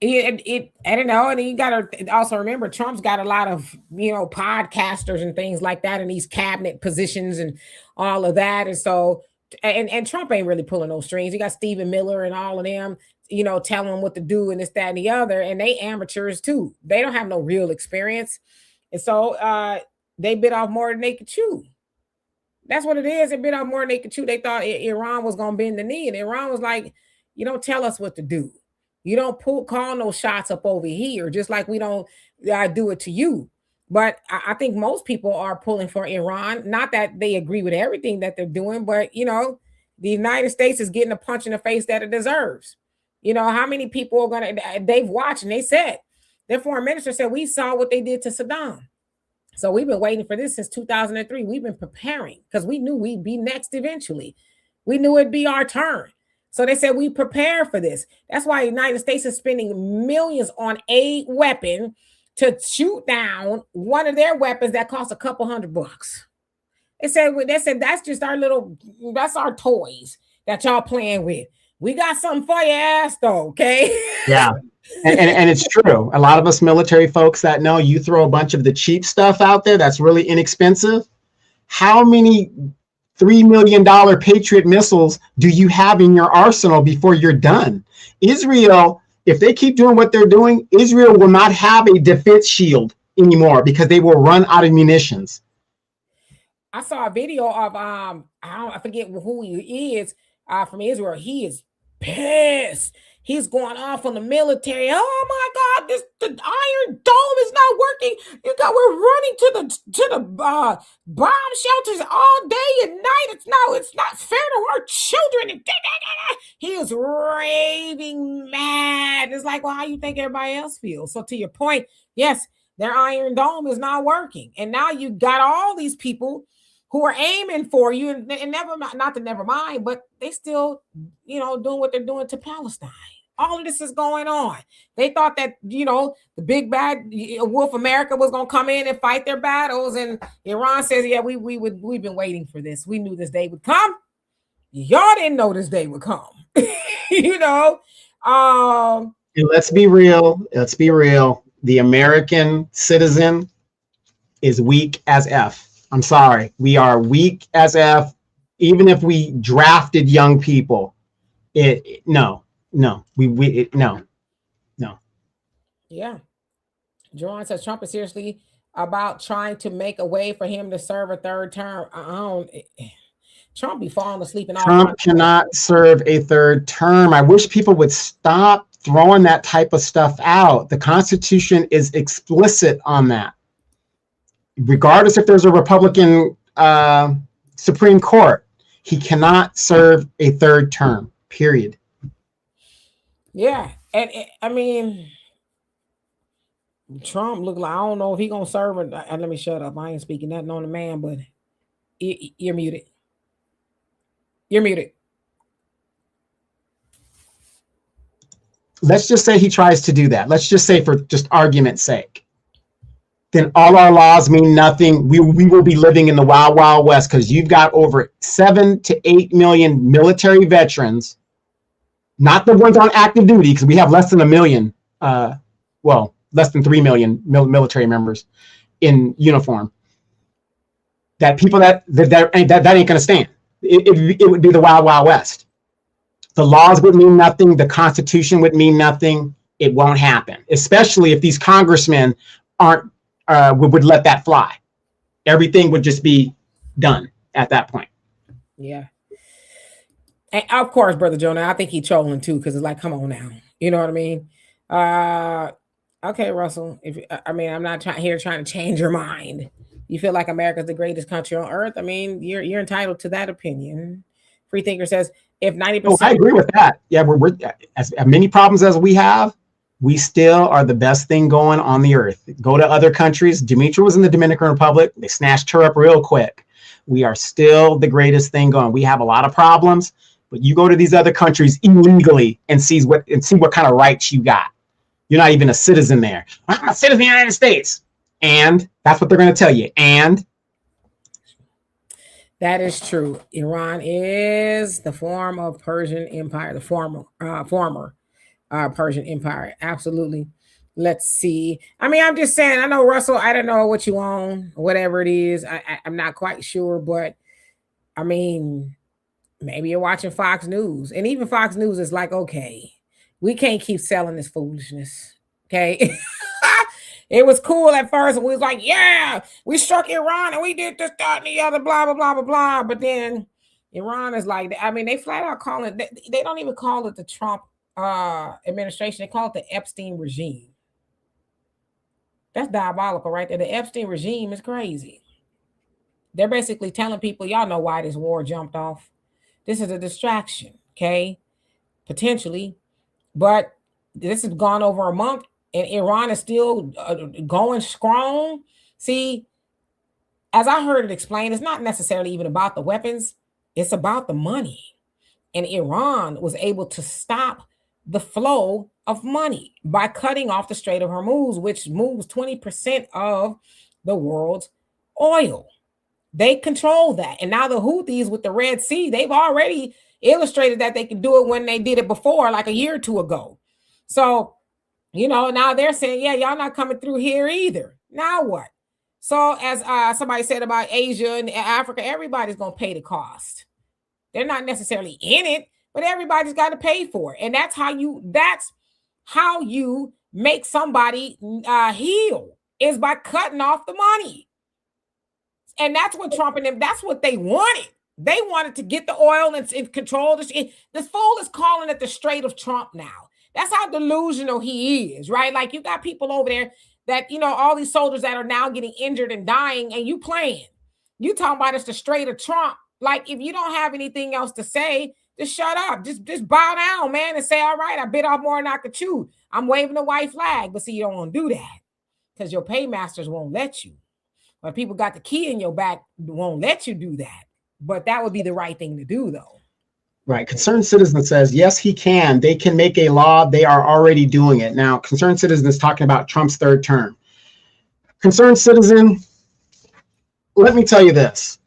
I don't know. And you got to also remember, Trump's got a lot of, podcasters and things like that in these cabinet positions and all of that. And so, and Trump ain't really pulling those strings. You got Stephen Miller and all of them, telling them what to do and this, that, and the other. And they amateurs too. They don't have no real experience. And so they bit off more than they could chew. That's what it is. They bit off more than they could chew. They thought Iran was going to bend the knee. And Iran was like, you don't tell us what to do. You don't call no shots up over here, just like we don't do it to you. But I think most people are pulling for Iran. Not that they agree with everything that they're doing, but, the United States is getting a punch in the face that it deserves. How many people are going to, they've watched and they said, their foreign minister said, we saw what they did to Saddam. So we've been waiting for this since 2003. We've been preparing because we knew we'd be next eventually. We knew it'd be our turn. So they said we prepare for this. That's why the United States is spending millions on a weapon to shoot down one of their weapons that costs a couple $100. They said that's just that's our toys that y'all playing with. We got something for your ass though, okay? Yeah. And it's true. A lot of us military folks that know you throw a bunch of the cheap stuff out there that's really inexpensive. How many $3 million Patriot missiles do you have in your arsenal before you're done? Israel, if they keep doing what they're doing, Israel will not have a defense shield anymore because they will run out of munitions. I saw a video of I forget who he is from Israel. He is pissed. He's going off on the military. Oh my God, the Iron Dome is not working. We're running to the bomb shelters all day and night. It's not fair to our children. He is raving mad. It's like, well, how you think everybody else feels? So to your point, yes, their Iron Dome is not working, and now you got all these people who are aiming for you, and never mind, but they still, doing what they're doing to Palestine. All of this is going on. They thought that, the big bad wolf America was going to come in and fight their battles. And Iran says, yeah, we've been waiting for this. We knew this day would come. Y'all didn't know this day would come. And let's be real. The American citizen is weak as F. I'm sorry. We are weak as F. Even if we drafted young people, no. Yeah. Joanne says Trump is seriously about trying to make a way for him to serve a third term. Trump be falling asleep. Trump cannot serve a third term. I wish people would stop throwing that type of stuff out. The Constitution is explicit on that. Regardless if there's a Republican Supreme Court, he cannot serve a third term, period. Yeah. And I mean, Trump look like, I don't know if he's going to serve it. Let me shut up. I ain't speaking nothing on the man, but you're muted. You're muted. Let's just say he tries to do that. Let's just say for just argument's sake. Then all our laws mean nothing. We will be living in the wild, wild west because you've got over 7 to 8 million military veterans, not the ones on active duty, because we have less than 1 million, less than 3 million military members in uniform. That people that ain't going to stand. It would be the wild, wild west. The laws would mean nothing. The Constitution would mean nothing. It won't happen, especially if these congressmen would let that fly. Everything would just be done at that point. Yeah. And of course, Brother Jonah, I think he's trolling too, because it's like, come on now. You know what I mean? Okay, Russell. I'm not trying to change your mind. You feel like America's the greatest country on earth? I mean, you're entitled to that opinion. Free thinker says if 90%. Oh, I agree with that. Yeah, we're as many problems as we have, we still are the best thing going on the earth. Go to other countries. Demetra was in the Dominican Republic. They snatched her up real quick. We are still the greatest thing going. We have a lot of problems, but you go to these other countries illegally and see what kind of rights you got. You're not even a citizen there. I'm a citizen of the United States. And that's what they're going to tell you. And that is true. Iran is the form of Persian Empire, the former Persian Empire. Absolutely. Let's see. I mean, I'm just saying, I know, Russell, I don't know what you own, whatever it is. I'm not quite sure, but I mean, maybe you're watching Fox News. And even Fox News is like, okay, we can't keep selling this foolishness. Okay. It was cool at first. And we was like, yeah, we struck Iran and we did this, that, and the other, blah, blah, blah, blah, blah. But then Iran is like, I mean, they flat out call it, they don't even call it the Trump administration. They call it the Epstein regime. That's diabolical right there. The Epstein regime is crazy. They're basically telling people, y'all know why this war jumped off. This is a distraction, okay? Potentially. But this has gone over a month. And Iran is still going strong. See, as I heard it explained, it's not necessarily even about the weapons. It's about the money. And Iran was able to stop the flow of money by cutting off the Strait of Hormuz, which moves 20% of the world's oil. They control that. And now the Houthis with the Red Sea, they've already illustrated that they can do it when they did it before, like a year or two ago. So, you know, now they're saying, yeah, y'all not coming through here either. Now what? So as somebody said about Asia and Africa, everybody's going to pay the cost. They're not necessarily in it, but everybody's got to pay for it. And that's how you make somebody heal, is by cutting off the money. And that's what Trump and them, that's what they wanted. They wanted to get the oil and control this. This fool is calling it the Strait of Trump now. That's how delusional he is, right? Like, you got people over there that, you know, all these soldiers that are now getting injured and dying, and you playing. You talking about it's the Strait of Trump. Like, if you don't have anything else to say, just shut up. Just bow down, man, and say, all right, I bit off more than I could chew. I'm waving the white flag. But see, you don't want to do that because your paymasters won't let you. But people got the key in your back, won't let you do that. But that would be the right thing to do, though. Right. Concerned Citizen says, yes, he can. They can make a law. They are already doing it. Now, Concerned Citizen is talking about Trump's third term. Concerned Citizen, let me tell you this.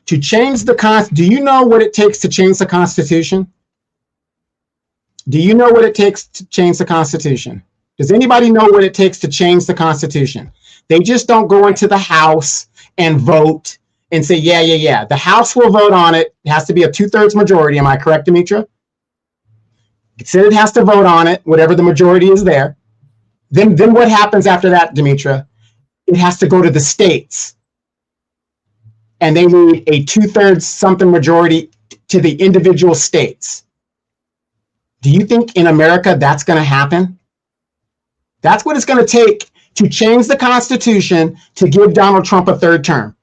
To change the do you know what it takes to change the Constitution? Do you know what it takes to change the Constitution? Does anybody know what it takes to change the Constitution? They just don't go into the House and vote and say, yeah. The House will vote on it. It has to be a 2/3 majority. Am I correct, Demetra? The Senate has to vote on it, whatever the majority is there. Then what happens after that, Demetra? It has to go to the states. And they need a 2/3 something majority to the individual states. Do you think in America that's going to happen? That's what it's going to take to change the Constitution to give Donald Trump a third term.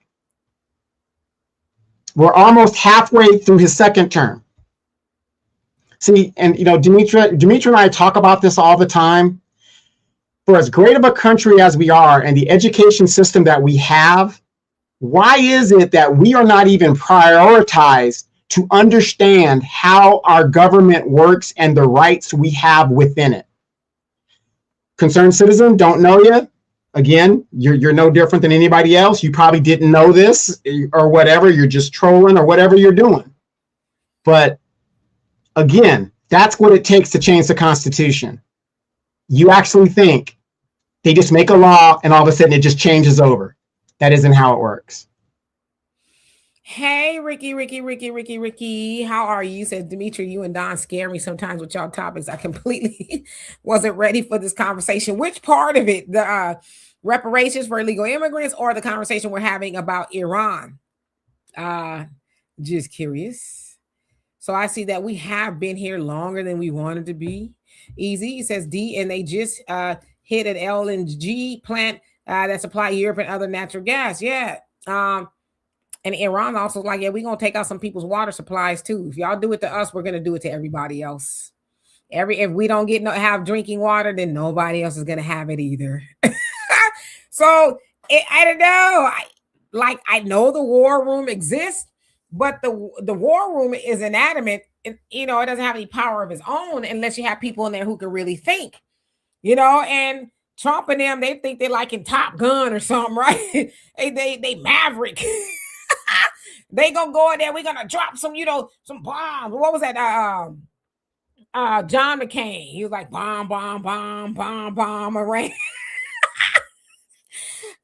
We're almost halfway through his second term. See, and you know, Demetra and I talk about this all the time. For as great of a country as we are and the education system that we have, why is it that we are not even prioritized to understand how our government works and the rights we have within it? Concerned Citizen, don't know you. Again, you're no different than anybody else. You probably didn't know this or whatever. You're just trolling or whatever you're doing. But again, that's what it takes to change the Constitution. You actually think they just make a law and all of a sudden it just changes over. That isn't how it works. Hey, Ricky. How are you? Says Dimitri, you and Don scare me sometimes with y'all topics. I completely wasn't ready for this conversation. Which part of it? The reparations for illegal immigrants or the conversation we're having about Iran? Just curious. So I see that we have been here longer than we wanted to be. Easy. It says D, and they just hit an LNG plant that supply Europe and other natural gas. Yeah. And Iran also like, yeah, we're gonna take out some people's water supplies too. If y'all do it to us, we're gonna do it to everybody else. If we don't have drinking water, then nobody else is gonna have it either. So I don't know. I know the war room exists, but the war room is inanimate. It doesn't have any power of its own unless you have people in there who can really think. And Trump and them, they think they're like in Top Gun or something, right? they Maverick. They gonna go in there. We're gonna drop some bombs. What was that? John McCain. He was like bomb, bomb, bomb, bomb, bomb, Iran.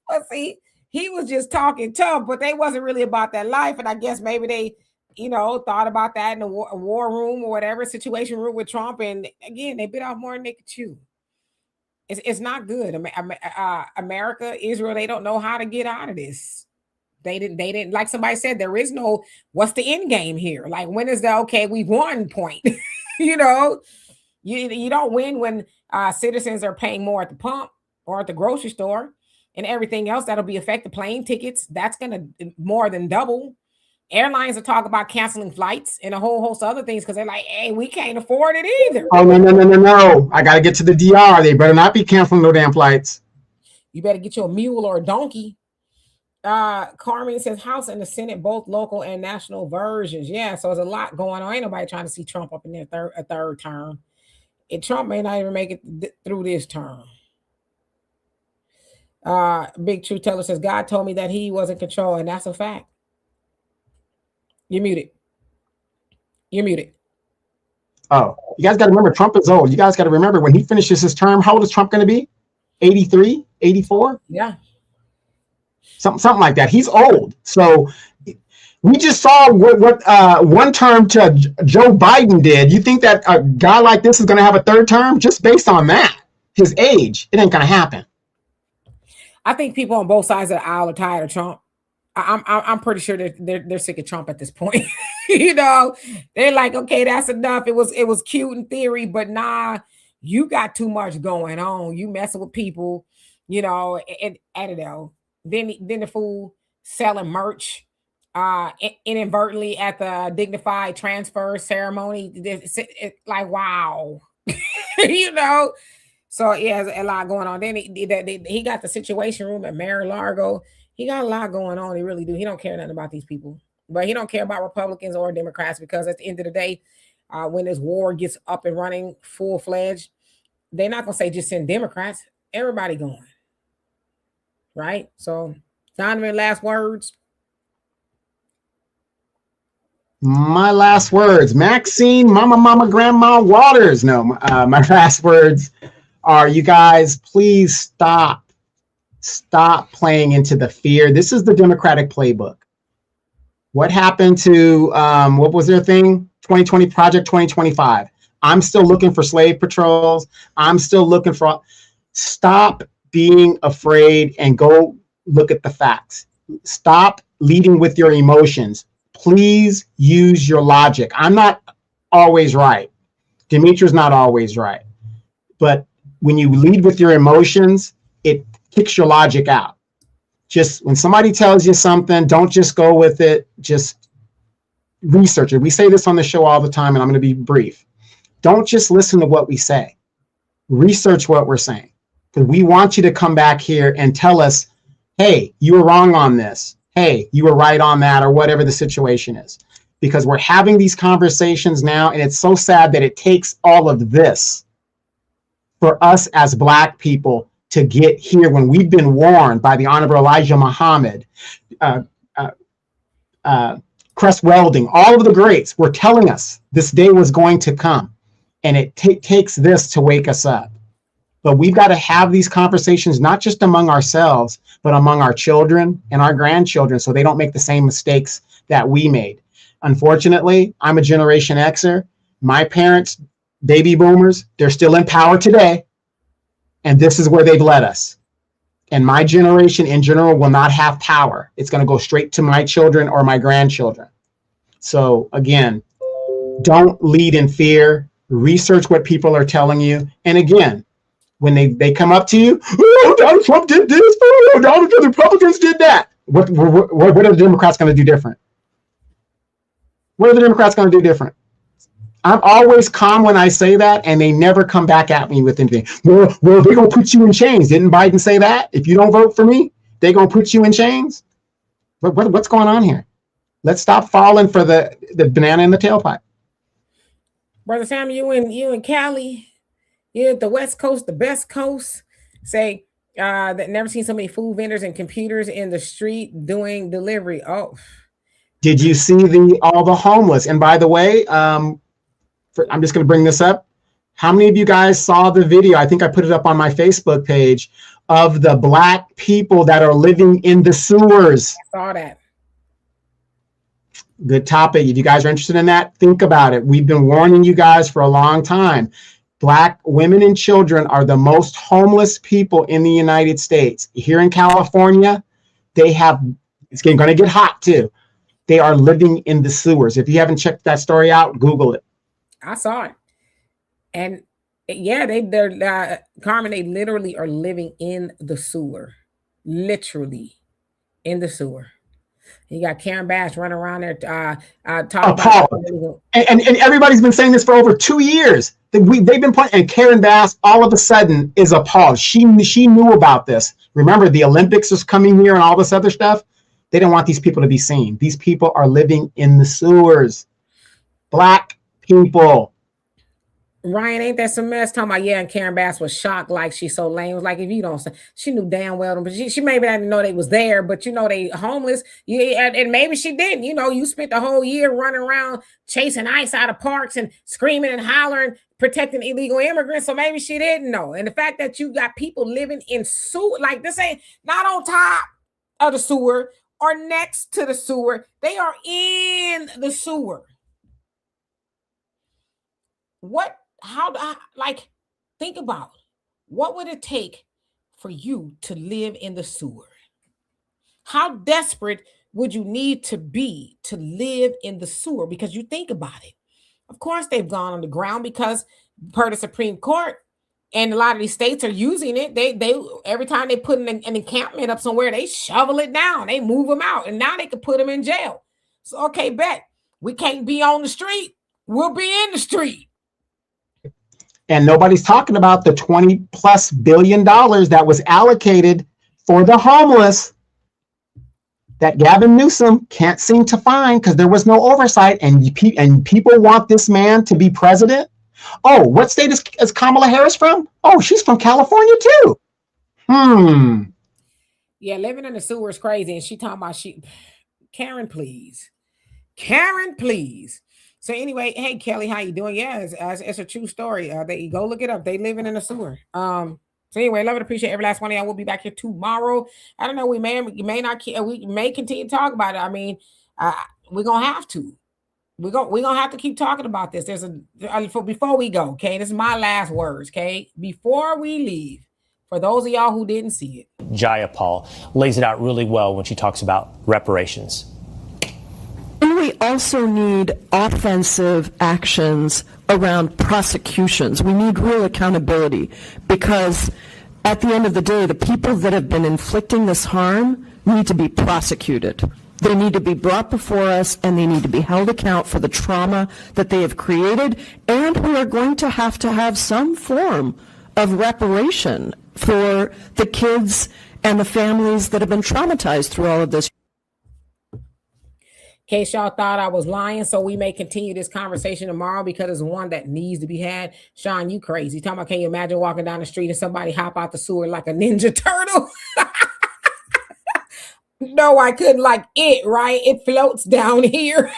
But see, he was just talking tough, but they wasn't really about that life. And I guess maybe they, thought about that in the war room or whatever situation room with Trump. And again, they bit off more than they could chew. It's not good. America, Israel, they don't know how to get out of this. They didn't, like somebody said, there is no, what's the end game here? Like, when is the, okay, we won point? You don't win when citizens are paying more at the pump or at the grocery store and everything else. That'll be affected. Plane tickets, that's going to more than double. Airlines are talking about canceling flights and a whole host of other things because they're like, hey, we can't afford it either. Oh, no. I got to get to the DR. They better not be canceling no damn flights. You better get you a mule or a donkey. Carmen says House and the Senate, both local and national versions. Yeah, so there's a lot going on. Ain't nobody trying to see Trump up in there a third term. And Trump may not even make it through this term. Big True Teller says God told me that he was in control, and that's a fact. You're muted. Oh, you guys got to remember, Trump is old. You guys got to remember, when he finishes his term, how old is Trump going to be? 83, 84? Yeah. Something like that. He's old. So we just saw what one term to Joe Biden did. You think that a guy like this is going to have a third term just based on that? His age, it ain't going to happen. I think people on both sides of the aisle are tired of Trump. I'm pretty sure they're sick of Trump at this point. They're like, okay, that's enough. It was cute in theory, but nah, you got too much going on. You messing with people, and I don't know. Then the fool selling merch inadvertently at the dignified transfer ceremony. It's like, wow. So yeah, there's a lot going on. Then he got the situation room at Mar-a-Lago. He got a lot going on. He really do. He don't care nothing about these people, but he don't care about Republicans or Democrats, because at the end of the day, when this war gets up and running full-fledged, they're not gonna say just send Democrats. Everybody going. Right? So, Donovan, last words. My last words, Maxine, Mama, Grandma Waters. No, my last words are, you guys, please stop playing into the fear. This is the Democratic playbook. What happened to, what was their thing? 2020, Project 2025. I'm still looking for slave patrols. I'm still looking for, stop being afraid and go look at the facts. Stop leading with your emotions. Please use your logic. I'm not always right. Demetra's not always right. But when you lead with your emotions, it kicks your logic out. Just when somebody tells you something, don't just go with it. Just research it. We say this on the show all the time, and I'm going to be brief. Don't just listen to what we say. Research what we're saying. Because we want you to come back here and tell us, hey, you were wrong on this. Hey, you were right on that, or whatever the situation is. Because we're having these conversations now, and it's so sad that it takes all of this for us as Black people to get here when we've been warned by the Honorable Elijah Muhammad, Cress Welding, all of the greats were telling us this day was going to come. And it takes this to wake us up. But we've got to have these conversations, not just among ourselves, but among our children and our grandchildren, so they don't make the same mistakes that we made. Unfortunately, I'm a Generation Xer. My parents, baby boomers, they're still in power today. And this is where they've led us. And my generation in general will not have power. It's going to go straight to my children or my grandchildren. So again, don't lead in fear. Research what people are telling you. And again, when they come up to you, oh, Donald Trump did this, oh, Donald Trump, the Republicans did that. What are the Democrats going to do different? What are the Democrats going to do different? I'm always calm when I say that, and they never come back at me with anything. Well, they're going to put you in chains. Didn't Biden say that? If you don't vote for me, they're going to put you in chains? What's going on here? Let's stop falling for the banana in the tailpipe. Brother Sam, you and Cali, you're at the West Coast, the best coast. Say that never seen so many food vendors and computers in the street doing delivery. Oh, did you see all the homeless? And by the way, I'm just going to bring this up. How many of you guys saw the video? I think I put it up on my Facebook page of the Black people that are living in the sewers. I saw that. Good topic. If you guys are interested in that, think about it. We've been warning you guys for a long time. Black women and children are the most homeless people in the United States. Here in California, it's going to get hot too. They are living in the sewers. If you haven't checked that story out, Google it. I saw it. And yeah, they're Carmen, they literally are living in the sewer. Literally in the sewer. You got Karen Bass running around there talking about. And everybody's been saying this for over 2 years. They've been playing, and Karen Bass all of a sudden is appalled. She knew about this. Remember, the Olympics was coming here and all this other stuff. They don't want these people to be seen. These people are living in the sewers. Black people. Ryan, ain't that some mess? Talking about, yeah, and Karen Bass was shocked like she's so lame. It was like, if you don't say, she knew damn well, but she maybe didn't know they was there, but they homeless. And maybe she didn't. You spent the whole year running around chasing ICE out of parks and screaming and hollering, protecting illegal immigrants. So maybe she didn't know. And the fact that you got people living in sewer, like this ain't not on top of the sewer or next to the sewer. They are in the sewer. Think about what would it take for you to live in the sewer? How desperate would you need to be to live in the sewer? Because you think about it. Of course, they've gone underground because per the Supreme Court, and a lot of these states are using it. They every time they put an encampment up somewhere, they shovel it down, they move them out, and now they can put them in jail. So, okay, bet we can't be on the street. We'll be in the street. And nobody's talking about the $20+ billion that was allocated for the homeless that Gavin Newsom can't seem to find because there was no oversight. And people want this man to be president. Oh, what state is Kamala Harris from? Oh, she's from California too. Yeah, living in the sewer is crazy. And she talking about Karen, please. Karen, please. So anyway, hey Kelly, how you doing? Yeah, it's a true story. They go look it up. They living in a sewer. So anyway, love and appreciate every last one of y'all. We'll be back here tomorrow. I don't know. We may continue to talk about it. I mean, we're gonna have to. We're gonna have to keep talking about this. Before we go, okay. This is my last words, okay. Before we leave, for those of y'all who didn't see it, Jayapal lays it out really well when she talks about reparations. And we also need offensive actions around prosecutions. We need real accountability because at the end of the day, the people that have been inflicting this harm need to be prosecuted. They need to be brought before us and they need to be held account for the trauma that they have created, and we are going to have some form of reparation for the kids and the families that have been traumatized through all of this. In case y'all thought I was lying, so we may continue this conversation tomorrow because it's one that needs to be had. Sean, you crazy. Talking about, can you imagine walking down the street and somebody hop out the sewer like a Ninja Turtle? No, I couldn't, like it, right? It floats down here.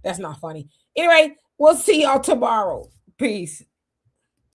That's not funny. Anyway, we'll see y'all tomorrow. Peace.